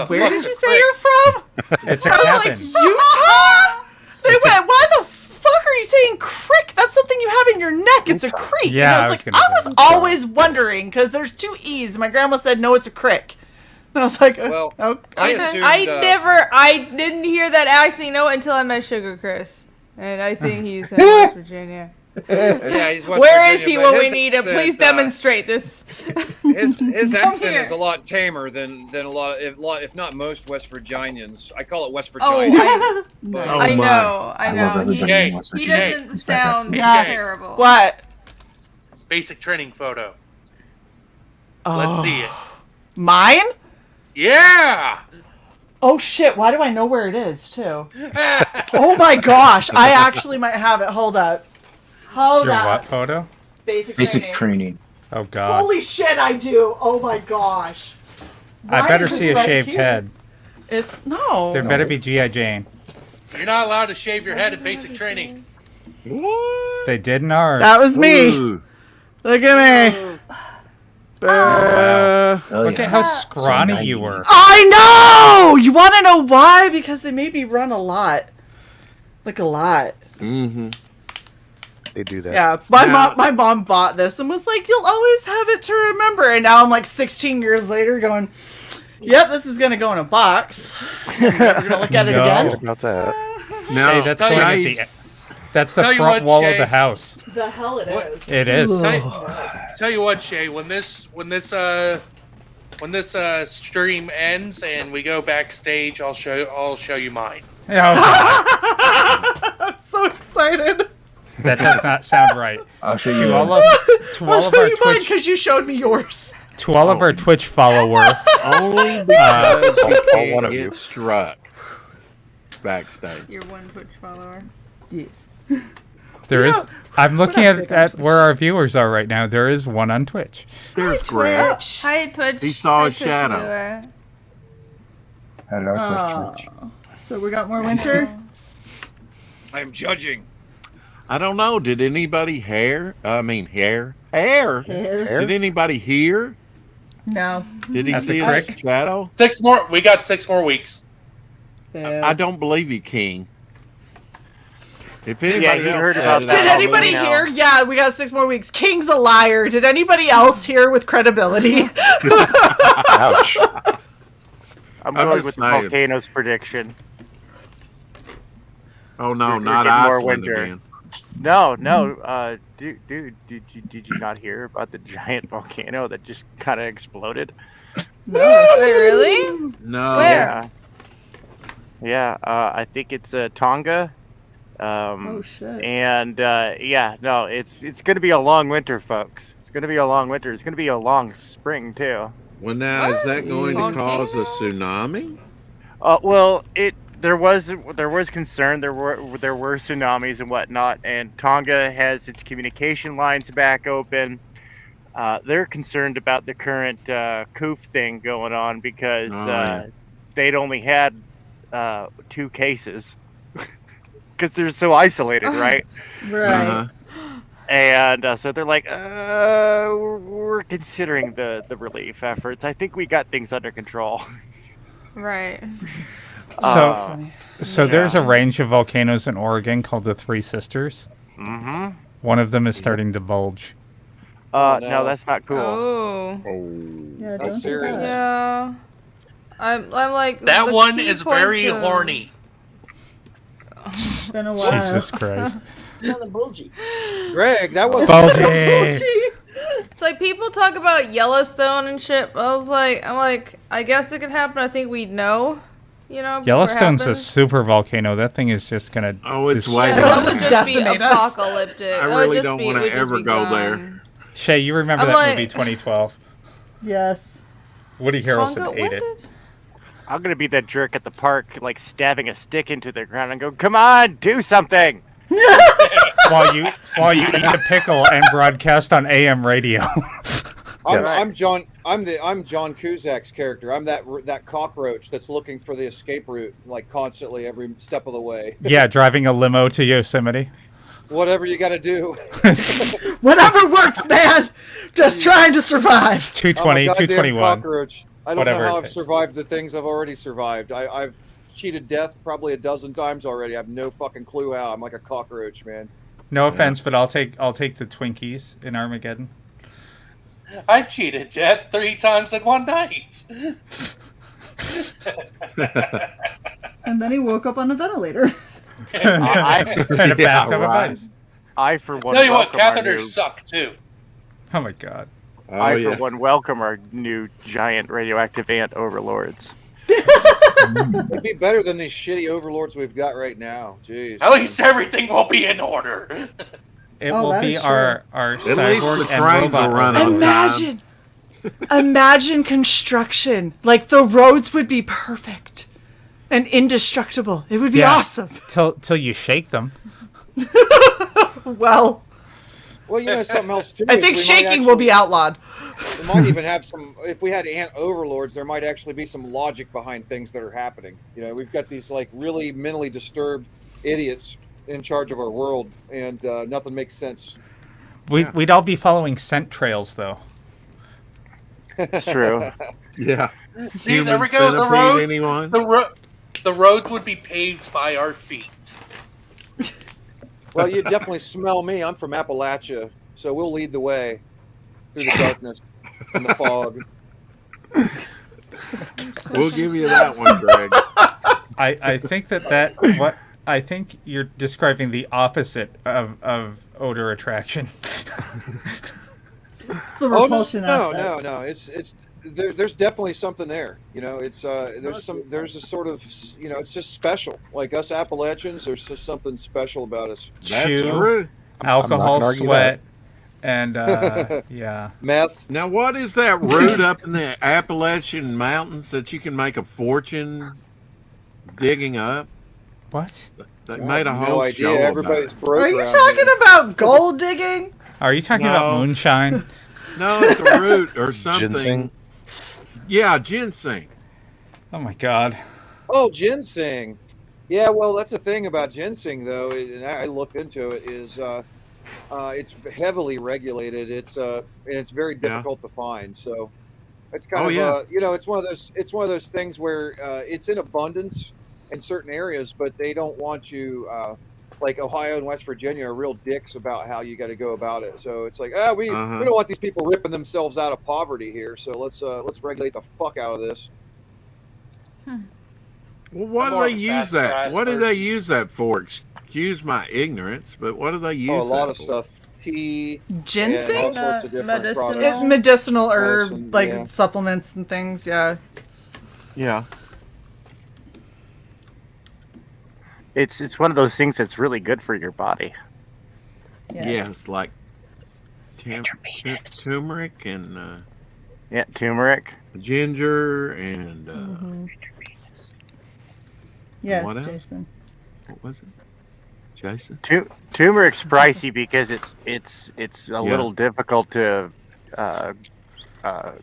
where did you say you're from? It's a I was cabin. like, Utah? They went, why the fuck are you saying creek? That's something you have in your neck. It's a creek. Yeah, and I was like, I was always wondering, because there's 2 E's. My grandma said, no, it's a crick. And I was like, well, okay. I didn't hear that accent, until I met Sugar Chris. And I think he's in West Virginia. Yeah, he's West Where Virginia, is he but when we his need him? accent, Please demonstrate this. His Come accent here. is a lot tamer than a lot, if not most West Virginians. I call it West Oh, Virginia. I know. I love everybody in West He Virginia. doesn't sound Yeah. terrible. What? Basic training photo. Let's see it. Mine? Yeah. Oh shit, why do I know where it is too? Oh my gosh, I actually might have it. Hold up. Hold Your up. what photo? Basic training. Oh God. Holy shit, I do. Oh my gosh. I Why better is see this a right shaved here? head. It's no. There better be G.I. Jane. You're not allowed to shave your head in basic training. They did in ours. That was me. Look at me. Wow. Look yeah. at how scrawny you were. I know! You want to know why? Because they made me run a lot. Like a lot. Mm-hmm. They do that. Yeah, my mom bought this and was like, you'll always have it to remember. And now I'm like 16 years later going, yep, this is going to go in a box. We're going to look at it again. What about that? No, Hey, that's going at the That's the Tell you front what, wall Shae. of the house. The hell it is. It is. Tell you what, Shae, when this stream ends and we go backstage, I'll show you mine. I'm so excited. That does not sound right. I'll show you. To all I'll of show our you mine Twitch, because you showed me yours. to all of our Twitch follower, Only because you all can't one of get you. struck backstage. You're one Twitch follower. Yes. there is. I'm looking not big on at where our viewers are right now. There is one on Twitch. There's Greg. Hi, Twitch. He saw Hi, a Twitch shadow. viewer. Hello, Twitch. So we got more winter? I am judging. I don't know. Did anybody hair? Hair. Did anybody hear? No. Did he At the see a crick? shadow? 6 more. We got 6 more weeks. I don't believe you, King. If anybody Yeah, you else heard said about it, that. Did I anybody believe it. hear? Yeah, we got 6 more weeks. King's a liar. Did anybody else hear with credibility? Ouch. I'm I'm going just with the saying. Volcanoes prediction. Oh no, You're not getting more Iceland winter. again. No. Dude, did you not hear about the giant volcano that just kind of exploded? Wait, really? No. Where? Yeah. I think it's Tonga. Oh shit. And it's gonna be a long winter, folks. It's gonna be a long winter. It's gonna be a long spring too. Well, now is that going to Volcano? cause a tsunami? Well, there was concern. There were tsunamis and whatnot, and Tonga has its communication lines back open. They're concerned about the current COOF thing going on because they'd only had 2 cases because they're so isolated, right? Right. Uh-huh. And so they're like, we're considering the relief efforts. I think we got things under control. Right. So there's a range of volcanoes in Oregon called the Three Sisters. Mm-hmm. One of them is starting to bulge. No, that's not cool. Oh. Yeah, That's don't do serious. that. Yeah. I'm like That the one key is points very of- horny. It's been a while. Jesus Christ. Kind of bulgy. Greg, that was Bulgy. It's like people talk about Yellowstone and shit. I'm like, I guess it could happen. I think we'd know, before it Yellowstone's a happens. super volcano. That thing is just gonna. Oh, it's destroy- way Yeah, down that would there. just be Decimate us. apocalyptic. I It would really just don't be- want it to would just ever be go gone. there. Shae, you remember I'm that like- movie 2012? Yes. Woody Harrelson Tonga, ate when it. did- I'm gonna be that jerk at the park, like stabbing a stick into the ground and go, "Come on, do something!" while you eat a pickle and broadcast on AM radio. I'm John Cusack's character. I'm that cockroach that's looking for the escape route, like constantly every step of the way. Yeah, driving a limo to Yosemite. Whatever you got to do. Whatever works, man. Just trying to survive. 220, I'm a goddamn 221. cockroach. I don't know how I've survived the things I've already survived. I've cheated death probably a dozen times already. I have no fucking clue how. I'm like a cockroach, man. No offense, but I'll take the Twinkies in Armageddon. I cheated death 3 times in one night. And then he woke up on a ventilator. And a bathtub of ice. I, for one, Tell you what, welcome our catheters new- suck too. Oh my god. I, for one, welcome our new giant radioactive ant overlords. It'd be better than these shitty overlords we've got right now. Jeez. At least everything will be in order. It will be our At least cyborg the and trains robot will run overlords. Imagine construction. Like the roads would be perfect and indestructible. It would be awesome. Till you shake them. Well, you know something else too. I think shaking will be outlawed. We might even have some. If we had ant overlords, there might actually be some logic behind things that are happening. You know, we've got these like really mentally disturbed idiots in charge of our world, and nothing makes sense. We'd all be following scent trails, though. It's true. Yeah. See, Human there we go. The centipede, roads. anyone? The roads would be paved by our feet. Well, you definitely smell me. I'm from Appalachia, so we'll lead the way through the darkness and the fog. We'll give you that one, Greg. I think I think you're describing the opposite of odor attraction. It's the repulsion aspect. No. It's there's definitely something there. You know, it's there's a sort of, you know, it's just special. Like us Appalachians, there's just something special about us. That's true. Alcohol, sweat, and yeah, meth. Now, what is that root up in the Appalachian Mountains that you can make a fortune digging up? What? They made a no whole idea. show Everybody's about it. broke. Are you around talking here. about gold digging? Are you talking about moonshine? No, it's a root or something. Ginseng? Yeah, ginseng. Oh my god. Oh, ginseng. Yeah, well, that's the thing about ginseng, though, and I looked into it. Is it's heavily regulated. And it's very difficult to find. So it's kind of you know, it's one of those things where it's in abundance in certain areas, but they don't want you. Like Ohio and West Virginia are real dicks about how you got to go about it. So it's like, we don't want these people ripping themselves out of poverty here. So let's regulate the fuck out of this. Well, what do they use that? What do they use that for? Excuse my ignorance, but what do they use? A lot that of for? stuff. Tea, Ginseng? and all sorts of different products. It's medicinal herb, Medicine, like yeah. supplements and things. Yeah. Yeah. It's one of those things that's really good for your body. Yes, like turmeric and turmeric, ginger, and Yes, what else? Jason. What was it? Jason? Turmeric's pricey because it's a little difficult to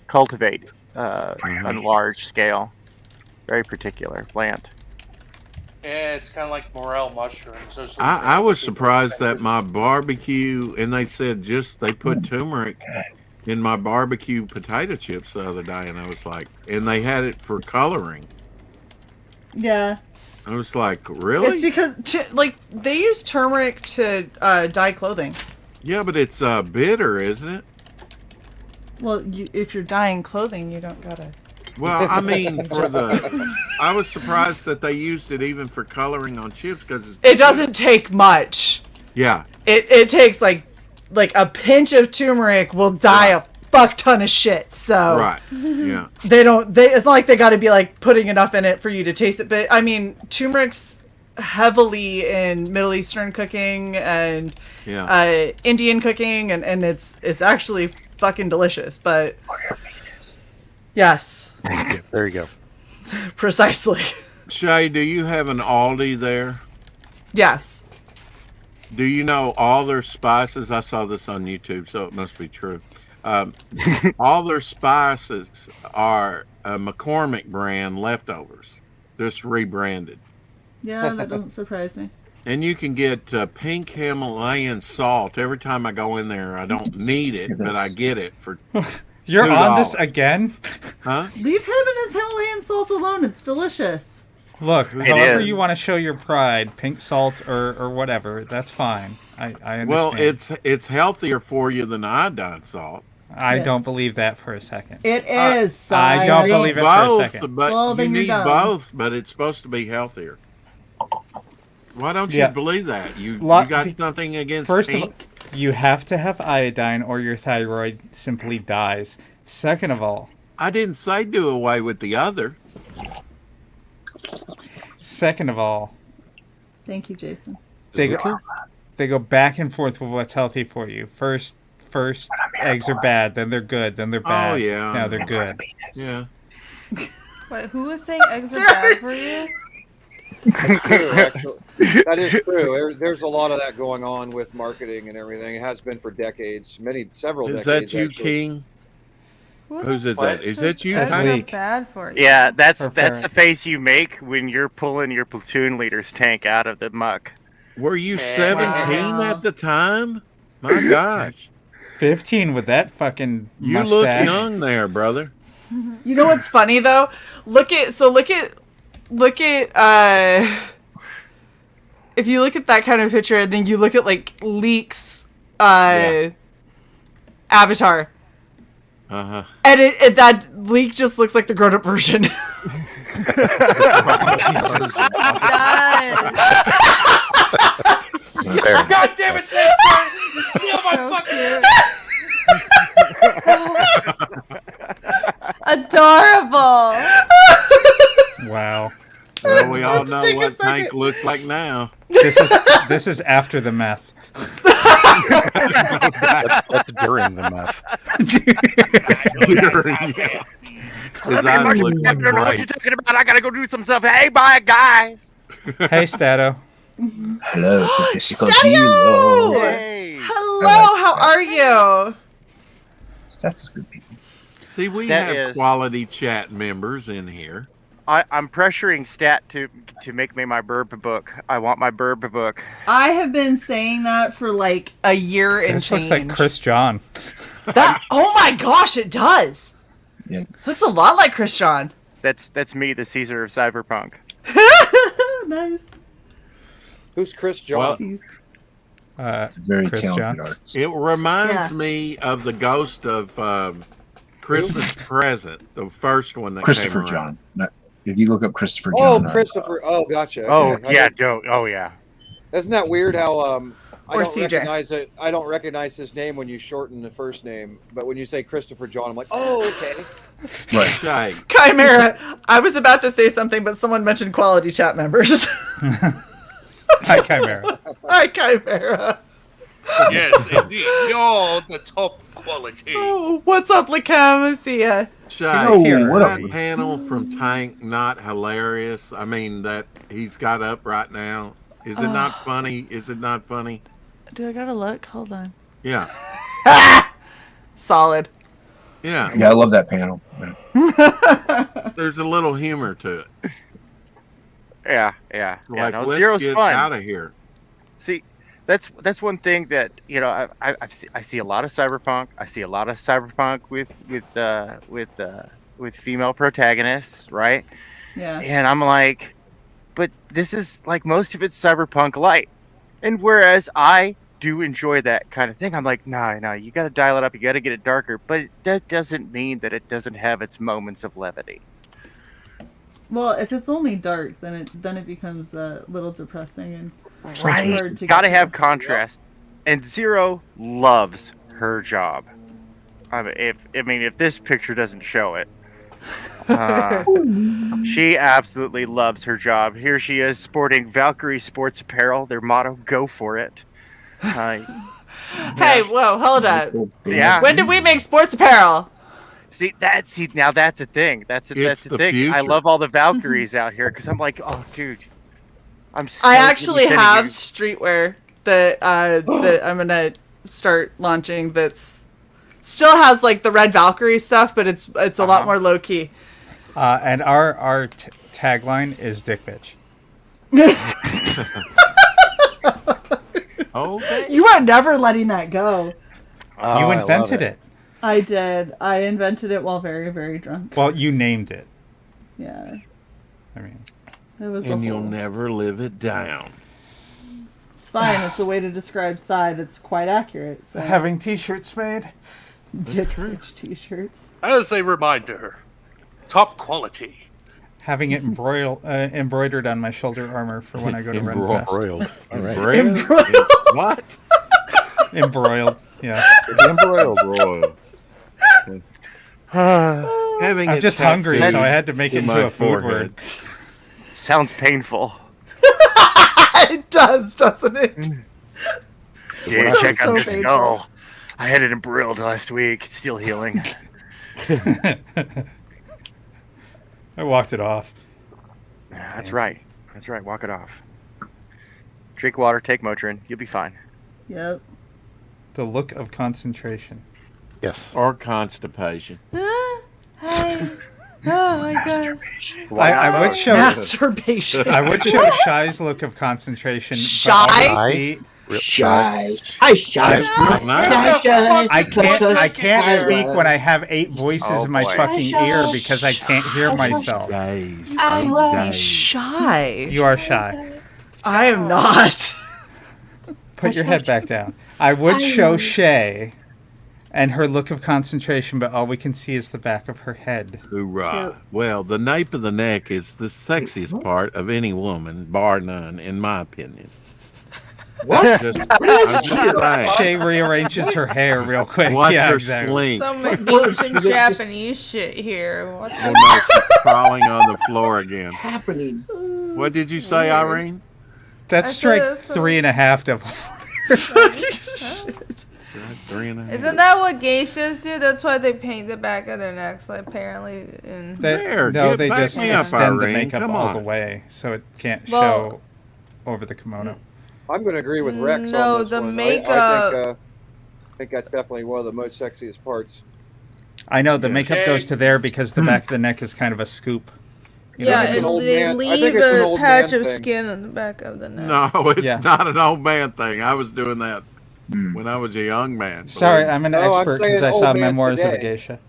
cultivate on large scale. Very particular plant. Yeah, it's kind of like morel mushrooms. I was surprised that my barbecue, and they said they put turmeric in my barbecue potato chips the other day, and I was like, and they had it for coloring. Yeah. I was like, really? It's because they use turmeric to dye clothing. Yeah, but it's bitter, isn't it? Well, if you're dyeing clothing, you don't gotta. Well, I mean, I was surprised that they used it even for coloring on chips because it doesn't take much. Yeah. It takes like a pinch of turmeric will dye a fuck ton of shit. So right. Yeah. It's not like they got to be like putting enough in it for you to taste it. But I mean, turmeric's heavily in Middle Eastern cooking and Indian cooking, and it's actually fucking delicious. But yes. There you go. Precisely. Shae, do you have an Aldi there? Yes. Do you know all their spices? I saw this on YouTube, so it must be true. All their spices are a McCormick brand leftovers, just rebranded. Yeah, that doesn't surprise me. And you can get pink Himalayan salt. Every time I go in there, I don't need it, but I get it for You're $2. on this again? Huh? Leave him and his Himalayan salt alone. It's delicious. Look, It however is. you want to show your pride, pink salt or whatever, that's fine. I understand. Well, it's healthier for you than iodine salt. I Yes. don't believe that for a second. It is. I don't You believe need it for a both, second. but Well, you then you're need done. both, but it's supposed to be healthier. Why don't you Yeah. believe that? You Lot- got something against First pink? of all, you have to have iodine or your thyroid simply dies. Second of all, I didn't say do away with the other. second of all, Thank you, Jason. they go back and forth with what's healthy for you. First eggs are bad, then they're good, then they're bad. Oh, yeah. Now they're good. Yeah. Wait, who was saying eggs are bad for you? That's true, actually. That is true. There's a lot of that going on with marketing and everything. It has been for decades, several Is decades. that you, actually. King? Who's is What? that? Is that you? Eggs That's are Leak. bad for you. Yeah, that's Or the fair. face you make when you're pulling your platoon leader's tank out of the muck. Were you 17 Wow. at the time? My gosh. 15 with that fucking You mustache. look young there, brother. You know what's funny though? Look at if you look at that kind of picture and then you look at like Leak's avatar. Uh-huh. And that Leak just looks like the grown up version. God damn it! Steal my Adorable. Wow. Well, we all know take a what Tank second. looks like now. This is after the meth. That's during the meth. His eyes look I don't know what bright. you're talking about. I gotta go do some stuff. Hey, bye, guys. Hey, Stato. Hello, statistical Stadio! zero. Hey. Hello, how are you? Stats is good people. See, we That have is- quality chat members in here. I'm pressuring Stat to make me my burb book. I want my burb book. I have been saying that for like A year and This change. looks like Chris John. That, oh my gosh, it does. Yeah. Looks a lot like Chris John. That's me, the Caesar of cyberpunk. nice. Who's Chris John? Very Chris talented John. artist. It reminds Yeah. me of the ghost of Christmas Present, the first one that Christopher came around. John. If you look up Christopher Oh, John. Christopher. Oh, gotcha. Oh Okay. yeah, oh yeah. Isn't that weird how I Or don't CJ. recognize it? I don't recognize his name when you shorten the first name, but when you say Christopher John, I'm like, oh, okay. Right. Shae. Chimera, I was about to say something, but someone mentioned quality chat members. Hi, Chimera. Hi, Chimera. Yes, indeed. You're the top quality. Oh, what's up, Lacam? See ya. Shae, Oh, is what that up? panel from Tank not hilarious? I mean, that he's got up right now. Is it not funny? Is it not funny? Do I gotta look? Hold on. Yeah. Solid. Yeah. Yeah, I love that panel. There's a little humor to it. Yeah. Yeah, Like, no, let's Zero's get fun. out of here. See, that's one thing that I see a lot of cyberpunk. I see a lot of cyberpunk with female protagonists, right? Yeah. And I'm like, but this is like most of it's cyberpunk light. And whereas I do enjoy that kind of thing, I'm like, no, you got to dial it up. You got to get it darker. But that doesn't mean that it doesn't have its moments of levity. Well, if it's only dark, then it becomes a little depressing and Right. hard to Got to get have through. contrast. And Zero loves her job. If this picture doesn't show it, she absolutely loves her job. Here she is sporting Valkyrie sports apparel. Their motto: "Go for it." Hey, whoa, hold up. Yeah. When did we make sports apparel? Now that's a thing. That's the thing. I future. love all the Valkyries out here because I'm like, oh, dude, I'm. So I actually independent have of streetwear that that I'm gonna start launching. That's still has like the red Valkyrie stuff, but it's a lot more low key. And our tagline is "Dick Bitch." Okay. You are never letting that go. Oh, you invented it. I did. I invented it while very, very drunk. Well, you named it. Yeah. I mean, it was. And you'll never live it down. It's fine. It's a way to describe Psy that's quite accurate. So. Having T-shirts made. Dick rich T-shirts. As a reminder, top quality. Having it embroidered on my shoulder armor for when I go to Renfest. Embroiled. All right. Embroiled. What? Embroiled. Yeah. Embroiled royal. I'm just hungry, so I had to make it into a food word. Sounds painful. It does, doesn't it? Yeah, check out the skull. I had it embroiled last week. It's still healing. I walked it off. That's right. That's right. Walk it off. Drink water, take Motrin. You'll be fine. Yep. The look of concentration. Yes. Or constipation. Hi. Oh my god. I would show masturbation. I would show Shae's look of concentration. Shae? Shy. Hi, Shy. I can't speak when I have 8 voices in my fucking ear because I can't hear myself. I'm shy. You are shy. I am not. Put your head back down. I would show Shae and her look of concentration, but all we can see is the back of her head. Hoorah. Yep. Well, the nape of the neck is the sexiest part of any woman, bar none, in my opinion. What? I'm just saying. Shae rearranges her hair real quick. Watch yeah, her exactly. slink. Some ancient Japanese shit here. What's Oh, no, she's crawling on the floor again. Happening? What did you say, Irene? That's strike 3.5 Devil Flare. Isn't that what geishas do? That's why they paint the back of their necks, like, apparently. In... No, they just extend the makeup Come all on. the way, so it can't Well- show over the kimono. I'm going to agree with Rex No, on this the one. makeup- I think that's definitely one of the most sexiest parts. I know the makeup Shae- goes to there because the back of the neck is kind of a scoop. You know Yeah, what I mean? they leave a patch of skin on the back of the neck. No, it's Yeah. not an old man thing. I was doing that when I was a young man. Sorry, I'm an No, I'm expert because saying I old saw man Memoirs of a today. Geisha.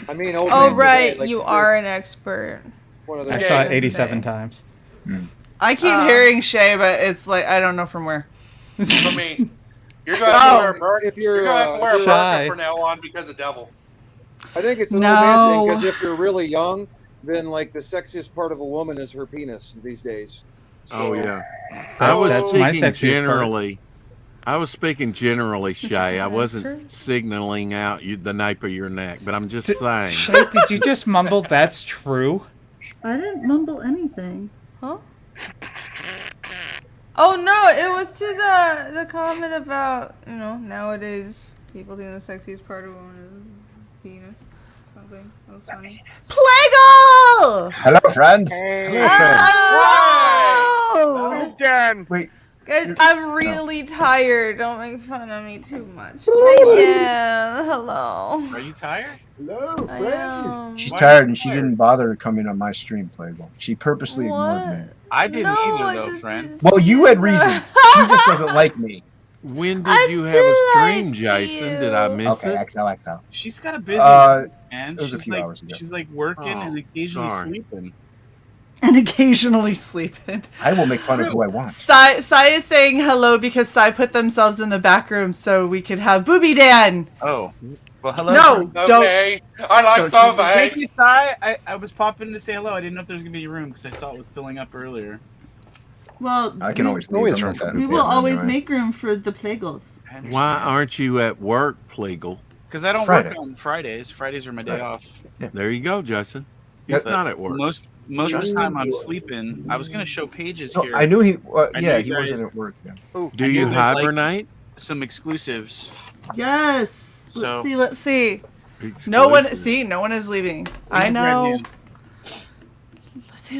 I mean, old Oh, man right, today, like, you they're are an expert. One of I those saw it Okay. 87 times. I keep hearing Shae, but it's like I don't know from where. For me, you're going to have to wear a burqa. If you're, You're going to have to wear a Shy. burqa from now on because of Devil. I think it's an old man thing because if you're really young, then like the sexiest part of a woman is her penis these days. Oh yeah, That's my speaking sexiest part. generally. I was speaking generally, Shae. I wasn't signaling out the nape of your neck, but I'm just saying. Shae, did you just mumble that's true? I didn't mumble anything. Huh? Oh no, it was to the comment about, nowadays people think the sexiest part of a woman is penis. Something. That was funny. Plagle! Hello, friend. Hello! Again. Wait. Guys, I'm really tired. Don't make fun of me too much. Hi, Dan. Hello. Are you tired? Hello, I friend. am. She's Why tired are and you she tired? didn't bother coming on my stream, Playgirl. She purposely ignored me. I didn't No, either, I though, just friend. didn't Well, you see had that. reasons. She just doesn't like me. When I did you have a stream, like Jason? Did I you. miss Okay, it? XL. She's got a busy and it was a she's few like hours ago. she's like working and Oh, occasionally sorry. sleeping. And occasionally sleeping. I will make fun of who I want. Sai is saying hello because Sai put themselves in the back room so we could have Booby Dan. Oh, well, hello. No, don't. Okay, I like both Thank you, eggs. Sai. I was popping to say hello. I didn't know if there was gonna be a room because I saw it was filling up earlier. Well, I can always leave. always I'm run not that we will important always anyway. make room for the Playgles. I understand. Why aren't you at work, Pleagle? Because I don't Friday. work on Fridays. Fridays are my day Friday. off. There you go, Jason. He's But not at work. Most of the time I'm sleeping. I was gonna show pages No, here. I knew he. I Yeah, knew he you guys- wasn't at work. Yeah. Do I you knew there's, like, hibernate? some exclusives. Yes. So Let's see. No one is leaving. I Brand know. new.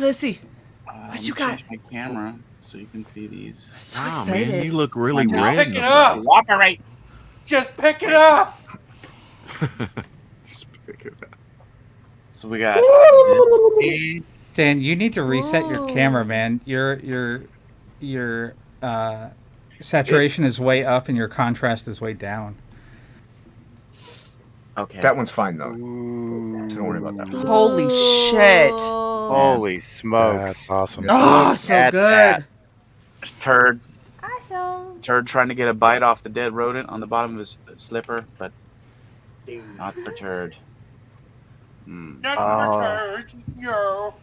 Let's see. Let What me you got? change my camera so you can see these. So Oh excited. man, you look really Just red. pick in it the up. face. Cooperate. Just pick it up. Just pick it up. So we got. Dan, you need to reset your Whoa. camera, man. Your saturation is way up and your contrast is way down. Okay. That one's fine though. So don't worry about that. Holy shit! Holy smokes! That's awesome. Oh, so At good. that. There's Turd. Awesome. Turd trying to get a bite off the dead rodent on the bottom of his slipper, but not for Turd. Not for turd. Yo.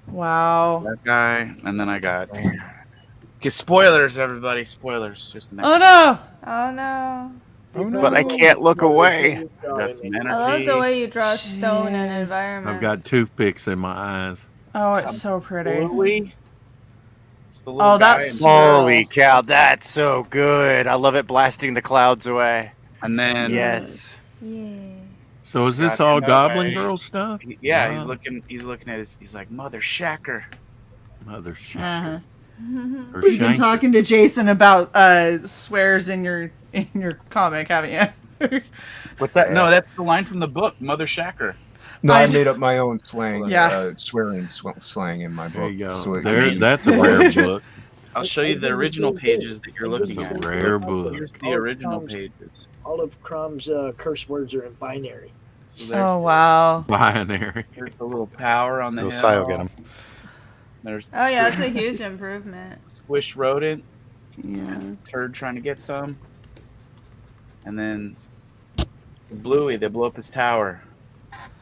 Wow. That guy, and then I got. Okay, spoilers, everybody. Spoilers. Just the next. Oh no! Oh no. But I can't look away. Got some energy. I love the way you draw stone and environment. I've got toothpicks in my eyes. Oh, it's so pretty. Bluey. Oh, that's Holy cow, that's so good. I love it blasting the clouds away. And then yes. Yeah. So is this Got all him that Goblin way. Girl stuff? Yeah, Wow. he's looking at his. He's like, Mother Shacker. Mother Shacker. Uh-huh. Or You've been Shank. talking to Jason about swears in your comic, haven't you? What's that? No, that's the line from the book, Mother Shacker. No, I made up my own slang, Yeah. swearing slang in my book. There you go. So it There, can be- that's a rare book. I'll show you the original pages that you're looking It's a at. rare book. Here's the original pages. All of Crumb's curse words are in binary. So there's Oh wow. Binary. There's the little power on the So hill. Cy will get him. There's Oh yeah, that's a huge improvement. Squish Rodent. Yeah. Turd trying to get some. And then Bluey, they blow up his tower.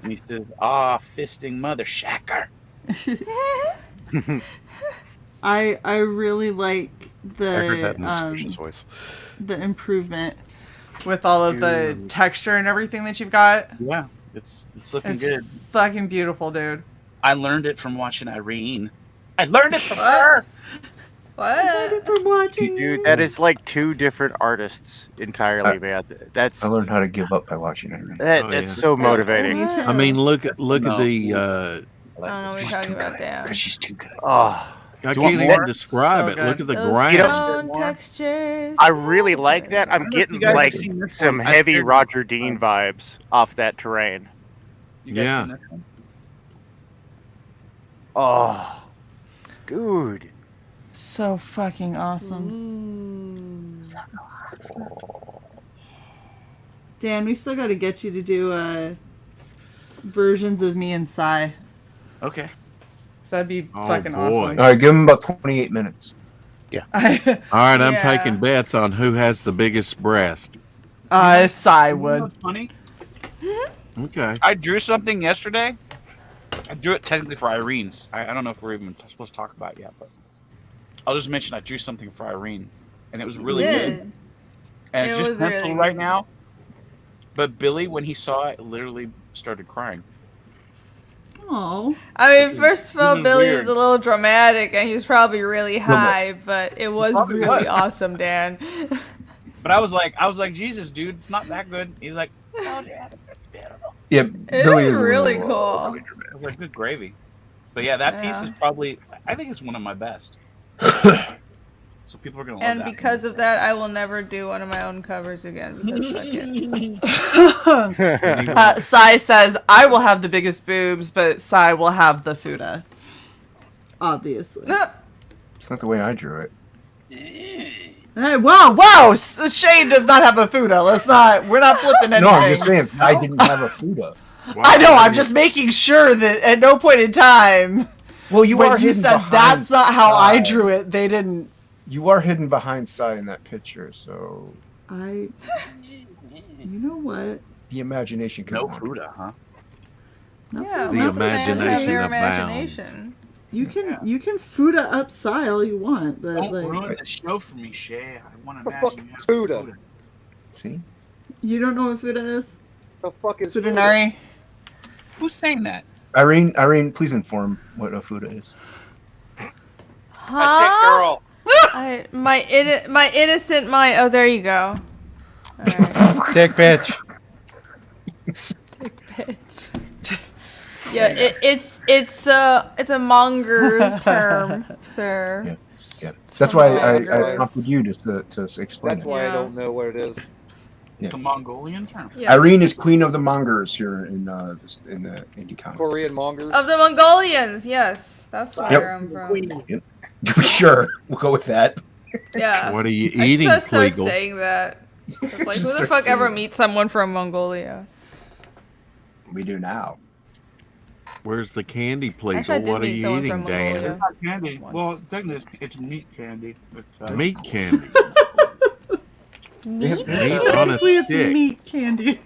And he says, fisting Mother Shacker. I really like I heard that in the the Squish's voice. the improvement. With all of the Dude. texture and everything that you've got. Yeah, it's looking It's good. fucking beautiful, dude. I learned it from watching Irene. I learned it from her. What? From watching Dude, that is like two different artists entirely, man. That's I learned how to give up by watching it. that's yeah. so motivating. Me too. I mean, look at No. the. I don't know what you're talking about, Dan. Because she's too good. Oh, I Do you can't want even more? describe So it. good. Look at the Those ground. You know- stone textures. I really like that. I'm if getting you guys like have seen this some one. I heavy shared Roger this Dean one. vibes off that terrain. You guys Yeah. seen this one? Oh, dude. So fucking awesome. Dan, we still got to get you to do versions of me and Cy. Okay. So that'd be Oh, fucking boy. All right, give him about 28 minutes. awesome. All right, I'm Yeah. taking bets on who has the biggest breast. Cy You know would. what's funny? Okay. I drew something yesterday. I drew it technically for Irene's. I don't know if we're even supposed to talk about it yet, but I'll just mention I drew something for Irene, and it was really good. And it's It just was pencil really right good. now. But Billy, when he saw it, literally started crying. Oh. I mean, first of all, This is Billy weird. is a little dramatic, and he's probably really high, but it was Probably really was. awesome, Dan. But I was like, Jesus, dude, it's not that good. He's like, oh, Dad, it's beautiful. Yeah, It Billy is is a really little, cool. really dramatic. I was like, good gravy. But yeah, that piece Yeah. is probably, I think it's one of my best. So people are gonna love And that. because of that, I will never do one of my own covers again because fuck it. Cy says, I will have the biggest boobs, but Cy will have the fuda. Obviously. No. It's not the way I drew it. Hey, whoa! Shae does not have a fuda. We're not flipping anything. No, I'm just saying, I didn't have a fuda. I know, I'm just making sure that at no point in time, Well, you when are you hidden said behind that's not how I Cy. drew it, they didn't. You are hidden behind Cy in that picture, so You know what? the imagination can no wander. Fuda, huh? Yeah, The let fans imagination have their abounds. imagination. You can Fuda up Cy all you want, but Don't like ruin the show for me, Shae. I want to The imagine fuck you have Fuda? See? you don't know what Fuda is? The fuck is Fuda? Fudanari? Who's saying that? Irene, please inform what a fuda is. Huh? A dick girl. My innocent mind. Oh, there you go. Alright. Dick bitch. Bitch. Yeah, it's a monger's term, sir. Yeah. Yeah. It's That's from why the I Mongols. prompted you to explain. That's it. why I Yeah. don't know what it is. It's a Mongolian term. Yes. Irene is queen of the mongers here in the indie comics. Korean mongers. Of the Mongolians, yes, that's where Yep. I'm from. Yep. Sure, we'll go with that. Yeah. What are you I eating, just started Flegel? saying that. It's like, who the Start fuck ever saying meets someone from Mongolia? We do now. Where's the candy, Actually, I Plegal? did What are meet you someone eating, from Dan? Mongolia. It's not candy. Once. Well, technically, it's meat candy. But, Meat candy. Meat? Meat on a Technically, it's stick. meat candy.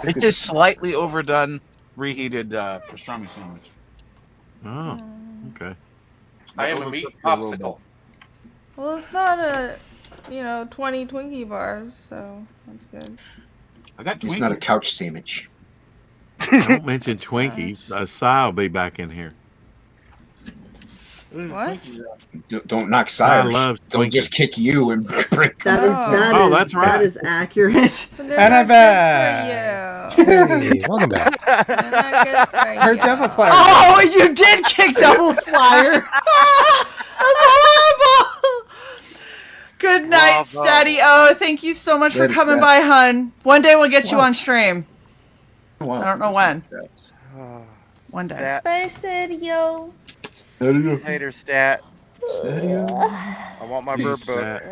It's just slightly overdone, reheated pastrami sandwich. Oh, okay. I am a meat popsicle. Well, it's not a, 20 Twinkie bars, so that's good. I got It's not a couch sandwich. Don't mention Twinkies. Cy will be back in here. What? Don't knock I Cyrus. love They'll Twinkies. just kick you and break. That's right. That is accurate. And I'm back. Hey, welcome back. Her devil flyer. Oh, you did kick Devil Flyer. That's horrible. Good night, Bravo. Steady O. Thank you so much for Later, coming Stat. by, hun. One day we'll get you Wow. on stream. Wow, I don't know when. that's- One day. That Bye, Stadio. later stat. Stadio. I want my bird book.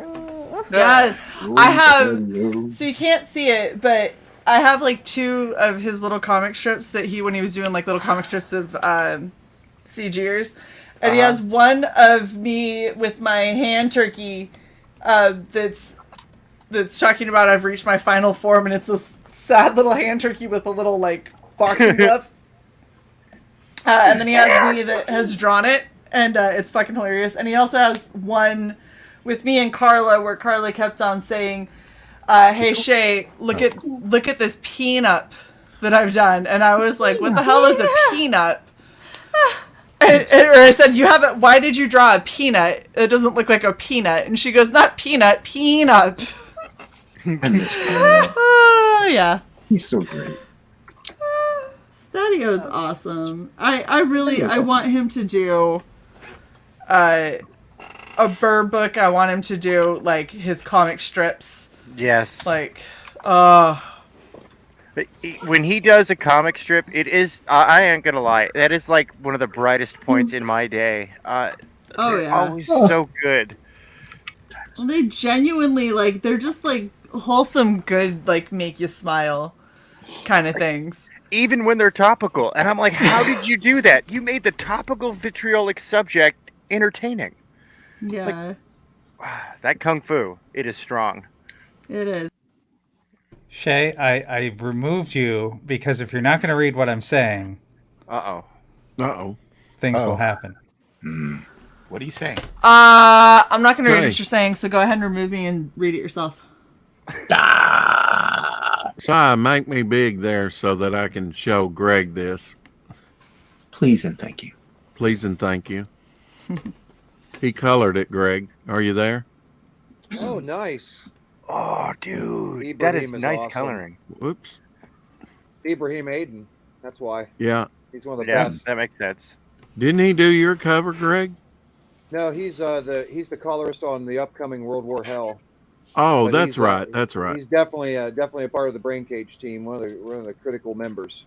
Yes, I have. Stadio. So you can't see it, but I have like 2 of his little comic strips that when he was doing like little comic strips of CGers, and he has one of me with my hand turkey that's talking about I've reached my final form, and it's this sad little hand turkey with a little like boxing glove. And then he has me that has drawn it, and it's fucking hilarious. And he also has one with me and Carla, where Carla kept on saying, "Hey Shae, look at this peanut that I've done," and I was like, "What the hell is a peanut?" Or I said, "You haven't. Why did you draw a peanut? It doesn't look like a peanut." And she goes, "Not peanut, peanut." I miss him. Oh yeah. He's so great. Stadio's awesome. I want him to do A bird book. I want him to do like his comic strips. Yes. Like, When he does a comic strip, it is, I ain't gonna lie, that is like one of the brightest points in my day. Oh, They're yeah. always so good. well, they genuinely they're just like wholesome, good, like make you smile kind of things. Even when they're topical. And I'm like, how did you do that? You made the topical vitriolic subject entertaining. yeah, That kung fu, it is strong. it is. Shae, I removed you because if you're not going to read what I'm saying, Uh-oh. things will happen. What are you saying? I'm not gonna read Okay. what you're saying, so go ahead and remove me and read it yourself. Cy, make me big there so that I can show Greg this. Please and thank you. Please and thank you. He colored it, Greg. Are you there? Oh, nice. Oh, dude. Ibrahim That is nice awesome. coloring. Whoops. Ibrahim Aiden. That's why. Yeah. He's one of the Yeah, best. that makes sense. Didn't he do your cover, Greg? No, he's the colorist on the upcoming World War Hell. Oh, But that's he's, right. That's right. He's definitely a part of the Brain Cage team, one of the critical members.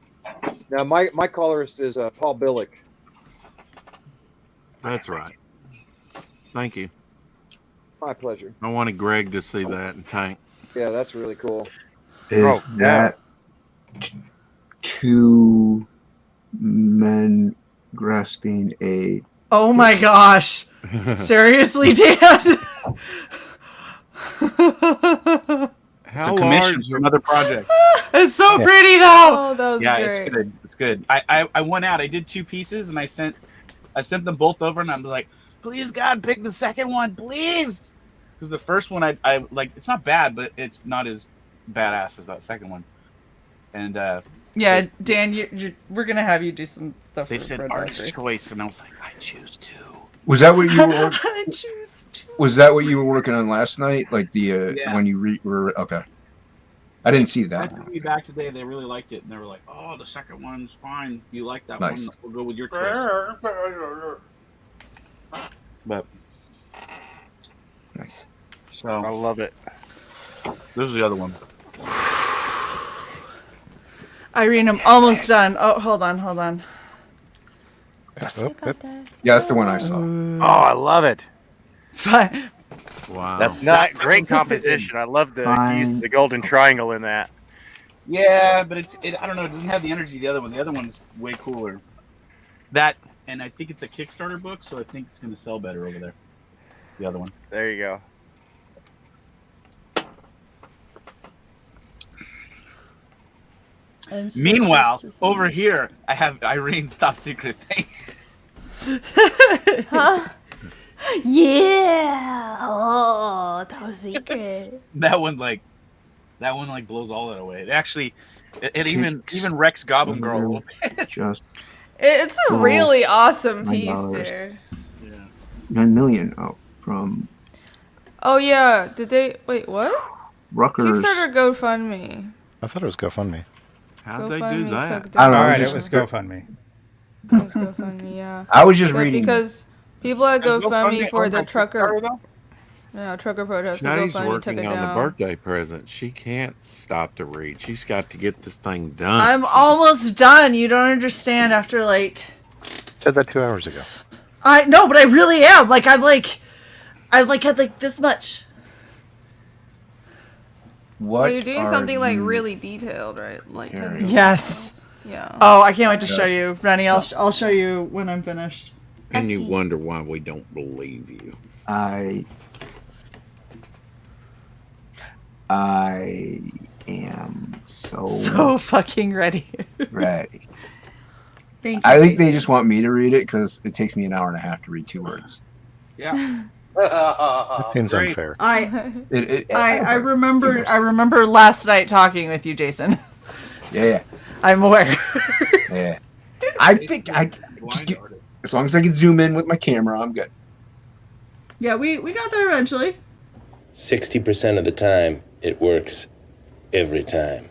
Now, my colorist is Paul Billick. That's right. Thank you. My pleasure. I wanted Greg to see that and Tank. Yeah, that's really cool. Is that 2 men grasping a? Oh my gosh! Seriously, Dan? It's a commission for another project. It's so pretty though. Oh, that was Yeah, great. it's good. It's good. I went out. I did 2 pieces, and I sent them both over, and I'm like, please God, pick the second one, please. Because the first one, I like, it's not bad, but it's not as badass as that second one. And Yeah, Dan, we're gonna have you do some stuff. they for said Red artist Valkyrie. choice, and I was like, I choose 2. Was that what you were? I choose to. Was that what you were working on last night? Like the Yeah. when you were okay. I didn't see I that. took me back today. They really liked it, and they were like, "Oh, the second one's fine. You like that Nice. one? We'll go with your choice." But Nice. so I love it. this is the other one. Irene, I'm almost done. Oh, hold on. Yeah, that's the one I saw. Oh, I love it. Wow. That's not great composition. I love the use the golden triangle in that. Yeah, but I don't know. It doesn't have the energy of the other one. The other one's way cooler. That, and I think it's a Kickstarter book, so I think it's going to sell better over there. The other one. There you go. Meanwhile, over here, I have Irene's top secret thing. Huh? Yeah. Oh, top secret. that one blows all that away. It actually, it even wrecks Goblin Girl a little bit. Just It's a really awesome $9. piece, dude. 9 million from Oh yeah, did they wait? What? Rutgers. Kickstarter, GoFundMe. I thought it was GoFundMe. How'd they GoFundMe do that? took I don't know. All right, just- it was GoFundMe. It was GoFundMe, yeah. I was just But reading. because people at Does GoFundMe GoFundMe for own the no trucker, Kickstarter, though? yeah, trucker protest. So Shae's GoFundMe took working it on the down. birthday present. She can't stop to read. She's got to get this thing done. I'm almost done. You don't understand. After Said that 2 hours ago. I know, but I really am. I've had this much. What? Well, you're doing are something you really detailed, right? Yes. Yeah. Oh, I can't wait to show you, Rennie. I'll show you when I'm finished. And you wonder why we don't believe you. I am so fucking ready. ready. Thank you. I think they just want me to read it because it takes me an hour and a half to read 2 words. Yeah. That seems unfair. I remember last night talking with you, Jason. Yeah. I'm aware. Yeah. I think as long as I can zoom in with my camera, I'm good. Yeah, we got there eventually. 60% of the time, it works every time.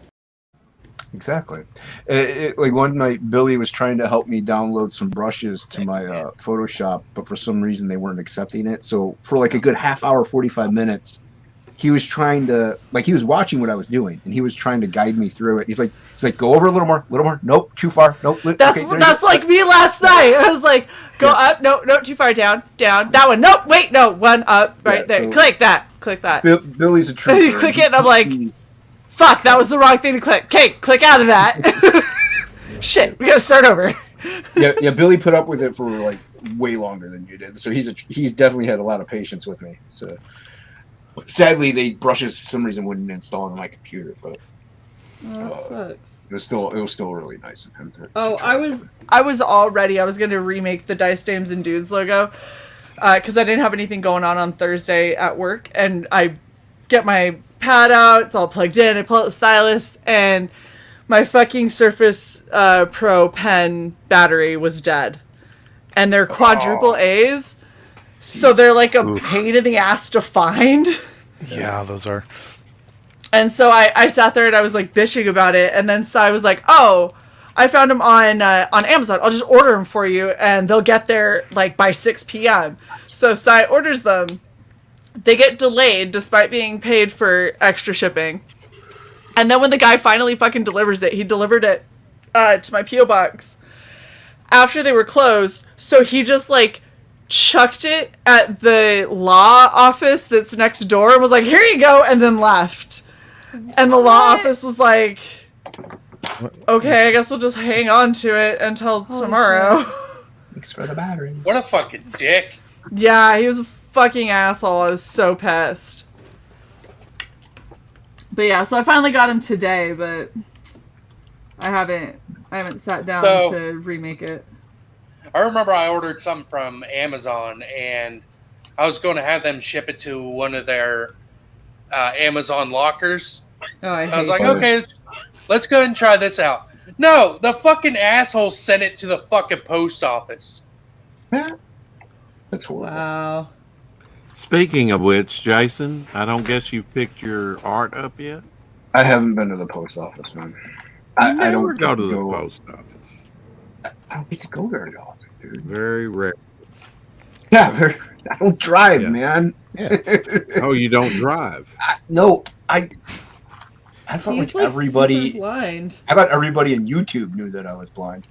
Exactly. Like one night, Billy was trying to help me download some brushes to my Photoshop, but for some reason they weren't accepting it. So for like a good half hour, 45 minutes, he was trying to, he was watching what I was doing, and he was trying to guide me through it. He's like, go over a little more. Nope, too far. Nope. That's like me last night. I was like, go up, no, too far down. That one, nope, wait, no, one up, right there. So click that. Billy's a trooper. You click it, and I'm like, fuck, that was the wrong thing to click. Okay, click out of that. Shit, we gotta start over. Yeah. Billy put up with it for way longer than you did. So he's definitely had a lot of patience with me. So sadly, the brushes for some reason wouldn't install on my computer, but that sucks. it was still really nice of him to. Oh, I was all ready. I was gonna remake the Dice Dames and Dudes logo because I didn't have anything going on Thursday at work, and I get my pad out. It's all plugged in. I pull out the stylus, and my fucking Surface Pro pen battery was dead, and they're quadruple A's, so they're like a pain in the ass to find. Yeah, those are. And so I sat there and I was like bitching about it, and then Cy was like, "Oh, I found them on Amazon. I'll just order them for you, and they'll get there by 6 p.m." So Cy orders them. They get delayed despite being paid for extra shipping. And then when the guy finally fucking delivers it, he delivered it to my P.O. box after they were closed. So he just chucked it at the law office that's next door and was like, "Here you go," and then left. And the law office was like, "Okay, I guess we'll just hang on to it until tomorrow." Thanks for the batteries. What a fucking dick. Yeah, he was a fucking asshole. I was so pissed. But yeah, so I finally got him today, but I haven't sat down to remake it. I remember I ordered some from Amazon, and I was going to have them ship it to one of their Amazon lockers. Oh, I was like, okay, let's go ahead and try this out. No, the fucking asshole sent it to the fucking post office. That's horrible. Wow. Speaking of which, Jason, I don't guess you picked your art up yet? I haven't been to the post office, man. I don't go to the post office. I don't get to go very often, dude. Very rare. Yeah, I don't drive, man. Yeah. Oh, you don't drive? No, I thought He's everybody super blind. I thought everybody in YouTube knew that I was blind.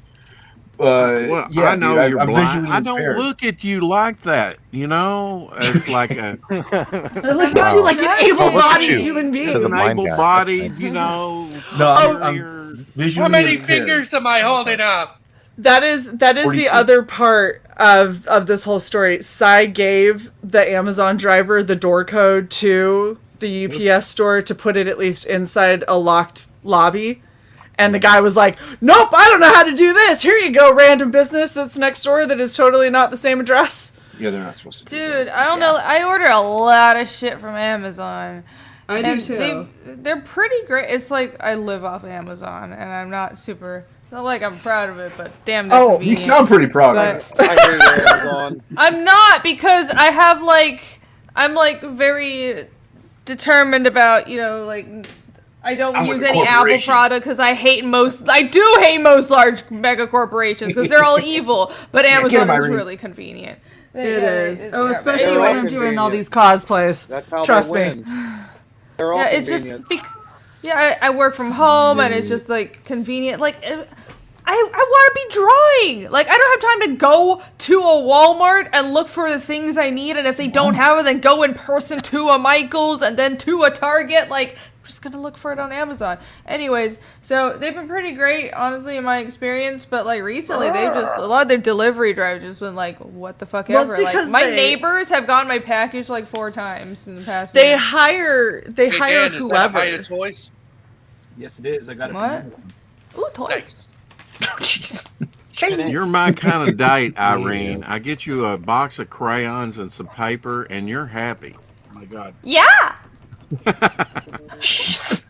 Well, yeah, I know dude, you're I'm blind. visually I don't impaired. look at you like that. It's like a. I look at you like an able-bodied human being. It's an able-bodied, No, superior. visually How many impaired. fingers am I holding up? That is the 42. other part of this whole story. CY gave the Amazon driver the door code to the UPS store to put it at least inside a locked lobby. And the guy was like, nope, I don't know how to do this. Here you go, random business that's next door that is totally not the same address. Yeah, they're not supposed to. Dude, I don't know. I order a lot of shit from Amazon. I do too. They're pretty great. It's like I live off Amazon, and I'm not super. Not like I'm proud of it, but damn. Oh, you convenient. sound pretty proud of it. I hate Amazon. I'm not, because I have I'm very determined about, I don't use any Apple product because I do hate most large mega corporations because they're all evil, but Amazon is really convenient. It is. Especially Anyway. when I'm doing all these cosplays. That's how Trust they me. win. They're all It's convenient. I work from home and it's just convenient. I want to be drawing. I don't have time to go to a Walmart and look for the things I need, and if they don't have it, then go in person to a Michael's and then to a Target. I'm just gonna look for it on Amazon. Anyways, so they've been pretty great, honestly, in my experience. But recently, a lot of their delivery drives just been what the fuck Well, it's ever. because My neighbors have gotten my package 4 times in the past. They year. hire Dan, is that whoever. Hiya Toys? Yes, it is. I got it. What? From Ooh, toys. Jeez. You're my kind of date, Irene. I get you a box of crayons and some paper, and you're happy. Oh my God. Yeah. Jeez.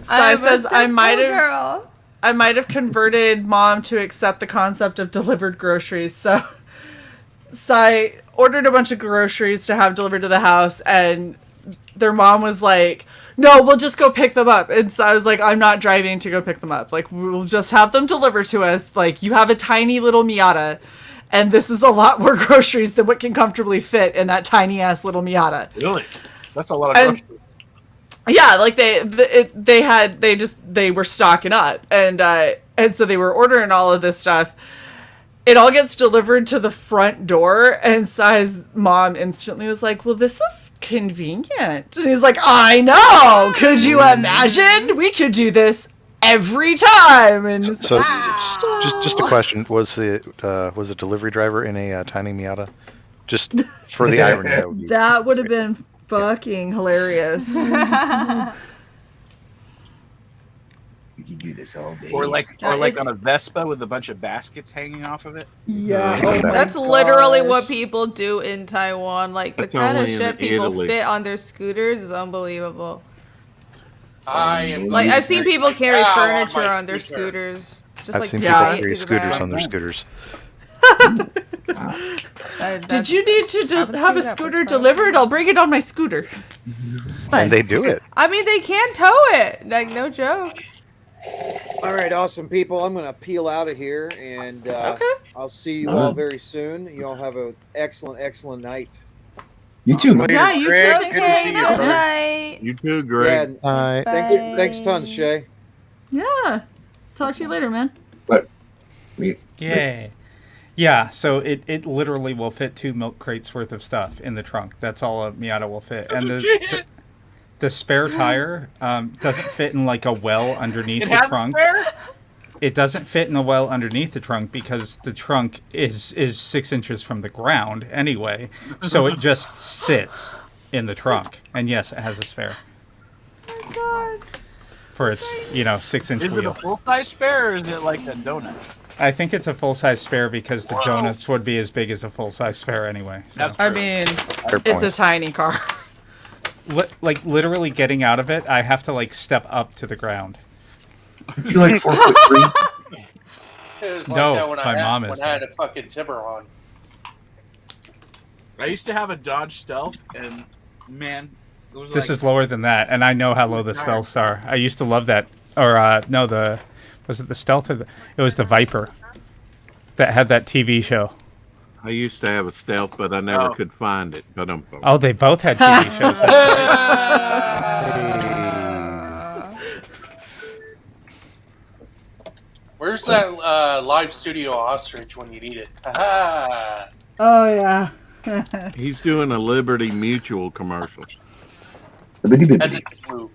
CY says I might girl. have converted mom to accept the concept of delivered groceries. So CY ordered a bunch of groceries to have delivered to the house, and their mom was like, no, we'll just go pick them up. And so I was like, I'm not driving to go pick them up. We'll just have them delivered to us. You have a tiny little Miata, and this is a lot more groceries than what can comfortably fit in that tiny ass little Miata. Really? That's a lot of groceries. Yeah, they were stocking up, and so they were ordering all of this stuff. It all gets delivered to the front door, and CY's mom instantly was like, well, this is convenient. And he's like, I know. Could you imagine? We could do this every time. And So just a question: was the delivery driver in a tiny Miata? Just for the irony. That would have been fucking hilarious. We can do this all day. Or on a Vespa with a bunch of baskets hanging off of it. Yeah. That's literally what people do in Taiwan. The kind of shit people Italy. fit on their scooters is unbelievable. I am. I've seen people carry Ow, furniture my on their scooter. scooters. Just I've seen tie people it carry to the scooters back. on their scooters. Did you need to haven't have seen a that scooter before. delivered? I'll bring it on my scooter. And they do it. I mean, they can tow it. No joke. All right, awesome people. I'm going to peel out of here, and I'll see you all very soon. You all have an excellent, excellent night. You too, man. Yeah, you too. Thanks for Okay, hanging good out. night. You too, Greg. Yeah, thanks tons, Shae. Yeah. Talk to you later, man. But Yay. Yeah, so it literally will fit 2 milk crates worth of stuff in the trunk. That's all a Miata will fit. And the spare tire doesn't fit in a well underneath the trunk. Spare? It doesn't fit in a well underneath the trunk because the trunk is 6 inches from the ground anyway. So it just sits in the trunk. And yes, it has a spare. Oh my God. For its, 6-inch Is it wheel. a full-size spare or is it like a donut? I think it's a full-size spare because the donuts would be as big as a full-size spare anyway. So. I mean, it's a tiny car. Literally getting out of it, I have to step up to the ground. you 4'3"? It was No, that when my mom is when I had a fucking Tiburon. I used to have a Dodge Stealth, and man, it was This is lower than that, and I know how low the stealths are. I used to love that. Or, was it the Stealth or it was the Viper that had that TV show. I used to have a Stealth, but I never could find it. But Oh, they both had TV shows. Where's that live studio ostrich when you need it? Ha Oh yeah. He's doing a Liberty Mutual commercial. That's a move.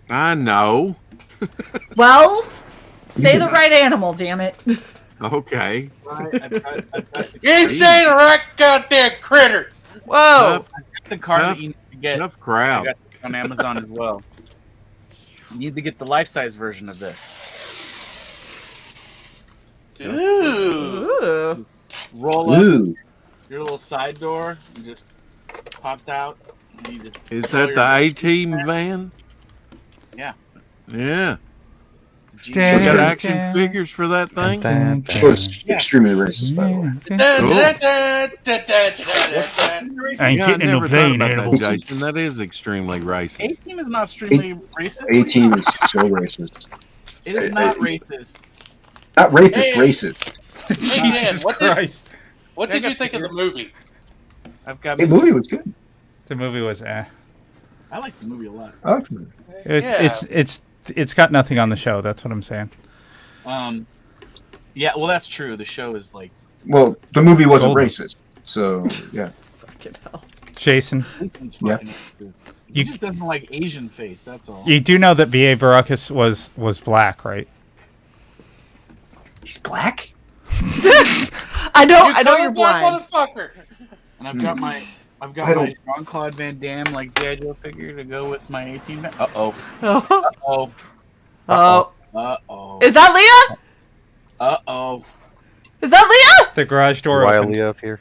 I know. Well, say the right animal, damn it. Okay. You ain't saying the right goddamn critter. Whoa. The card that you need to get. Enough crowd. I got it on Amazon as well. You need to get the life-size version of this. Ooh. Roll up Ooh. your little side door and just pops out. And you just Is throw that your the A-Team van? Yeah. Yeah. It's We got action figures for that thing? It was extremely racist, by the way. I ain't getting in no never plane, thought about animal. that, Jason. That is extremely racist. A-Team is not extremely racist. A-Team is so racist. It is not racist. Not rapist, Hey. racist. Jesus Christ. What did you think of the movie? I've got The movie was good. The movie was I like the movie a lot. I liked the movie. It's got nothing on the show. That's what I'm saying. Yeah, well, that's true. The show is like. Well, the movie wasn't Golden. racist, so yeah. Jason, Yeah. He just doesn't like Asian face. That's all. you do know that B.A. Baracus was black, right? He's black? I know you're blind. Motherfucker. And I've got my I my don't- Jean-Claude Van Damme like G.I. Joe figure to go with my 18. Uh-oh. Oh. Uh-oh. Oh. Uh-oh. Is that Leah? Uh-oh. Is that Leah? The garage door Riley opened. up here.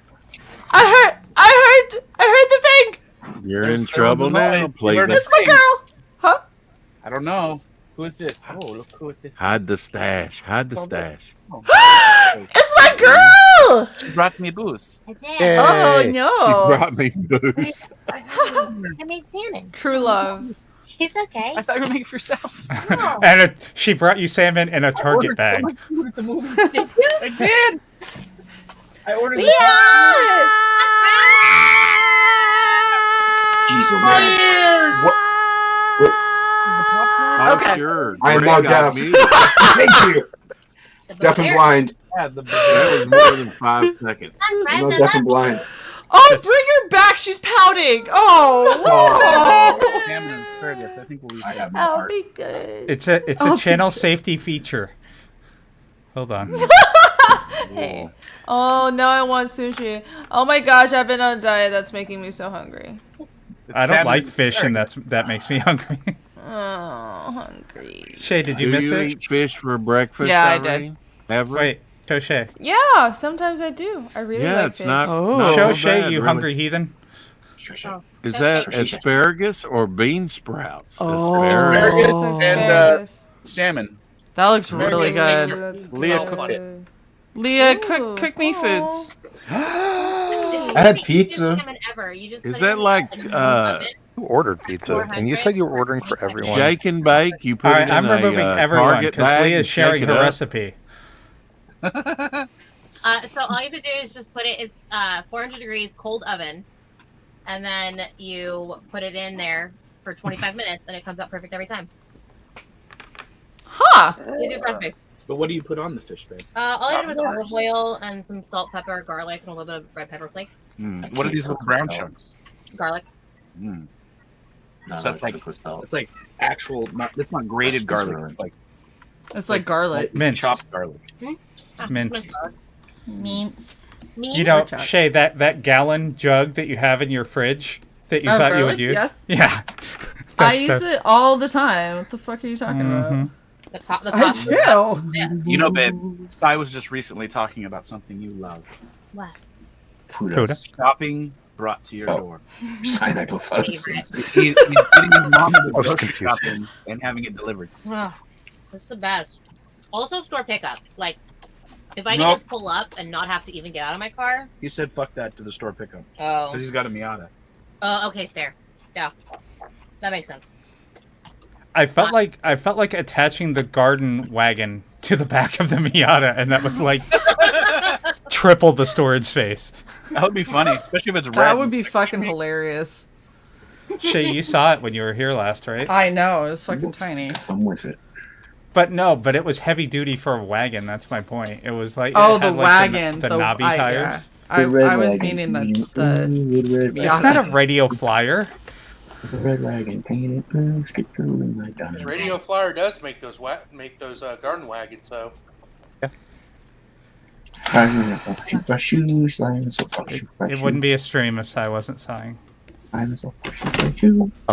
I heard the thing. You're in trouble now, Playboy. It's my girl. Huh? I don't know. Who is this? Oh, look who this is. Hide the stash. Hide the stash. It's my girl. She brought me booze. I did. Yay. Oh You no. brought me booze. I made salmon. True love. It's okay. I thought you were making it for yourself. No. And she brought you salmon in a Target bag. I did. I ordered Leah. Jeez, oh man. What? Oh, Okay. sure. I am Greg now got deaf. me. Thank you. Deaf and blind. Yeah, the That was more than 5 seconds. I'm now deaf and blind. Oh, bring her back. She's pouting. Oh. salmon and asparagus. I think we'll eat I that. have no That'll heart. be good. It's a channel safety feature. Hold on. Hey. Oh, now I want sushi. Oh my gosh, I've been on a diet that's making me so hungry. I don't like fish, and that makes me hungry. Oh, hungry. Shae, did you Do miss you it? eat fish for breakfast Yeah, I already? did. Ever? Wait, show Shae. Yeah, sometimes I do. I really Yeah, like it's fish. not. Oh. not Show bad, Shae, you really. hungry heathen. Sure, sure. Is that asparagus or bean sprouts? Oh. Asparagus Oh. and Asparagus. salmon. That looks really good. That's Leah so cooked it. good. Leah, Ooh. cook me foods. I had pizza. Ever. You just Is put it that in like the oven. Who ordered pizza? And you said you were ordering for everyone. shake and bake? You put All it right, in I'm removing a everyone Target because bag Leah's and sharing shake her it up? recipe. So all you have to do is just put it. It's 400 degrees, cold oven, and then you put it in there for 25 minutes, and it comes out perfect every time. Huh. Easiest recipe. But what do you put on the fish bag? All I did was olive oil and some salt, pepper, garlic, and a little bit of red pepper flake. What are these little brown chunks? Garlic. Mm. No, So that's like it's like actual. It's not grated That's garlic. right. It's like It's like garlic. Minced. chopped garlic. Minced. Mince. Me? You know, Or chopped. Shae, that gallon jug that you have in your fridge that you Oh, thought you garlic? would use. Yes. Yeah. I That's use it all the time. What the fuck are you talking about? The I cost. do. Yes. You know, babe, Sai was just recently talking about something you love. What? Kudos. Shopping brought to your door. Sign I both thought He's getting his mom to I was grocery confused. shopping and having it delivered. Oh, that's the best. Also, store pickup. Like, if I Nope. can just pull up and not have to even get out of my car. He said, "Fuck that" to the store pickup Oh. because he's got a Miata. Oh, okay, fair. Yeah, that makes sense. I felt like attaching the garden wagon to the back of the Miata, and that would like triple the storage space. That would be funny, especially if it's red. That would be fucking hilarious. Shae, you saw it when you were here last, right? I know. It was fucking tiny. Thumb with it. But it was heavy duty for a wagon. That's my point. It was like the wagon, the knobby tires. I was meaning the It's not a radio flyer. The red wagon painted blue, skip through in my diamond. Radio Flyer does make those garden wagons, so. It wouldn't be a stream if I wasn't sighing. On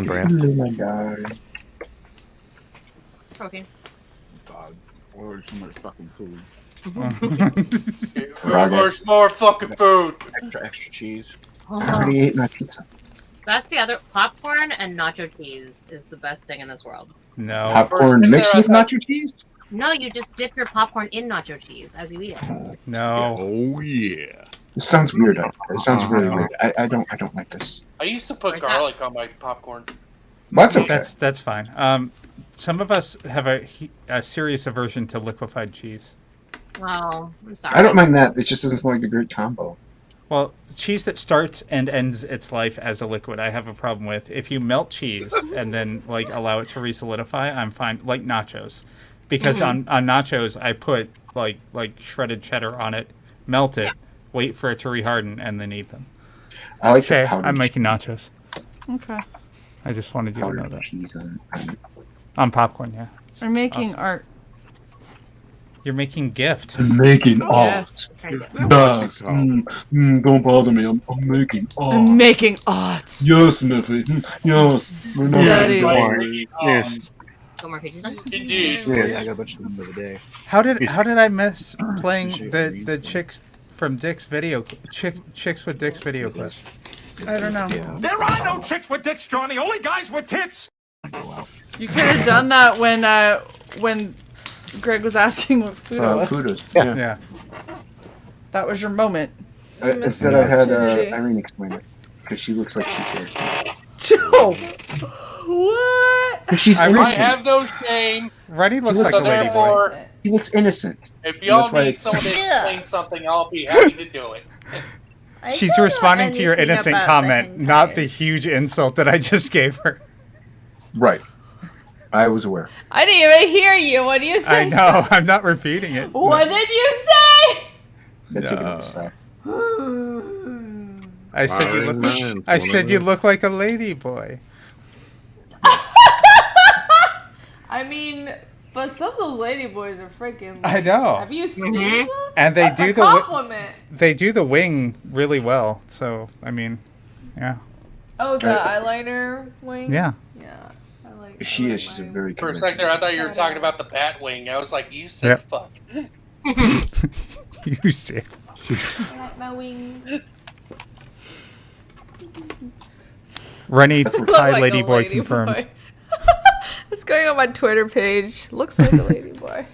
brand. Protein. God, order some more fucking food. Where's more fucking food? Extra cheese. I already ate my pizza. That's the other popcorn and nacho cheese is the best thing in this world. No. Popcorn mixed with nacho cheese? No, you just dip your popcorn in nacho cheese as you eat it. No. Oh yeah. This sounds weird. It sounds really weird. I don't like this. I used to put garlic on my popcorn. That's okay. That's fine. Some of us have a serious aversion to liquefied cheese. Well, I'm sorry. I don't mind that. It just doesn't sound like a great combo. Well, cheese that starts and ends its life as a liquid, I have a problem with. If you melt cheese and then allow it to re-solidify, I'm fine. Like nachos, because on nachos I put like shredded cheddar on it, melt it, wait for it to reharden, and then eat them. I like okay, the powdered I'm making cheese. nachos. Okay. I just wanted you to know that. Cheese on popcorn, yeah. We're making art. You're making gift. I'm making art. Yes. Yes. Don't bother me. I'm making art. I'm making art. Yes, Niffy. Yes. We're not Daddy. Yes. Go more pages. Indeed. Yeah, I got a bunch of them the other day. How did I miss playing the chicks from Dick's video chicks with Dick's video clips? I don't know. There are no chicks with dicks, Johnny. Only guys with tits. You could have done that when Greg was asking what food it was. Kudos. Yeah. That was your moment. Instead, I had Irene explain it because she looks like she should. Joe. What? She's I innocent. have no shame. Reddy looks So like a lady boy. therefore, He looks innocent. if y'all That's why need someone to explain something, I'll be happy to do it. She's responding to your innocent comment, not the huge insult that I just gave her. Right. I was aware. I didn't even hear you. What do you say? I know. I'm not repeating it. What did you say? That's taking a step. I said you look like a lady boy. I mean, but some of those lady boys are freaking. I know. Have you seen them? And they That's do a the compliment. they do the wing really well. So I mean, yeah. Oh, the eyeliner wing. Yeah. Yeah. She's a very. For a second there, I thought you were talking about the bat wing. I was like, you sick fuck. You sick. I like my wings. Rennie, Look Thai like lady a boy lady confirmed. boy. It's going on my Twitter page. Looks like a lady boy.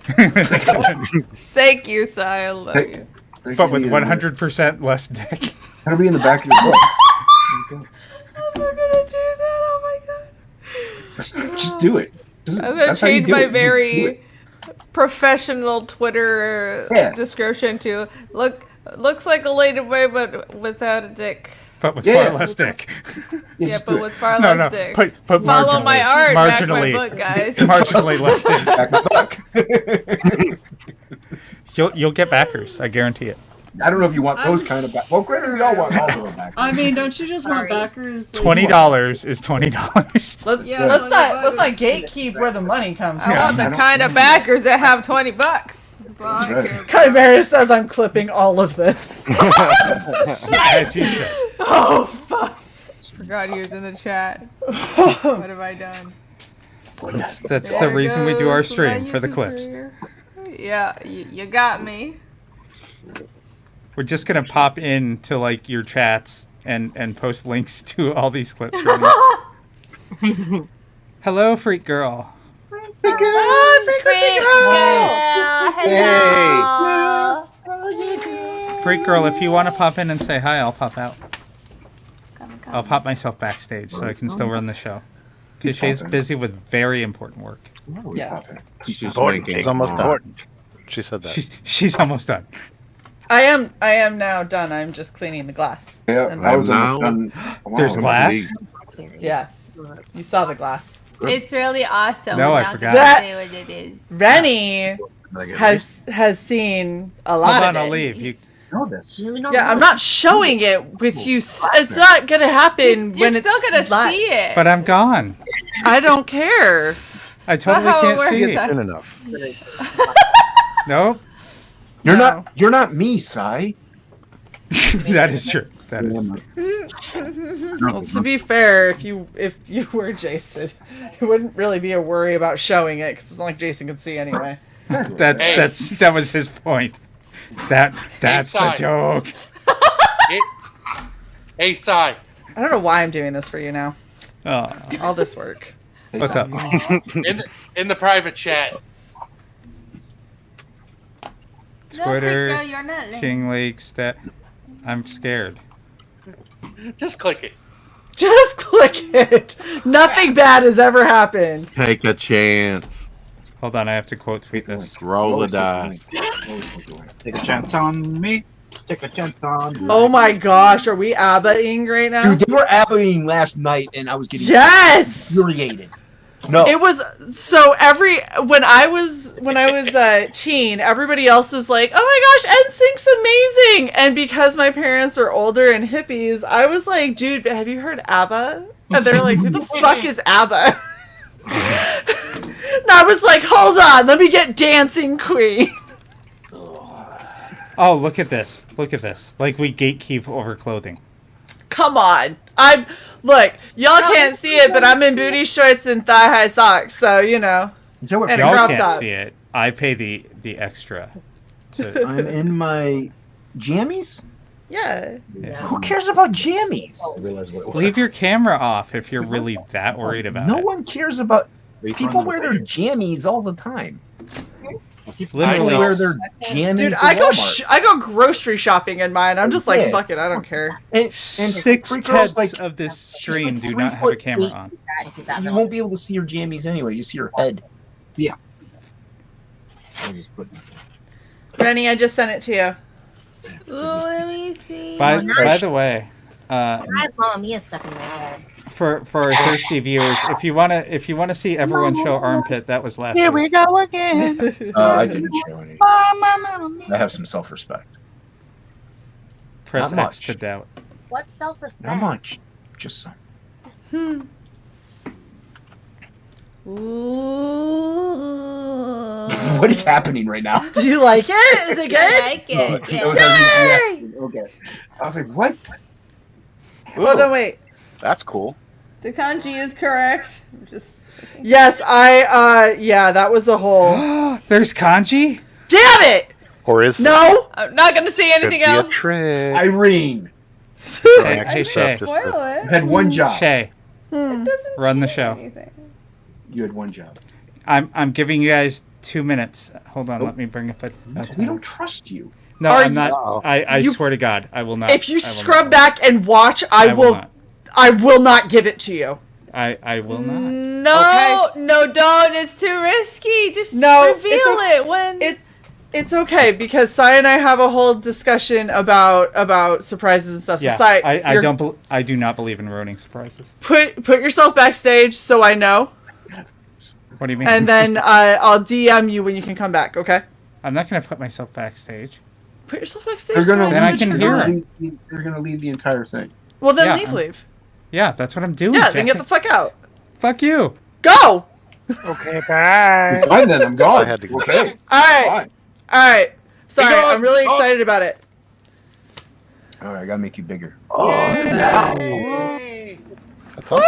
Thank you, Si. I love you. But with 100% less dick. That'll be in the back of your book. I'm not gonna do that. Oh my god. Just do it. I'm gonna change my very professional Twitter Yeah. description to looks like a lady boy, but without a dick. But with far less dick. Yeah, but with far less dick. But Follow my art, back my marginally- book, guys. Marginally less dick. You'll get backers, I guarantee it. I don't know if you want those kind of back. Well, granted, we all want all of them back. I mean, don't you just want backers? $20 is $20. Let's not gatekeep where the money comes from. I want the kind of backers that have $20. That's all I care about. Chimera says I'm clipping all of this. As you should. Oh fuck! Forgot he was in the chat. What have I done? That's the There reason we do our goes my stream, for the YouTube clips. career. Yeah, you got me. We're just gonna pop into like your chats and post links to all these clips. Rennie. Hello, freak girl. Freak girl, if you want to pop in and say hi, I'll pop out. I'll pop myself backstage so I can still run the show. Because she's busy with very important work. Yes. She's Important making things. almost done. She said that. She's almost done. I am now done. I'm just cleaning the glass. Yeah, And I was then- almost done. There's glass? Very Yes. You saw the glass. It's really awesome. No, I Not forgot. gonna That- say what it is. Rennie has seen a lot Hold of on, it. I'll leave. You know this. Yeah, I'm not showing it with you. It's not gonna happen You're when still it's gonna live. see it. But I'm gone. I don't care. I totally how it can't works. see. Good enough. Nope. You're not me, Cy. That is true. That is true. Well, to be fair, if you were Jason, it wouldn't really be a worry about showing it because it's not like Jason can see anyway. That was his point. That's the Cy. joke. Hey, Cy. I don't know why I'm doing this for you now. Oh. All this work. What's up? In the private chat. Twitter, girl, you're not late. King Lake, I'm scared. Just click it. Just click it. Nothing bad has ever happened. Take a chance. Hold on, I have to quote tweet this. Roll the dice. Take a chance on me. Take a chance on you. Oh my gosh, are we ABBA-ing right now? Dude, they were ABBA-ing last night, and I was getting Yes! infuriated. No, It was so when I was a teen, everybody else is like, "Oh my gosh, NSYNC's amazing!" And because my parents are older and hippies, I was like, "Dude, have you heard ABBA?" And they're like, "Who the fuck is ABBA?" And I was like, "Hold on, let me get Dancing Queen." Oh, look at this. Look at this. Like we gatekeep over clothing. Come on, look. Y'all can't see it, but I'm in booty shorts and thigh-high socks, so you know. And a Y'all crop can't top. see it. I pay the extra. I'm in my jammies. Yeah. Who cares about jammies? Leave your camera off if you're really that worried about No it. one cares about. People wear their jammies all the time. Literally. People wear their jammies. Dude, to I Walmart. go grocery shopping in mine. I'm just like, Yeah. fuck it, I don't care. And 6/10 of this stream do not have a camera on. You won't be able to see your jammies anyway. You see your head. Yeah. Rennie, I just sent it to you. Oh, let me see. By the way, I have Mamma Mia stuck in my head. for our thirsty viewers, if you wanna see everyone show armpit, that was last Here week. we go again. I didn't show any. I have some self-respect. Press Not X much. to doubt. What self-respect? Not much. Just some. Ooh. What is happening right now? Do you like it? Is it good? I like it. That was Yay! reaction. Okay. I was like, what? Hold on, wait. That's cool. The kanji is correct. Just Yes, yeah, that was a whole. There's kanji? Damn it! Or is No! I'm not gonna say anything Could be a else. trick. Irene. Hey, I Shae. didn't spoil I've it. had one job. Shae, Hmm. It doesn't run the change show. anything. You had one job. I'm giving you guys 2 minutes. Hold on, let me bring up a We time. don't trust you. No, Are I'm not. you- I you- swear to God, I will not. If you I will scrub not. back and watch, I not. will not give it to you. I will not. No, no, don't. It's too risky. Just No, reveal it's it when. It's okay because Sai and I have a whole discussion about surprises and stuff. Yeah, So Sai, I do not believe in ruining surprises. put yourself backstage so I know, What do you mean? and then I'll DM you when you can come back. Okay? I'm not gonna put myself backstage. Put yourself backstage. They're so gonna. I Then know I that can you're hear gone. it. They're gonna leave the entire thing. Well, then Yeah, leave. Yeah, that's what I'm doing. Yeah, then Jack. get the fuck out. Fuck you. Go. Okay, bye. Fine then. I'm gone. I had to go. Okay. All right. Fine. All right. Sorry, going. I'm really Oh. excited about it. All right. I gotta make you bigger. That's awesome.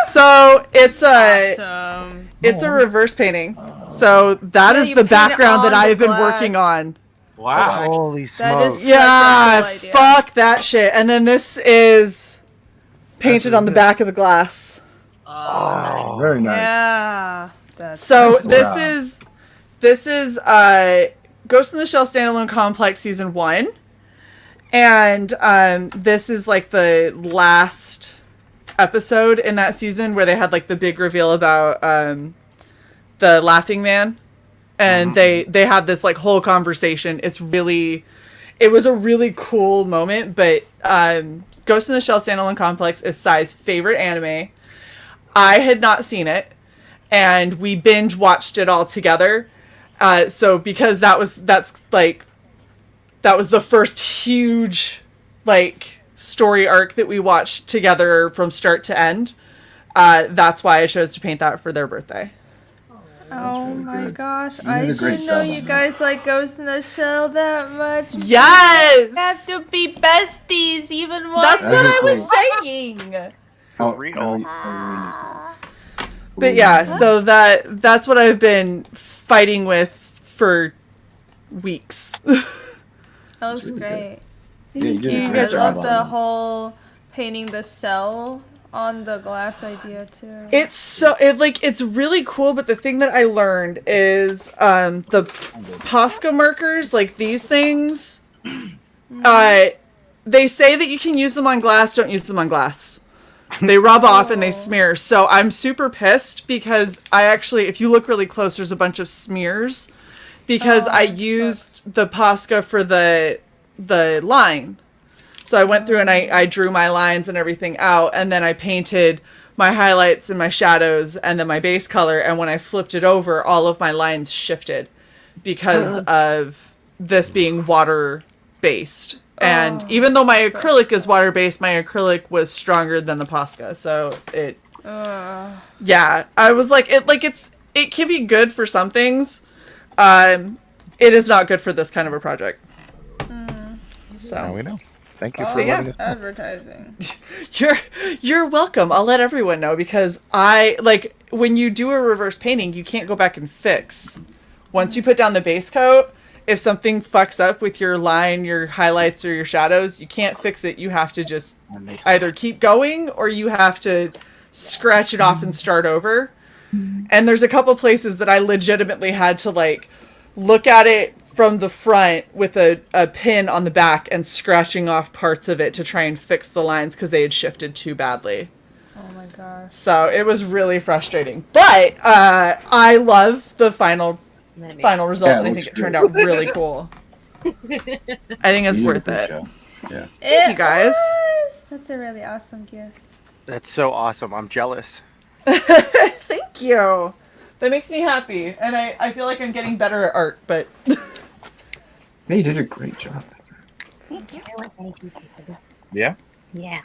So it's a Awesome. it's a reverse painting. So that Yeah, is you the paint it background that on I the have been glass. working on. Wow. Holy That smokes. is Yeah, such a cool idea. fuck that shit. And then this is painted on the back of the glass. Oh, Very nice. Yeah. That's So Nice. this is Ghost in the Shell Standalone Complex Season 1. And this is like the last episode in that season where they had like the big reveal about the Laughing Man. And they have this like whole conversation. It's really it was a really cool moment. But Ghost in the Shell Standalone Complex is Cy's favorite anime. I had not seen it, and we binge watched it all together. So because that was the first huge like story arc that we watched together from start to end. That's why I chose to paint that for their birthday. Oh really my good. gosh, You I did a great didn't know job you on guys like Ghost in the Shell that much. Yes! We have to be besties even more. That's what I was was saying. For real. But yeah, so that's what I've been fighting with for weeks. That was really great. Yeah, you did a Thank great I job love on the it. whole painting the cell on the glass idea too. It's really cool, but the thing that I learned is the Posca markers, like these things, they say that you can use them on glass, don't use them on glass. They rub off and they smear. So I'm super pissed because I actually, if you look really close, there's a bunch of smears because I used the Posca for the line. So I went through and I drew my lines and everything out, and then I painted my highlights and my shadows and then my base color, and when I flipped it over, all of my lines shifted because of this being water based. And even though my acrylic is water based, my acrylic was stronger than the Posca. So it yeah, I was like it can be good for some things. It is not good for this kind of a project. So now we know. Thank you for letting us know. Advertising. You're welcome. I'll let everyone know because I like when you do a reverse painting, you can't go back and fix. Once you put down the base coat, if something fucks up with your line, your highlights, or your shadows, you can't fix it. You have to just either keep going or you have to scratch it off and start over. And there's a couple places that I legitimately had to like look at it from the front with a pin on the back and scratching off parts of it to try and fix the lines because they had shifted too badly. Oh my gosh. So it was really frustrating. But I love the final result, and I think it turned out really cool. I think it's worth it. Yeah. Thank you guys. That's a really awesome gift. That's so awesome. I'm jealous. Thank you. That makes me happy, and I feel like I'm getting better at art, but... Hey, you did a great job. Thank you. Yeah? Yeah.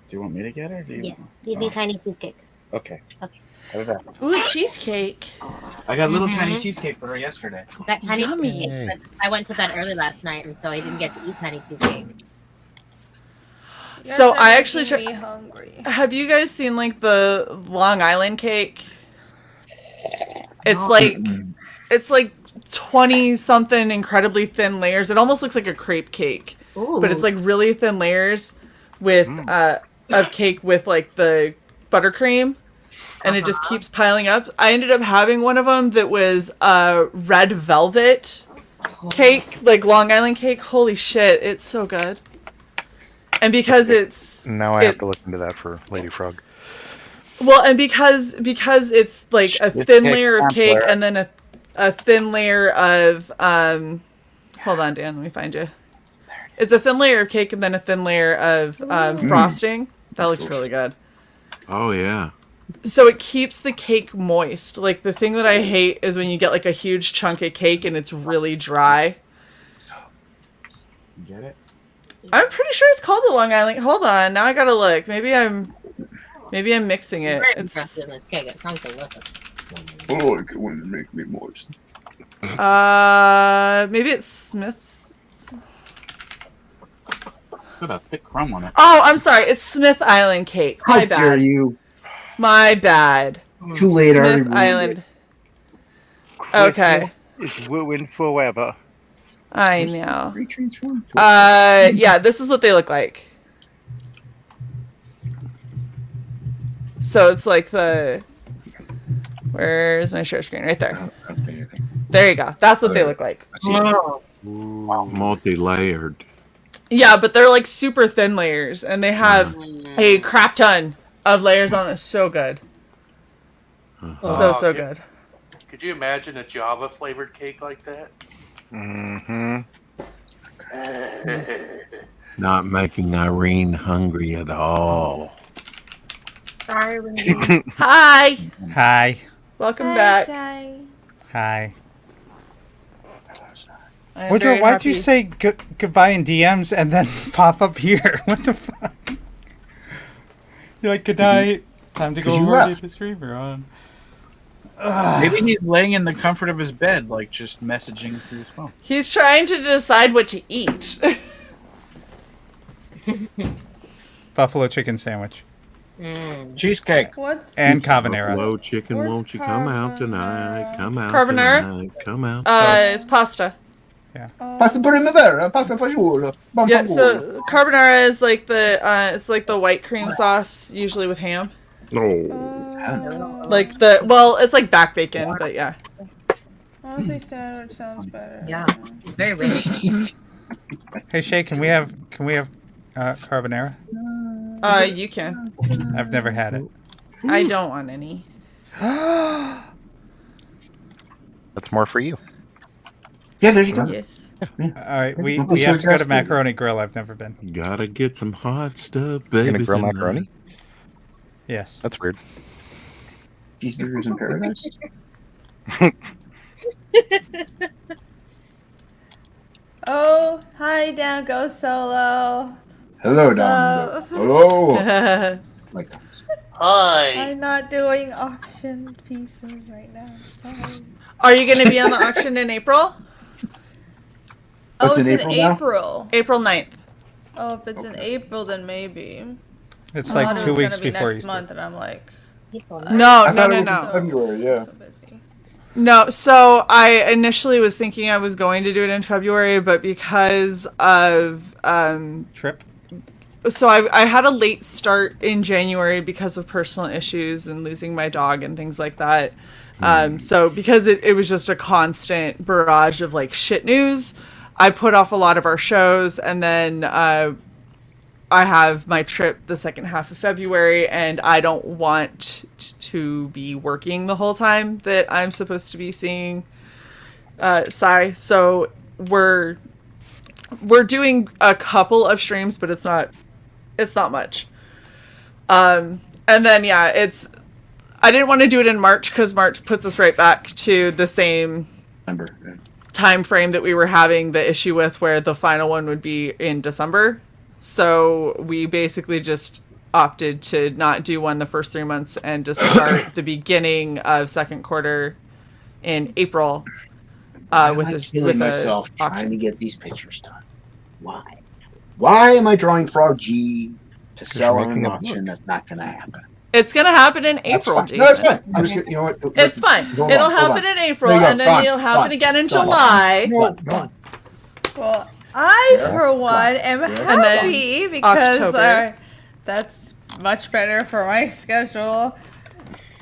Do you want me to get her? Or do you Yes. Give me a tiny cheesecake. Okay. Okay. How about that? Ooh, cheesecake. I got a little tiny cheesecake for her yesterday. That tiny Yummy. cheesecake. But I went to bed early last night, and so I didn't get to eat tiny cheesecake. So I actually me hungry. Have you guys seen like the Long Island cake? It's like 20 something incredibly thin layers. It almost looks like a crepe cake. But it's like really thin layers with of cake with like the buttercream, and it just keeps piling up. I ended up having one of them that was red velvet cake, like Long Island cake. Holy shit, it's so good. And because it's now I have to look into that for Lady Frog. Well, and because it's like a thin layer of cake and then a thin layer of hold on, Dan, let me find you. It's a thin layer of cake and then a thin layer of frosting. That looks really good. Oh yeah. So it keeps the cake moist. Like the thing that I hate is when you get like a huge chunk of cake and it's really dry. Get it? I'm pretty sure it's called the Long Island. Hold on, now I gotta look. Maybe I'm mixing it. It's Oh, it could want to make me moist. maybe it's Smith. Put a thick crumb on it. Oh, I'm sorry. It's Smith Island cake. My How bad. dare you? My bad. Too late, I Smith already Island. Okay. It's wooing forever. I know. Yeah, this is what they look like. So it's like the... Where's my share screen? Right there. There you go. That's what they look like. Multi-layered. Yeah, but they're like super thin layers, and they have a crap ton of layers on it. So good. So good. Could you imagine a Java flavored cake like that? Mm-hmm. Not making Irene hungry at all. Sorry, Renee. Hi. Hi. Welcome back. Hi. I'm Woodrow, very why'd you happy. say goodbye in DMs and then pop up here? What the fuck? You're like, good night. Time to go 'cause you over left. to the streamer on. Maybe he's laying in the comfort of his bed, like just messaging through his phone. He's trying to decide what to eat. Buffalo chicken sandwich. Cheesecake. What's And carbonara. Buffalo chicken, won't you come out tonight? Come out Carbonara? tonight. Come out. It's pasta. Pasta primavera, pasta fagiolo. Yeah, so carbonara is like it's like the white cream sauce, usually with ham. Oh. Like it's like back bacon, but yeah. Honestly, sandwich sounds better. Yeah, it's very rich. Hey Shae, can we have carbonara? You can. I've never had it. I don't want any. That's more for you. Yeah, there you go. Yes. All right, we Don't be so have to go to exasperated. Macaroni Grill. I've never been. Gotta get some hot stuff, You're baby. gonna grill tonight. macaroni? Yes. That's weird. Cheeseburgers in paradise. Oh, hi, down, go solo. Hello, Dom. Hello. Like that. Hi. I'm not doing auction pieces right now. Sorry. Are you going to be on the auction in April? What's Oh, in it's April in now? April. April 9th. Oh, if it's in April, then maybe. It's I like thought it 2 was weeks gonna be before next Easter. month, and I'm like, No, I thought it was in no. February, yeah. so busy. No, so I initially was thinking I was going to do it in February, but because of Trip. so I had a late start in January because of personal issues and losing my dog and things like that. So because it was just a constant barrage of like shit news, I put off a lot of our shows, and then I have my trip the second half of February, and I don't want to be working the whole time that I'm supposed to be seeing CY. So we're doing a couple of streams, but it's not much. And then I didn't want to do it in March because March puts us right back to the same time frame that we were having the issue with, where the final one would be in December. So we basically just opted to not do one the first 3 months and just start the beginning of second quarter in April with myself the trying auction. to get these pictures done. Why am I drawing Frog G to sell you're on an making a auction that's not going to happen? It's gonna happen in That's April, fine. Jason. No, that's fine. I'm just you know what? It's fine. Hold It'll on, hold happen on. in April, There you go. and then Done. it'll happen Done. again in Done. July. Done. Well, I, Yeah. for one, am And then happy because October. that's much better for my schedule.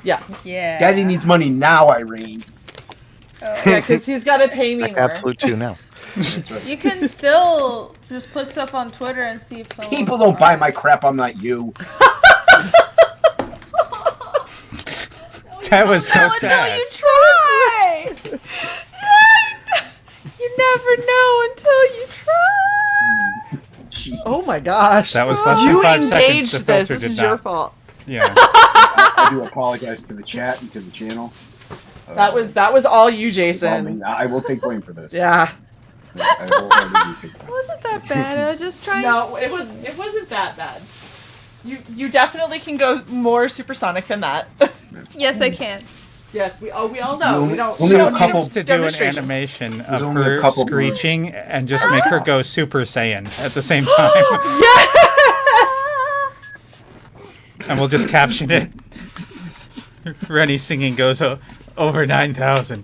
Yes. Yeah. Daddy needs money now, Irene. Yeah, because he's got to pay me Like more. absolute two now. You can still just put stuff on Twitter and see if someone. People don't buy my crap. I'm not you. That was so Until sad. you try. You never know until you try. Oh my gosh. That was less than You 5 seconds. engaged The this. filter This did is not. your fault. Yeah. I do apologize to the chat and to the channel. That was all you, I Jason. mean, I will take blame for this. Yeah. I wholeheartedly take blame. It wasn't that bad. I was just trying. No, it wasn't that bad. You definitely can go more supersonic than that. Yes, I can. Yes, we all know. Only- We don't, only we a don't couple- need To a do an demonstration. animation There's of only a her couple screeching and just make her go Super Saiyan at the same time. Yes! And we'll just caption it. Rennie singing goes over 9,000.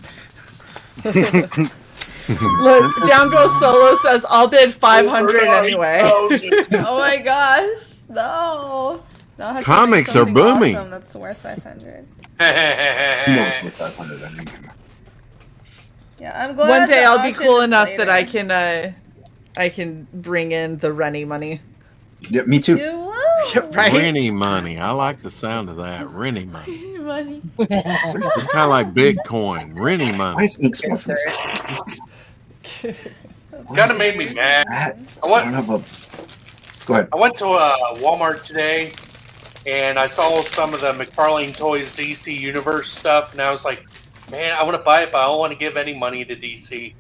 Look, Down Goes Solo says, I'll bid 500 anyway. Oh my gosh, no. No, I have to Comics make are something booming. Awesome that's worth 500. You know it's worth 500. I mean, Yeah, I'm glad. One day the I'll be auction cool is enough later. that I can bring in the Rennie money. yeah, me too. You won't. Right? Rennie money. I like the sound of that. Rennie money. Money. It's kind of like Bitcoin. Rennie Why money. is ink spilled from this? kind of made me mad. Go ahead. I went to Walmart today, and I saw some of the McFarlane Toys DC Universe stuff, and I was like, man, I want to buy it, but I don't want to give any money to DC.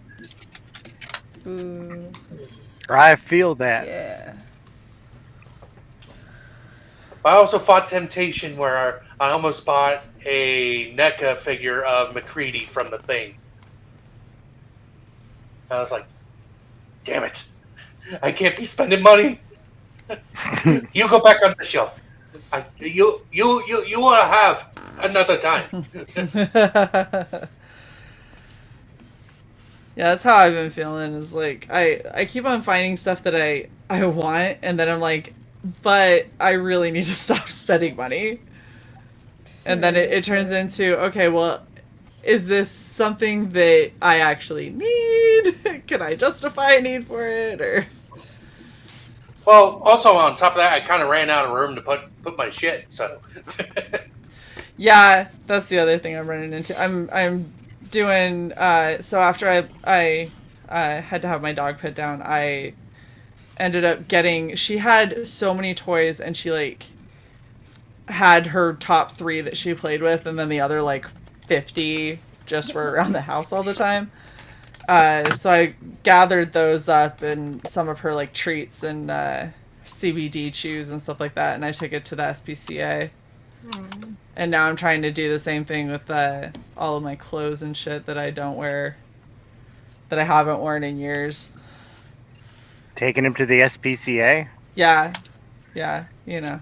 I feel that. Yeah. But I also fought temptation where I almost bought a NECA figure of McCready from The Thing. I was like, damn it. I can't be spending money. You go back on the shelf. You want to have another time. Yeah, that's how I've been feeling. Is like I keep on finding stuff that I want, and then I'm like, but I really need to stop spending money. And then it turns into, okay, well, is this something that I actually need? Can I justify a need for it? Or well, also on top of that, I kind of ran out of room to put my shit. So yeah, that's the other thing I'm running into. I'm doing so after I had to have my dog put down, I ended up getting, she had so many toys, and she like had her top 3 that she played with, and then the other like 50 just were around the house all the time. So I gathered those up and some of her like treats and CBD chews and stuff like that, and I took it to the SPCA. And now I'm trying to do the same thing with all of my clothes and shit that I don't wear, that I haven't worn in years. Taking him to the SPCA? Yeah, you know.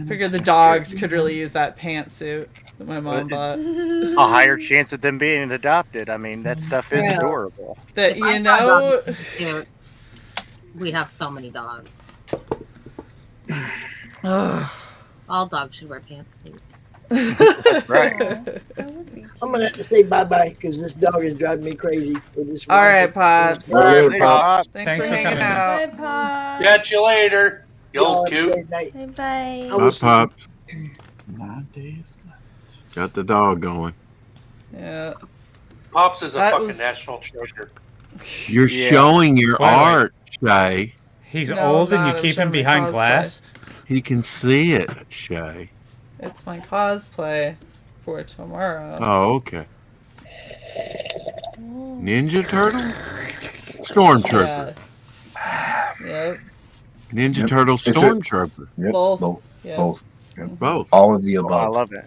Figured the dogs could really use that pantsuit that my mom bought. A higher chance of them being adopted. I mean, that stuff is adorable. That, If I you saw know... dogs here, we'd have so many dogs. All dogs should wear pantsuits. Right. I'm gonna have to say bye-bye because this dog is driving me crazy. All right, Pops. All right, Pops. Thanks for hanging out. Bye, Pop. Catch you later. You old cute. Bye. Bye, Pops. 9 days left. Got the dog going. Yeah. Pops is a That fucking was- national treasure. You're showing your art, Shae. He's No, old and not. you I'm keep showing him my behind cosplay. glass? He can see it, Shae. It's my cosplay for tomorrow. Oh, okay. Ninja Turtle? Stormtrooper. Yep. Ninja Yep. Turtle It's a- Stormtrooper. Yep, Both. both. Yeah. Both. Yep. Both. All of the above. I love it.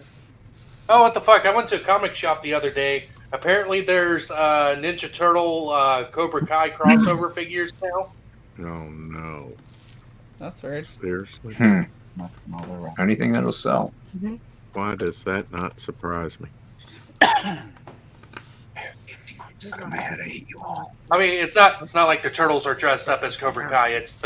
Oh, what the fuck? I went to a comic shop the other day. Apparently there's Ninja Turtle Cobra Kai crossover figures now. Oh, no. That's weird. Seriously? That's another round. Anything that'll sell. Why does that not surprise me? Stuck in my head. I hate you all. I mean, it's not like the turtles are dressed up as Cobra Kai. It's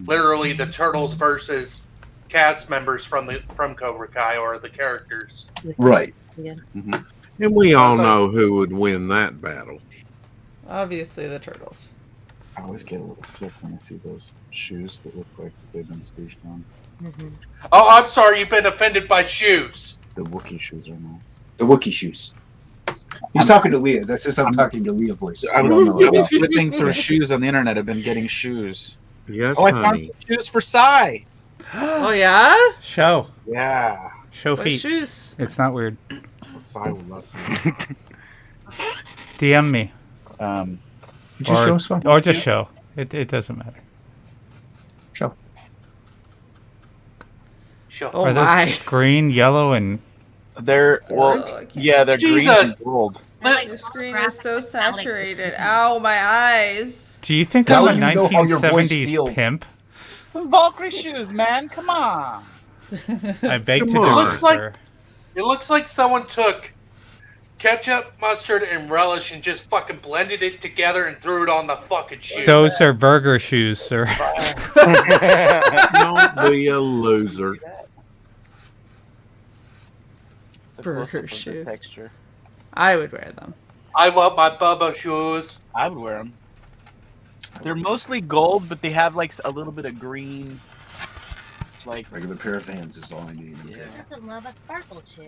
literally the turtles versus cast members from Cobra Kai, or the characters. Right. Yeah. And we all know who would win that battle. Obviously the turtles. I always get a little sick when I see those shoes that look like they've been spoofed on. Oh, I'm sorry, you've been offended by shoes. The Wookiee shoes are nice. The Wookiee shoes. He's talking to Leah. That's just I'm talking to Leah voice. I You don't know was that. flipping through shoes on the internet. I've been getting shoes. Yes, Oh, I found honey. some shoes for Cy. Oh yeah? Show. Yeah. Show What feet. shoes? It's not weird. Cy will love DM me. Just show us one. Or just show. It doesn't matter. Show. Sure. Oh Are those my. green, yellow, and They're yeah, they're green and Jesus. gold. Your screen is so saturated. Ow, my eyes. do you think Now I'm a you know how your voice 1970s feels. pimp? Some Valkyrie shoes, man. Come on. I beg to Come on. differ, Looks like- sir. It looks like someone took ketchup, mustard, and relish and just fucking blended it together and threw it on the fucking shoe. Those are burger shoes, sir. Don't be a loser. Burger shoes. I would wear them. I love my Bubba shoes. I would wear them. They're mostly gold, but they have like a little bit of green. Like Regular pair of Vans is all I need. Who doesn't love a sparkle shoe?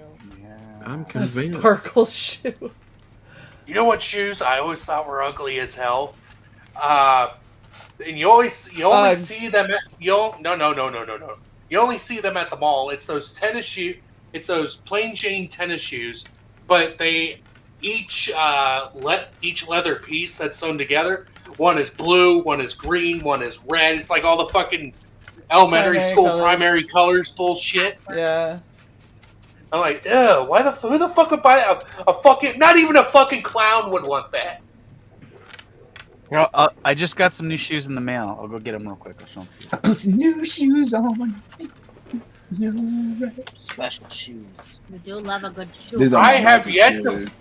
I'm A convinced. sparkle shoe. You know what shoes I always thought were ugly as hell? and you only Uggs. see them. No. You only see them at the mall. It's those tennis shoe. It's those plain Jane tennis shoes, but they each leather piece that's sewn together. One is blue, one is green, one is red. It's like all the fucking elementary school primary colors bullshit. Yeah. I'm like, ew, who the fuck would buy a fucking, not even a fucking clown would want that. Girl, I just got some new shoes in the mail. I'll go get them real quick. I'll show them to you. I put some new shoes on. Special shoes. We do love a good shoe. These are I my have magic yet shoes. to,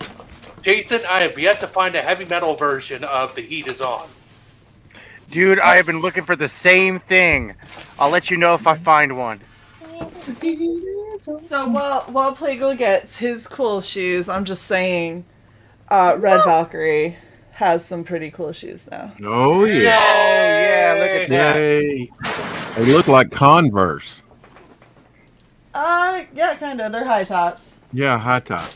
Jason, I have yet to find a heavy metal version of The Heat Is On. Dude, I have been looking for the same thing. I'll let you know if I find one. So while Plagle gets his cool shoes, I'm just saying, Red Valkyrie has some pretty cool shoes now. Oh yeah. Yeah, look at that. Yay. They look like Converse. Yeah, kind of. They're high tops. Yeah, high top.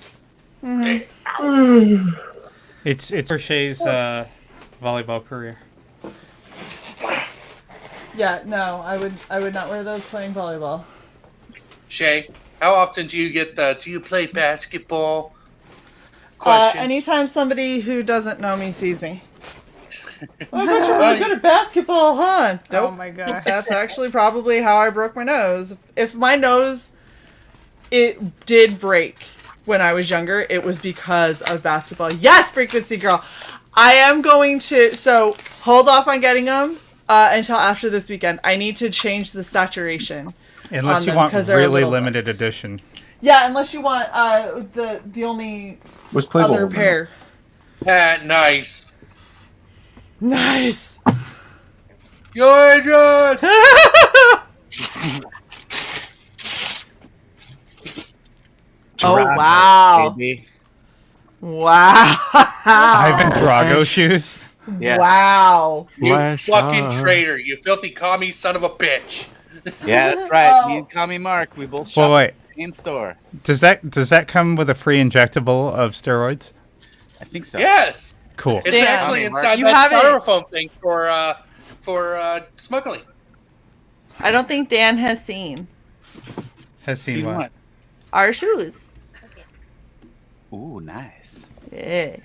Mm-hmm. It's for Shae's volleyball career. Yeah, no, I would not wear those playing volleyball. Shae, how often do you play basketball? Question. Anytime somebody who doesn't know me sees me. Oh, I bet you're really good at basketball, huh? Nope. Oh my god. That's actually probably how I broke my nose. If my nose, it did break when I was younger, it was because of basketball. Yes, Frequency Girl! I am going to, so hold off on getting them until after this weekend. I need to change the saturation. Unless you want really limited edition. Yeah, unless you want the only other pair. Nice. Nice. Good, good. Oh wow! Baby. Wow! Ivan Drago shoes. Yeah. Wow! You Flash fucking on. traitor! You filthy commie son of a bitch! Yeah, that's right. Me and Kami Mark, we both shop Wait. at the same store. Does that come with a free injectable of steroids? I think so. Yes. Cool. It's Damn. actually inside You that haven't- styrofoam thing for smuggling. I don't think Dan has seen Has seen what? our shoes. Ooh, nice. Yeah.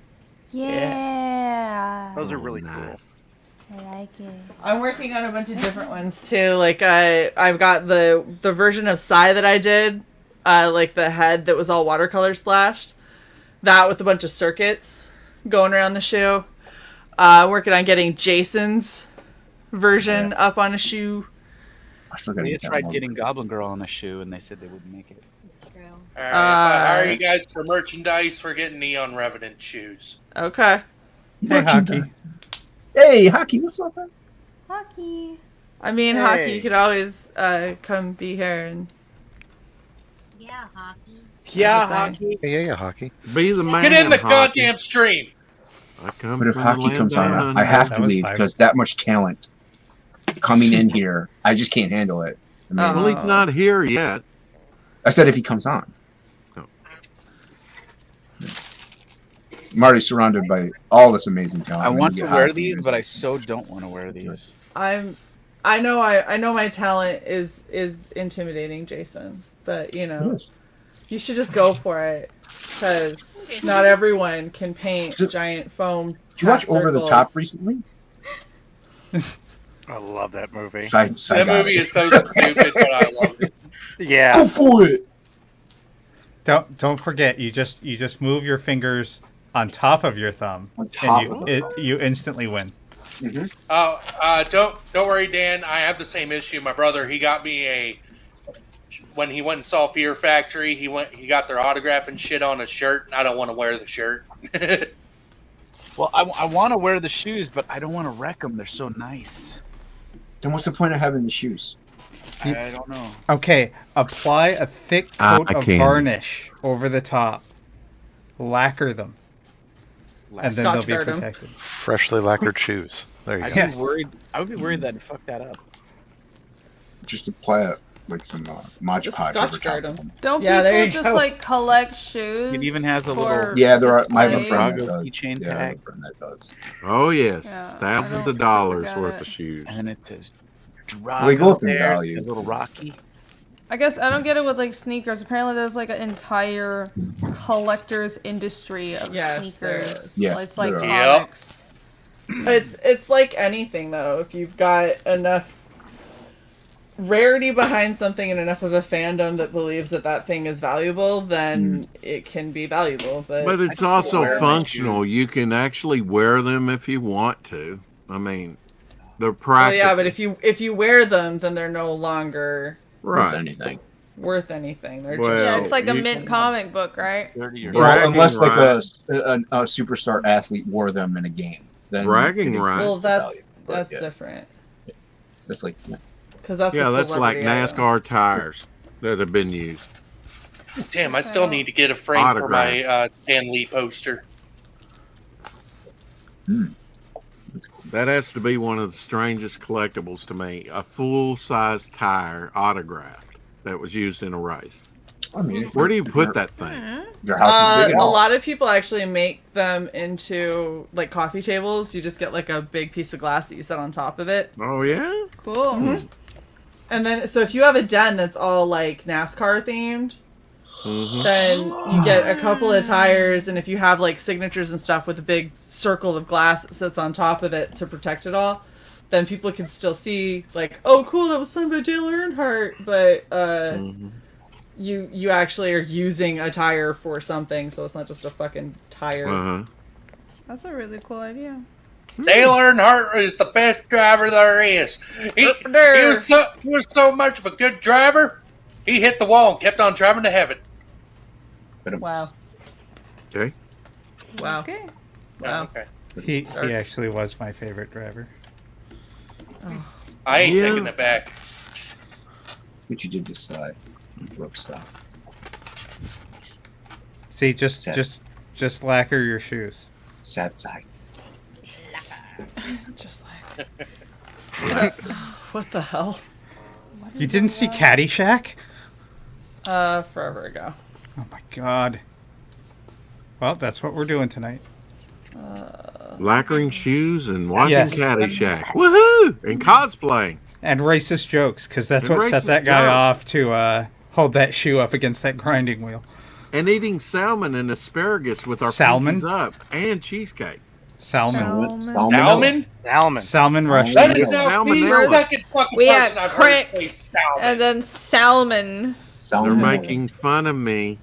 Yeah. Those are really cool. I like it. I'm working on a bunch of different ones too. Like I've got the version of CY that I did, like the head that was all watercolor splashed. That with a bunch of circuits going around the shoe. Working on getting Jason's version up on a shoe. I still gotta We get that tried one. getting Goblin Girl on a shoe, and they said they wouldn't make it. All right, if I hire you guys for merchandise, we're getting Neon Revenant shoes. Okay. Hey, Hockey. Hey, Hockey, what's up, man? Hockey. I mean, Hey. Hockey, you could always come be here and Yeah, hockey. Yeah, Hockey. Yeah, hockey. Be the man. Get in the Hockey. goddamn stream. I come But if from the Hockey land comes on, down I have That to was leave fine. because that much talent coming in here, I just can't handle it. I mean, Well, he's not here yet. I said if he comes on. Oh. I'm already surrounded by all this amazing talent. I I'm want gonna to get wear Hockey these, here. but I so don't want to wear these. I know my talent is intimidating, Jason, but you know, Yes. you should just go for it because not everyone can paint giant foam. Did you watch half Over the circles. Top recently? I love that movie. That movie is so stupid, but I love it. Yeah. Go for it. Don't forget, you just move your fingers on top of your thumb, On top and of the thumb. you instantly win. Don't worry, Dan. I have the same issue. My brother, he got me when he went and saw Fear Factory. He got their autograph and shit on a shirt, and I don't want to wear the shirt. Well, I want to wear the shoes, but I don't want to wreck them. They're so nice. Then what's the point of having the shoes? I don't know. Okay, apply a thick coat I of can. varnish over the top. Lacquer them. And then they'll Scotch be guard 'em. protected. Freshly lacquered shoes. There you I'd go. be worried. I would be worried that I'd fuck that up. Just apply with some Mod Just Podge Scotch over top guard of 'em. them. Don't Yeah, there people you just go. like collect shoes? It even has a for little Yeah, there are. I have a display? friend that Drago does. keychain Yeah, I have a tag. friend that does. Oh yes, Yeah, I thousands don't of dollars got worth it. of shoes. And it says Well, they go Drago up in there, value. a little Rocky. I guess I don't get it with like sneakers. Apparently, there's like an entire collector's industry of Yes, there sneakers. is. Yeah, It's like there are. Yep. comics. It's like anything though. If you've got enough rarity behind something and enough of a fandom that believes that that thing is valuable, then it can be valuable. But it's also functional. You can actually wear them if you want to. I mean, they're Well, practical. yeah, but if you wear them, then they're no longer right. anything. worth anything. They're Well, Yeah, just it's like a you- mint comic book, right? Well, Bragging unless like rights. a superstar athlete wore them in a game, then Bragging it rights. well, increases that's value. But, that's yeah, different that's like because that's Yeah, a that's like celebrity item. NASCAR tires that have been used. Damn, I still need to get a frame for my Stan Lee poster. That has to be one of the strangest collectibles to me. A full-size tire autographed that was used in a race. I mean, Where do you put that thing? Your house is big A enough. lot of people actually make them into like coffee tables. You just get like a big piece of glass that you set on top of it. Oh yeah, Cool. Mhm. And then, so if you have a den that's all like NASCAR themed, then you get a couple of tires, and if you have like signatures and stuff with a big circle of glass that sits on top of it to protect it all, then people can still see like, oh, cool, that was signed by Dale Earnhardt, but you actually are using a tire for something, so it's not just a fucking tire. That's a really cool idea. Dale Earnhardt is the best driver there is. He was so much of a good driver, he hit the wall and kept on driving to heaven. Wow. Okay. Wow. Okay. Wow. Okay. He actually was my favorite driver. I ain't Yeah. taking it back. What you did decide. Brooke style. See, just lacquer your shoes. Sad side. Just like what the hell? You didn't see Caddyshack? Forever ago. Oh my god. Well, that's what we're doing tonight. Lacquering shoes and watching Yes. Caddyshack. Woohoo! And cosplaying. And racist jokes, because that's And what set racist that guy jokes. off to hold that shoe up against that grinding wheel. And eating salmon and asparagus with our Salmon? pinkies up. And cheesecake. Salmon. Salmon? Salmon Russian. That is now the Salmonella. second fucking We person had I've heard crick, say salmon. and then salmon. They're making fun of me.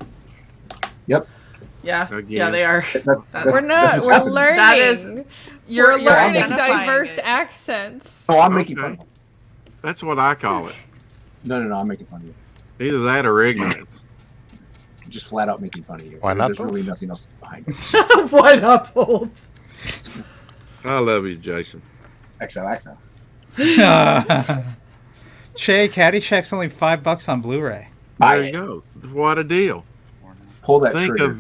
Yep. Yeah. Again. Yeah, they are. We're not. We're learning. That is. We're You're learning identifying diverse it. accents. Oh, I'm making fun of you. That's what I call it. No, I'm making fun of you. Either that or ignorance. Just flat out making fun of you. Why not There's both? really nothing else behind it. What up, old? I love you, Jason. XOXO. Shae, Caddyshack's only $5 on Blu-ray. There you go. What a deal. Pull that Think trigger.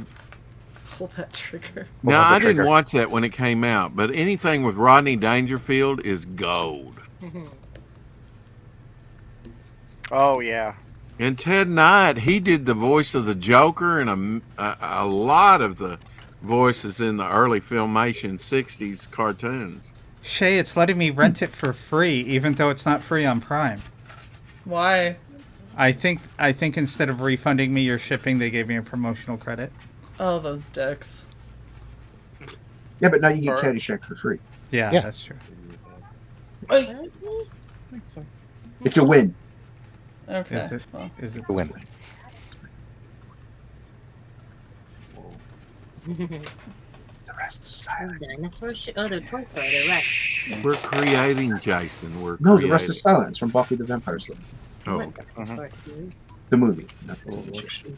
Pull that trigger. Now, I didn't watch that when it came out, but anything with Rodney Dangerfield is gold. Oh yeah. And Ted Knight, he did the voice of the Joker and a lot of the voices in the early Filmation 60s cartoons. Shae, it's letting me rent it for free, even though it's not free on Prime. Why? I think instead of refunding me your shipping, they gave me a promotional credit. Oh, those dicks. Yeah, but now you get Caddyshack for free. Yeah, Yeah. that's true. It's a win. Okay. Is it? Well. Is it? Win. The rest is silent. Dinosaur shit. Oh, the Toy Story. The rest. We're creating, Jason. We're No, creating. the rest is silence from Buffy the Vampire Slayer. Oh. The movie. Not the movie.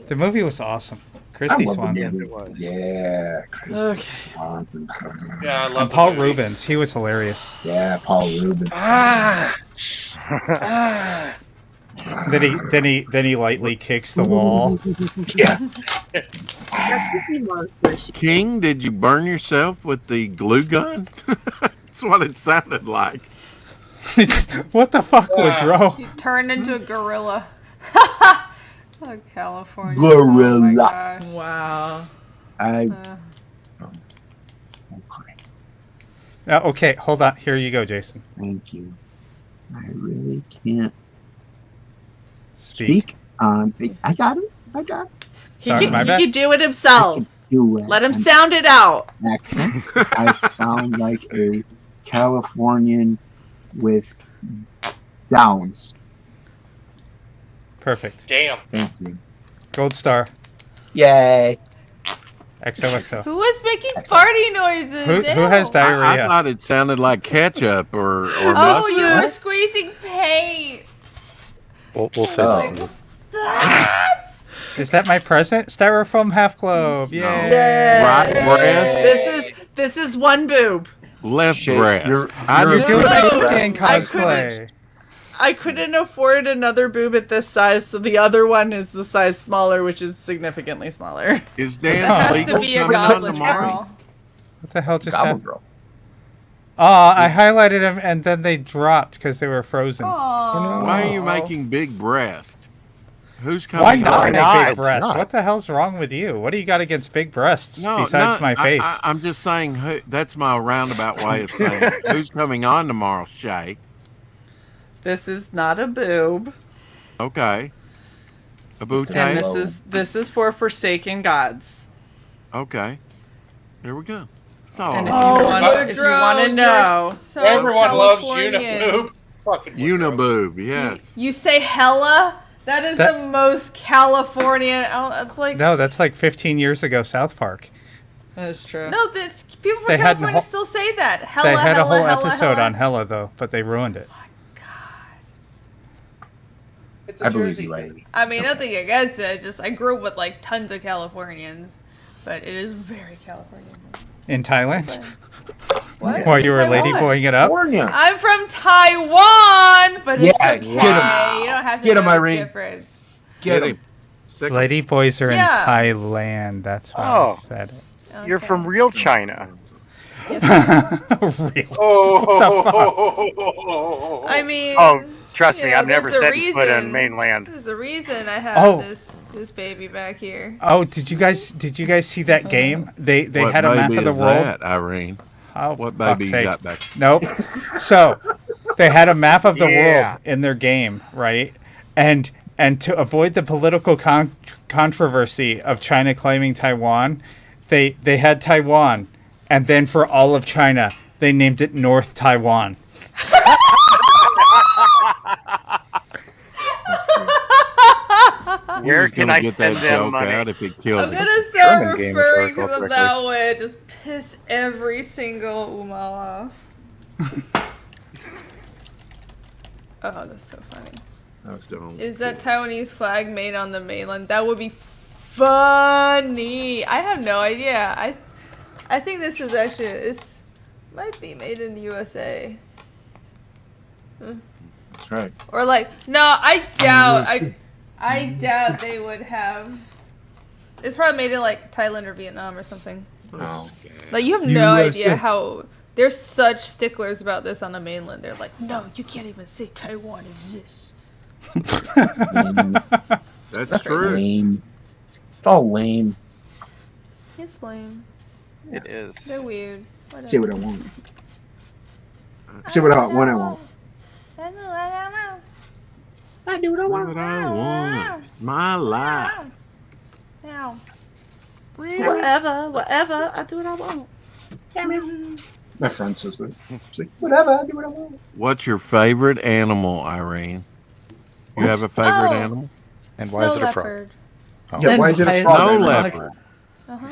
The movie was awesome. I Christy love the Swanson. movie. Yeah, Christy Okay. Swanson. Yeah, I love And the Paul movie. Rubens, he was hilarious. Yeah, Paul Rubens. Then he lightly kicks the wall. Yeah. King, did you burn yourself with the glue gun? That's what it sounded like. What the fuck, Woodrow? You turned into a gorilla. Oh, California. Gorilla. Oh my gosh. Wow. Okay, hold on. Here you go, Jason. Thank you. I really can't Speak. I got it. He Sorry, my bad. can do it himself. Do it. Let him sound it out. Accent. I sound like a Californian with downs. Perfect. Damn. Thank you. Gold star. Yay. XOXO. Who was making farty noises? Who has Ew. diarrhea? I thought it sounded like ketchup or Oh, mustard. you were squeezing paint. We'll say that. Is that my present? Styrofoam half globe. Yay. Right breast, This is one boob. left Shit, breast. you're doing No, Indian cosplay. I couldn't afford another boob at this size, so the other one is the size smaller, which is significantly smaller. Is That Dan has Legal to be a coming on goblin tomorrow? girl. What the hell just Gobble happened? girl. I highlighted them and then they dropped because they were frozen. Why are you making big breast? Who's coming? Why not on? make big breasts? What the hell's wrong with you? What do you got against big breasts besides my face? I'm just saying. That's my roundabout way of saying it. Who's coming on tomorrow, Shae? This is not a boob. Okay. A And bootay? this is for Forsaken Gods. Okay. There we go. That's all. And I if you want to know, so Everyone loves Californian. Uniboob. Fucking Uniboob, yes. You say hella? That is the most Californian. It's like No, that's like 15 years ago, South Park. That's true. no. This people from They had California a still say that. Hella, They had hella, a whole hella, episode hella. on Hella, though, but they ruined it. It's a I believe Jersey you, thing. Riley. I mean, nothing against it. Just I grew up with like tons of Californians, but it is very Californian. In Thailand? What? While you were Taiwan. ladyboying it up? I'm from Taiwan, but it's Yeah, okay. get 'em. You don't have to Get 'em, know the Irene. difference. Get him. Lady boys are Yeah. in Thailand. That's why I said it. You're from real China. Real. Oh. I mean, Oh, trust you me, know, I've never there's a set foot reason- in mainland. There's a reason I have Oh. this baby back here. Oh, did you guys see that game? They What had a map baby of the is world. that, Irene? Oh, What fuck's baby you sake. got back? Nope. So they had a map of the Yeah. world in their game, right? And to avoid the political controversy of China claiming Taiwan, they had Taiwan, and then for all of China, they named it North Taiwan. Where He was can gonna I get send that them joke money? out if it killed I'm me. gonna start German game, if I referring to recall them correctly. that way. Just piss every single Uma off. Oh, that's so funny. Is that Taiwanese flag made on the mainland? That would be funny. I have no idea. I think this is actually might be made in the USA. That's right. Or like no, I doubt I doubt they would have. It's probably made in like Thailand or Vietnam or something. Oh. Like you have no USA. idea how they're such sticklers about this on the mainland. They're like, no, you can't even say Taiwan exists. That's true. Lame. It's all lame. It's lame. It is. They're weird. Say what I want. Say what I want. I want. I do what I want. I do what I What I want. My life. Meow. Whatever, I do what I want. My friend says that. She's like, whatever, I do what I want. What's your favorite animal, Irene? You have a favorite Oh. animal? And why is it a frog? Leopard. Yeah, why is it a frog? Snow Irene? leopard. Uh-huh.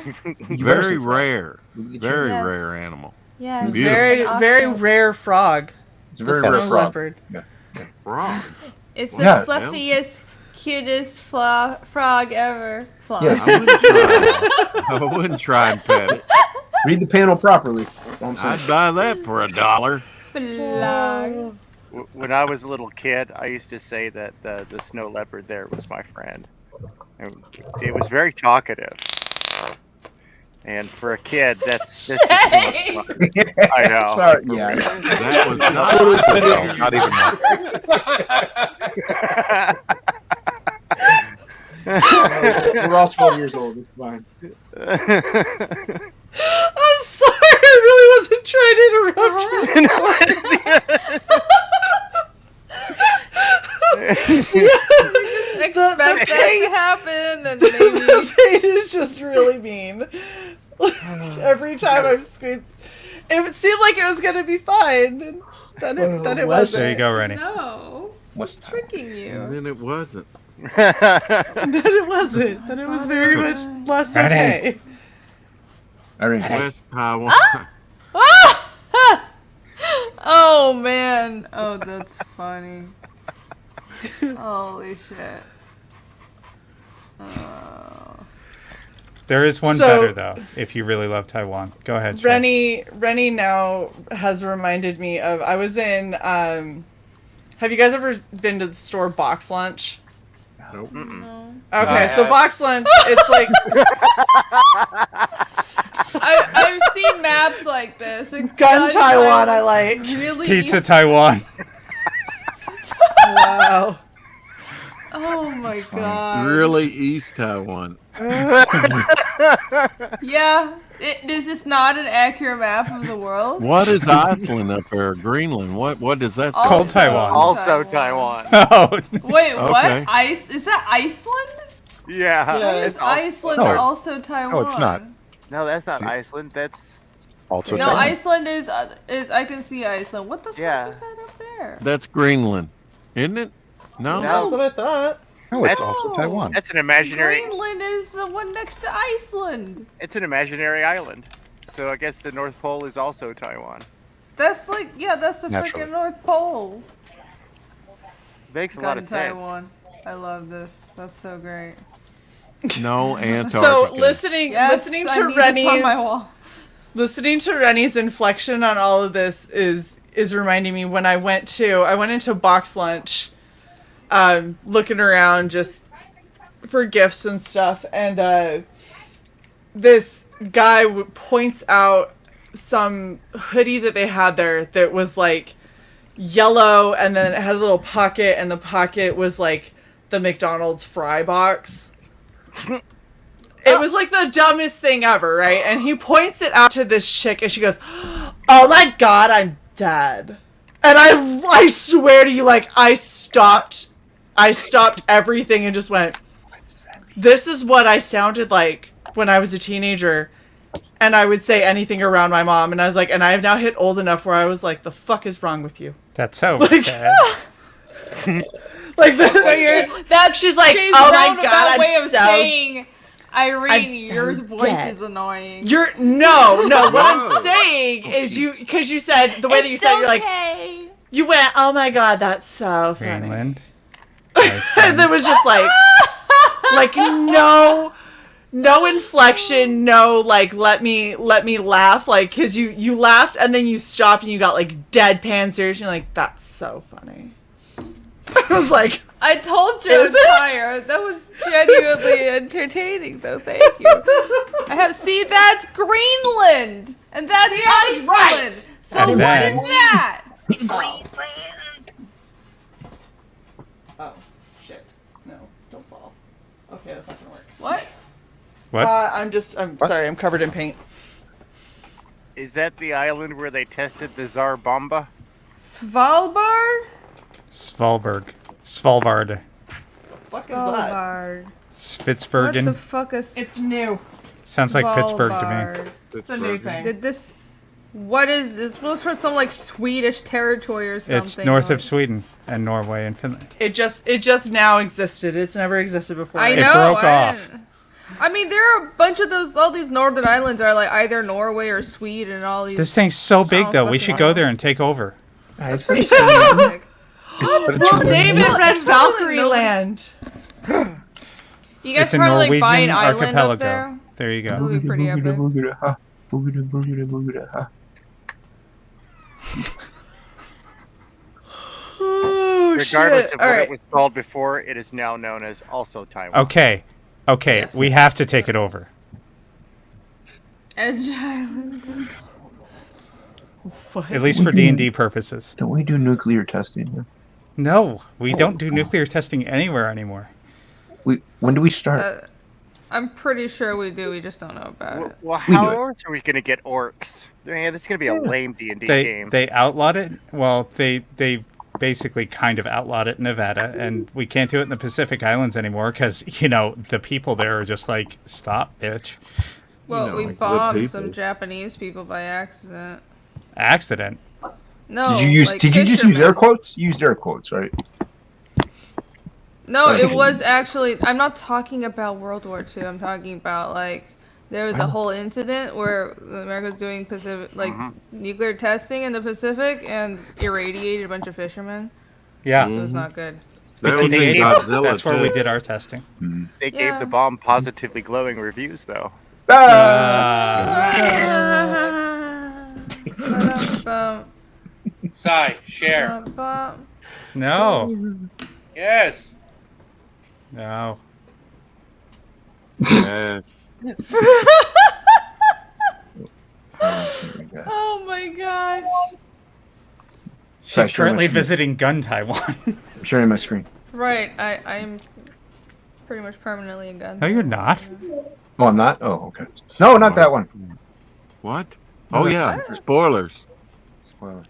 Very rare. Very Yes. rare animal. Yeah. Beautiful. Very, Awesome. very rare frog. It's a very The rare snow frog. leopard. Yeah. Frog. It's the Yeah. fluffiest, cutest frog ever. Frog. Yes. I wouldn't try and pet it. Read the panel properly. That's all I'm saying. I'd buy that for $1. Frog. When I was a little kid, I used to say that the snow leopard there was my friend. It was very talkative. And for a kid, that's too much fun. I know. Sorry, yeah. That was not even We're all 12 years old. It's fine. I'm sorry. I really wasn't trying to interrupt your Expect that to happen, and maybe the pain is just really mean. Every time I'm squeezed, it seemed like it was gonna be fine, and then it wasn't. There you go, Rennie. no, What's tricking you. And then it wasn't. Then it wasn't. Then it was very much less okay. All right. West Taiwan. Oh man! Oh, that's funny. Holy shit. There is one So- better though. If you really love Taiwan, go ahead. Shae. Rennie now has reminded me of, I was in, have you guys ever been to the store Box Lunch? Nope. Okay, so Box Lunch, it's like... I've seen maps like this. and Gun Taiwan, I like. Really? Pizza Taiwan. Wow. Oh my god. Really, East Taiwan. Yeah. Is this not an accurate map of the world? What is Iceland up there? Greenland. What is that? Also Called Taiwan. Also Taiwan. Oh. Wait, what? Okay. Is that Iceland? Yeah. Yeah, Is it's Iceland No, also Taiwan? No, it's not. No, that's not Iceland. That's Also No, Taiwan. Iceland is I can see Iceland. What the Yeah. fuck is that up there? That's Greenland, isn't it? No. That's what I thought. No, it's That's- also Taiwan. That's an imaginary. Greenland is the one next to Iceland. It's an imaginary island. So I guess the North Pole is also Taiwan. That's like, yeah, that's the Naturally. freaking North Pole. Makes a lot of sense. Taiwan. I love this. That's so great. No, Antarctica. So listening Yes, to I need this on my Rennie's wall. listening to Rennie's inflection on all of this is reminding me when I went into Box Lunch, looking around just for gifts and stuff, and this guy points out some hoodie that they had there that was like yellow, and then it had a little pocket, and the pocket was like the McDonald's fry box. It was like the dumbest thing ever, right? And he points it out to this chick, and she goes, "Oh my god, I'm dead." And I swear to you, like, I stopped everything and just went, this is what I sounded like when I was a teenager, and I would say anything around my mom, and I was like, and I have now hit old enough where I was like, the fuck is wrong with you? That's so Like- bad. Like, she's like, Shae's oh my roundabout god, way I'm of so... saying, Irene, I'm so your voice dead. is annoying. No, what I'm saying is because you said, the way that you said, you're like, you went, oh my god, that's so funny. Greenland. And it was just like no inflection, no, like, let me laugh, like, because you laughed and then you stopped and you got like deadpan serious, and you're like, that's so funny. I was like, I told you Is it's tired. That was genuinely entertaining, though. Thank you. That's Greenland, and that's Iceland. right. So And what then- is that? oh shit, no, don't fall. Okay, that's not gonna work. What? What? I'm sorry, I'm covered in paint. Is that the island where they tested the Tsar Bomba? Svalbard? Svalbard. What is that? Svalbard. Spitsbergen. What the fuck is? It's new. Sounds like Pittsburgh to Svalbard. me. It's a new thing. Did this? What is this? Supposed for some like Swedish territory or something? It's north like- of Sweden and Norway and Finland. It just now existed. It's never existed before. I It know. broke off. I mean, there are a bunch of all these northern islands are like either Norway or Sweden, and all these. This thing's so big Oh, though. We fucking should go hell. there and take over. It's pretty sweet. We'll name it Red It's Valkyrie probably Land. You guys It's a probably like buy an Norwegian island up archipelago. there. There you That go. would be pretty epic. Oh, Regardless shit. of All what right. it was called before, it is now known as also Taiwan. Okay. Yes. We have to take it over. Edge Island. At least for D&D purposes. Don't we do nuclear testing? No, we don't do nuclear testing anywhere anymore. When do we start? I'm pretty sure we do. We just don't know about it. Well, how else are we gonna get orcs? Man, this is gonna be a lame D&D game. They outlawed it. Well, they basically kind of outlawed it in Nevada, and we can't do it in the Pacific Islands anymore because the people there are just like, stop, bitch. Well, we bombed some Japanese people by accident. Accident? No. Did you just use air quotes? You used air quotes, right? No, it was actually. I'm not talking about World War II. I'm talking about there was a whole incident where America was doing nuclear testing in the Pacific and irradiated a bunch of fishermen. Yeah, it was not good. That's where we did our testing. They gave the bomb positively glowing reviews, though. Sai, share. No. Yes. No. Yes. Oh my gosh. She's currently visiting Gun Taiwan. I'm sharing my screen. Right, I'm pretty much permanently in gun. No, you're not. Oh, I'm not? Oh, okay. No, not that one. What? No, Oh, that's yeah. not- Spoilers. Spoilers.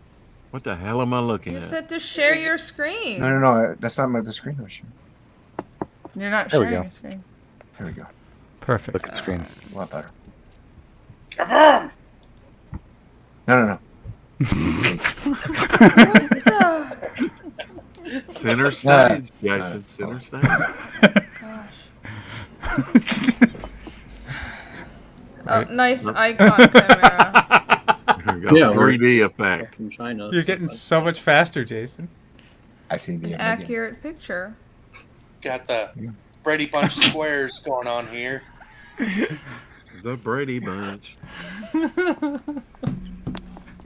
What the hell am I looking You at? said to share your screen. No. That's not the screen I was sharing. You're not There we sharing go. your screen. Here we go. Perfect. Look at the screen. A lot better. Come on. No. Center stage, Jason. Center stage. Oh, nice icon camera. There we go. Yeah, 3D effect. From China. You're getting so much faster, Jason. I see the Accurate picture. Got the Brady Bunch squares going on here. The Brady Bunch.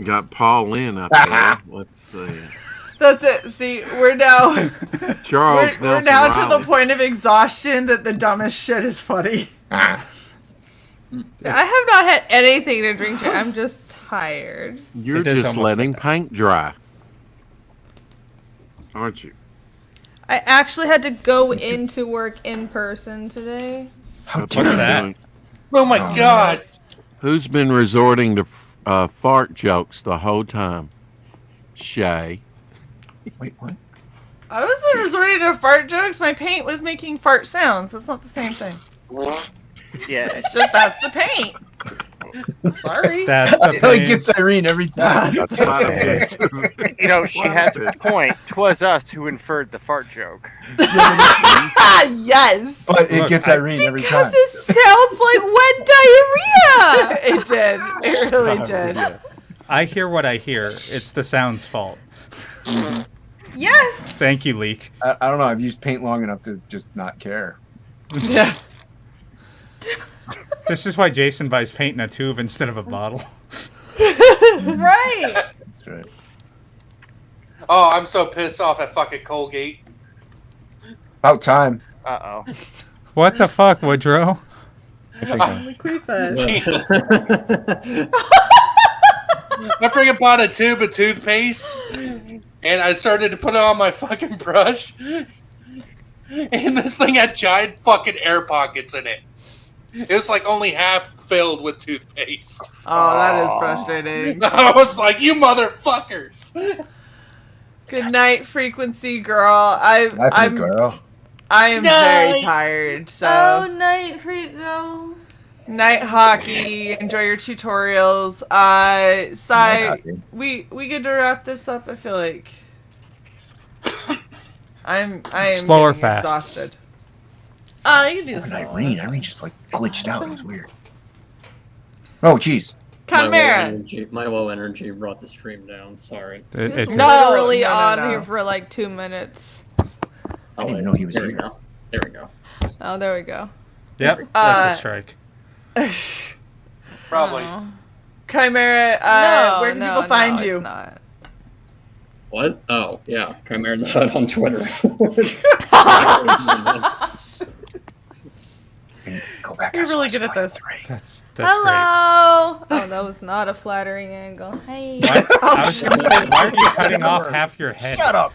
Got Paul Lynn up there. Let's see. That's it. See, we're now Charles we're Nelson now to Riley. the point of exhaustion that the dumbest shit is funny. I have not had anything to drink yet. I'm just tired. You're It is just almost letting paint dry, aren't you? I actually had to go into work in person today. What's that? Oh my god. Who's been resorting to fart jokes the whole time? Shae. Wait, what? I wasn't resorting to fart jokes. My paint was making fart sounds. That's not the same thing. Yeah. It's just that's the paint. Sorry. That's That's how he gets Irene every time. That's not a You know, she has a point. 'Twas us who inferred the fart joke. Yes. But it gets Irene every time. Because it sounds like wet diarrhea. It did. It really did. I hear what I hear. It's the sound's fault. Yes. Thank you, Leak. I don't know. I've used paint long enough to just not care. Yeah. This is why Jason buys paint in a tube instead of a bottle. Right. That's right. Oh, I'm so pissed off at fucking Colgate. About time. Uh-oh. What the fuck, Woodrow? I freaking bought a tube of toothpaste and I started to put it on my fucking brush. And this thing had giant fucking air pockets in it. It was like only half filled with toothpaste. Oh, that is frustrating. I was like, you motherfuckers. Good night, frequency girl. I'm girl. I am very tired. So Oh, night freak go. night hockey. Enjoy your tutorials. Sai, we good to wrap this up. I feel like I am Slow or getting fast? exhausted. You can do this. Irene just like glitched out. It was weird. Oh, jeez. Chimera. My low energy brought the stream down. Sorry. He was literally on here for like 2 minutes. I didn't even know he was there here. We go. There we go. Oh, there we go. Yep, that's a strike. Probably. Chimera, No, where can no, people find no, you? It's not. What? Oh, yeah. Chimera the Hut on Twitter. back. You're really good at this. That's Hello. Oh, that was not a flattering angle. Hey. I was going to say, why are you cutting off half your head? Shut up.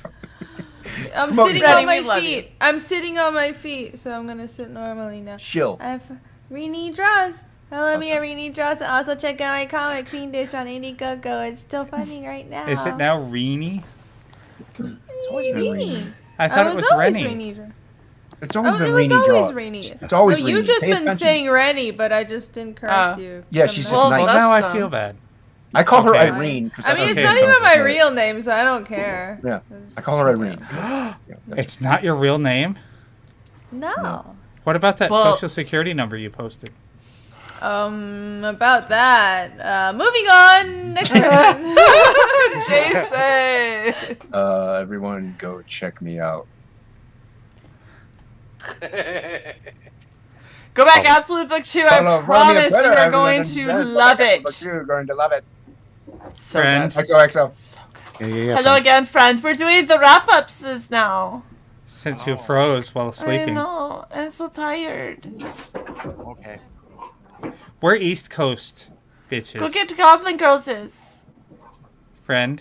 I'm Come on, sitting Daddy, on my we love feet. I'm sitting on my feet, so I'm gonna sit normally now. Chill. I have Rini Draws. Follow me at Rini Draws, and also check out my comic Fiendish on Indiegogo. It's still funding right now. Is it now Reenie? It's always been Rini. I thought it was always Rennie. Rini. It's always been It was Rini always Draw. Rini. It's always no, Rini. you've just Pay been attention. saying Rennie, but I just didn't correct you. Yeah, she's just Well, nice. now I feel bad. I call her Okay. Irene. I mean, it's not even my real name, so I don't care. Yeah, I call her Irene. It's not your real name? No. What about that Well- social security number you posted? About that. Moving on. Next person. Jason. Everyone go check me out. Go back, Absolute Book 2. I Hello, promise Romeo, you better. are going Everyone to does. love it. But you're going to love it. So Friend. good. XOXO. Hello again, friend. We're doing the wrap-ups now. Since you froze while I sleeping. know. I'm so tired. Okay. We're East Coast, bitches. Go get Goblin Girls'. Friend.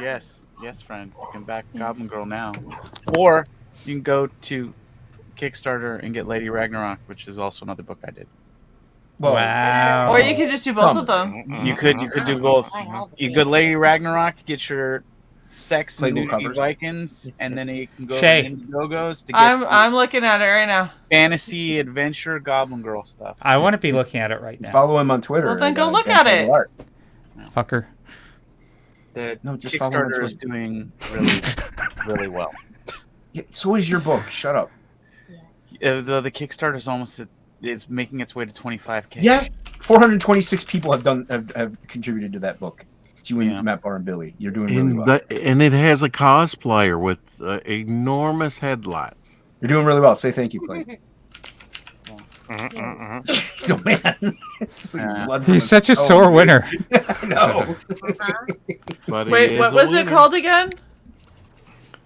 Yes, friend. You can back Goblin Girl now, or you can go to Kickstarter and get Lady Ragnarok, which is also another book I did. Wow. Or you could just do both of them. You could do both. You go Lady Ragnarok to get your sex and Playable nudity covers. Vikings, and then you can go Shae. to Indiegogo's to get I'm looking at it right now. fantasy adventure Goblin Girl stuff. I want to be looking at it right now. Follow him on Twitter. Well, then and, go look Dan at it. Art. Fucker. The No, just follow him on Kickstarter is Twitter. doing really, really well. Yeah, so is your book. Shut up. The Kickstarter is almost it's making its way to 25K. Yeah, 426 people have contributed to that book. It's you and Matt Barr and Billy. You're doing really well. And it has a cosplayer with enormous headlights. You're doing really well. Say thank you, Clay. So man, He's such a sore winner. No. But Wait, what was it called again?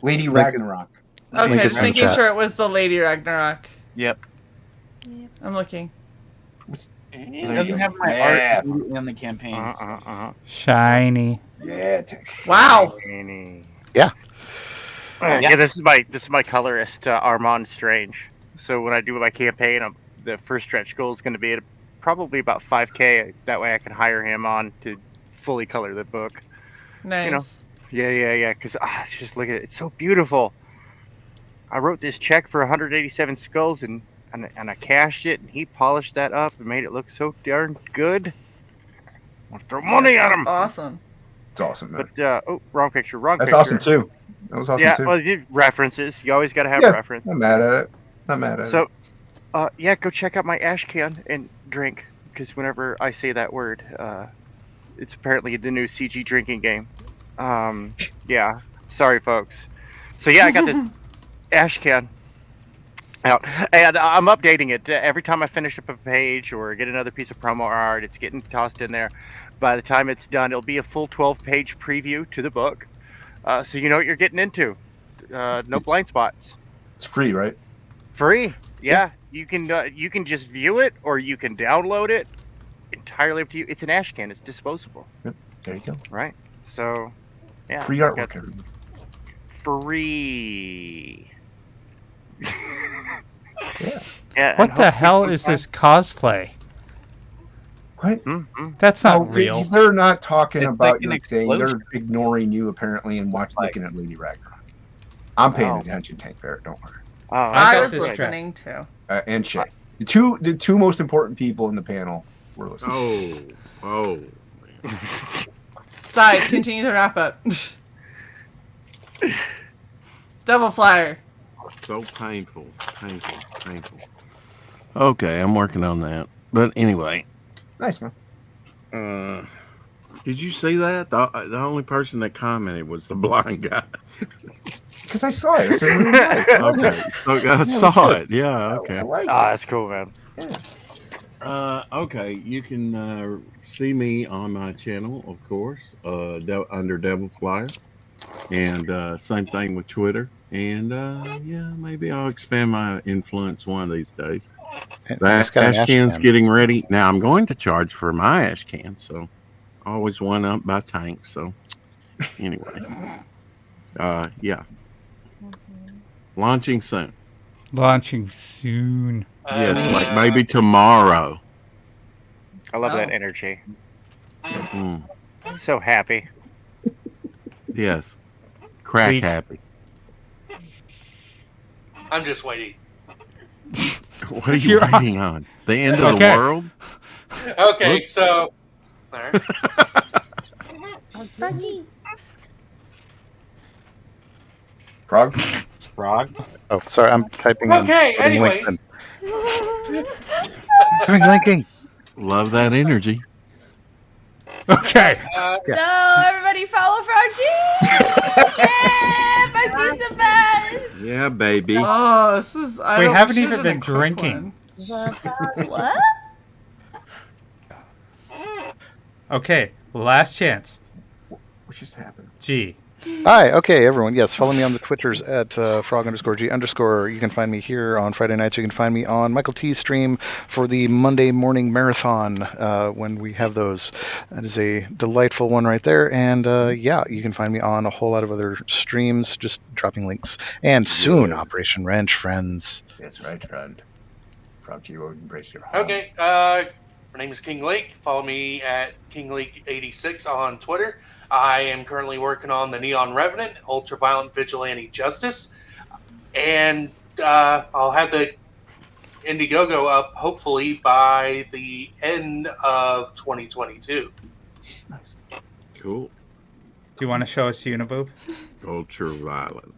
Lady Ragnarok. Okay, Link is just in the making chat. sure it was the Lady Ragnarok. Yep. I'm looking. It doesn't have my Yeah. art immediately on the campaigns. Shiny. Yeah. Wow. Yeah. Yeah, this is my colorist, Armand Strange. So when I do my campaign, the first stretch goal is going to be at probably about 5K. That way I can hire him on to fully color the book. Nice. You know? Yeah. Because just look at it; it's so beautiful. I wrote this check for 187 skulls, and I cashed it, and he polished that up and made it look so darn good. I want to throw money at him. Awesome. It's awesome, man. But wrong picture. That's awesome too. That was awesome yeah, too. well, references. You always got to have Yeah, reference. I'm mad at it. Not mad at it. So, yeah, go check out my ash can and drink, because whenever I say that word, it's apparently the new CG drinking game. Yeah, sorry, folks. So, yeah, I got this ash can out, and I'm updating it. Every time I finish up a page or get another piece of promo art, it's getting tossed in there. By the time it's done, it'll be a full 12-page preview to the book, so you know what you're getting into. No blind spots. It's free, right? Free, yeah. You can just view it or you can download it. Entirely up to you. It's an ash can. It's disposable. Yep. There you go. Right. So, yeah. Free artwork, everyone. Free. Yeah. What the hell is this cosplay? What? That's not Oh, real. They're not talking It's about like an your thing. explosion. They're ignoring you apparently and looking at Lady Ragnarok. I'm paying attention, Tank Ferret. Don't worry. Oh, I was listening too. And Shae. The two most important people in the panel were listening. Oh. Side, continue the wrap up. Double flyer. So painful. Okay, I'm working on that. But anyway. Nice, man. Did you see that? The only person that commented was the blind guy. Because I saw it. It's in real life. Okay. So I saw it. Yeah, okay. I like it. That's cool, man. Okay, you can see me on my channel, of course, under Devil Flyer. And same thing with Twitter. And yeah, maybe I'll expand my influence one of these days. The ash can's getting ready. Now I'm going to charge for my ash can, so always one up by Tank. So anyway, yeah, launching soon. Launching soon. Yeah, it's like maybe tomorrow. I love that energy. So happy. Yes, crack Sweet. happy. I'm just waiting. What are you waiting on? The end of the world? Okay, so. All right. Frog? Frog? Oh, sorry, I'm typing. Okay, anyways. Linking. Love that energy. Okay. So everybody follow Frog G. Yeah, Frog G's the best. Yeah, baby. Oh, this is. We haven't even been drinking. What? Okay, last chance. What just happened? G. Hi, okay, everyone. Yes, follow me on the Twitters at frog_G_. You can find me here on Friday nights. You can find me on Michael T's stream for the Monday morning marathon when we have those. That is a delightful one right there. And yeah, you can find me on a whole lot of other streams, just dropping links. And soon, Operation Wrench, friends. That's right, friend. Frog G will embrace your Okay, my name is King Leak. Follow me at KingLeak86 on Twitter. I am currently working on the Neon Revenant, Ultraviolent Vigilante Justice, and I'll have the Indiegogo up hopefully by the end of 2022. Cool. Do you want to show us Uniboob? Ultraviolent.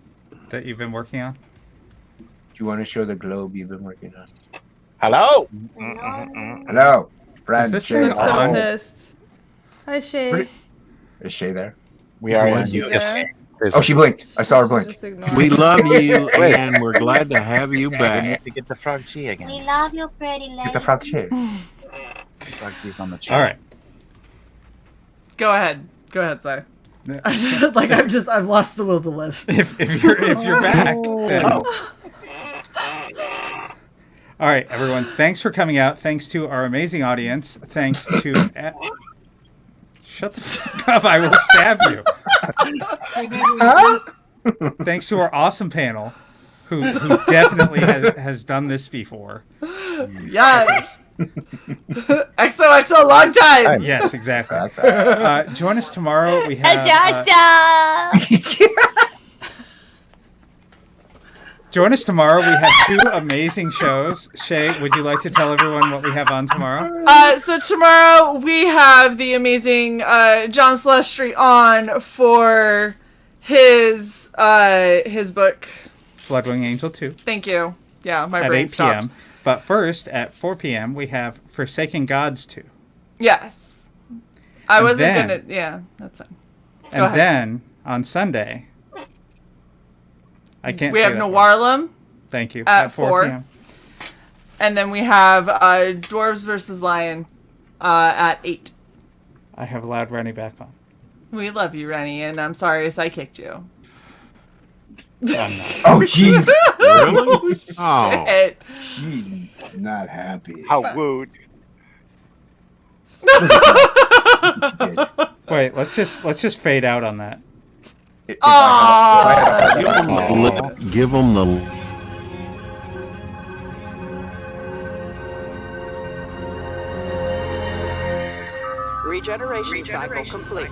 That you've been working on? Do you want to show the globe you've been working on? Hello. Hello, friend. Is this Shae. thing on? Pissed. Hi, Shae. Is Shae there? We are in. Yes. Oh, she blinked. I saw her blink. We love you, and we're glad to have you We back. need to get the Frog G again. We love you, pretty lady. Get the Frog Shae. Frog G's on the All right. Go ahead. Go ahead, Si. I've lost the will to live. If you're back, then. All right, everyone. Thanks for coming out. Thanks to our amazing audience. Thanks to. Shut the fuck up! I will stab you. Thanks to our awesome panel, who definitely has done this before. Yes. XOXO, long time. Yes, exactly. Join us tomorrow. We have. Join us tomorrow. We have two amazing shows. Shae, would you like to tell everyone what we have on tomorrow? So tomorrow we have the amazing John Celestri on for his book. Bloodwing Angel 2. Thank you. Yeah, my at brain 8 stopped. p.m. But first, at 4 p.m., we have Forsaken Gods 2. Yes. I And wasn't then- gonna. Yeah, that's fine. Go And ahead. then, on Sunday, I can't We say have that word. Noirlum. Thank you. At 4 p.m. And then we have Dwarves versus Lion at 8. I have allowed Rennie back on. We love you, Rennie, and I'm sorry I kicked you. Oh, jeez. Really? Oh, shit. she's not happy. How wooed. Wait, let's just fade out on that. Give them the. Regeneration cycle complete.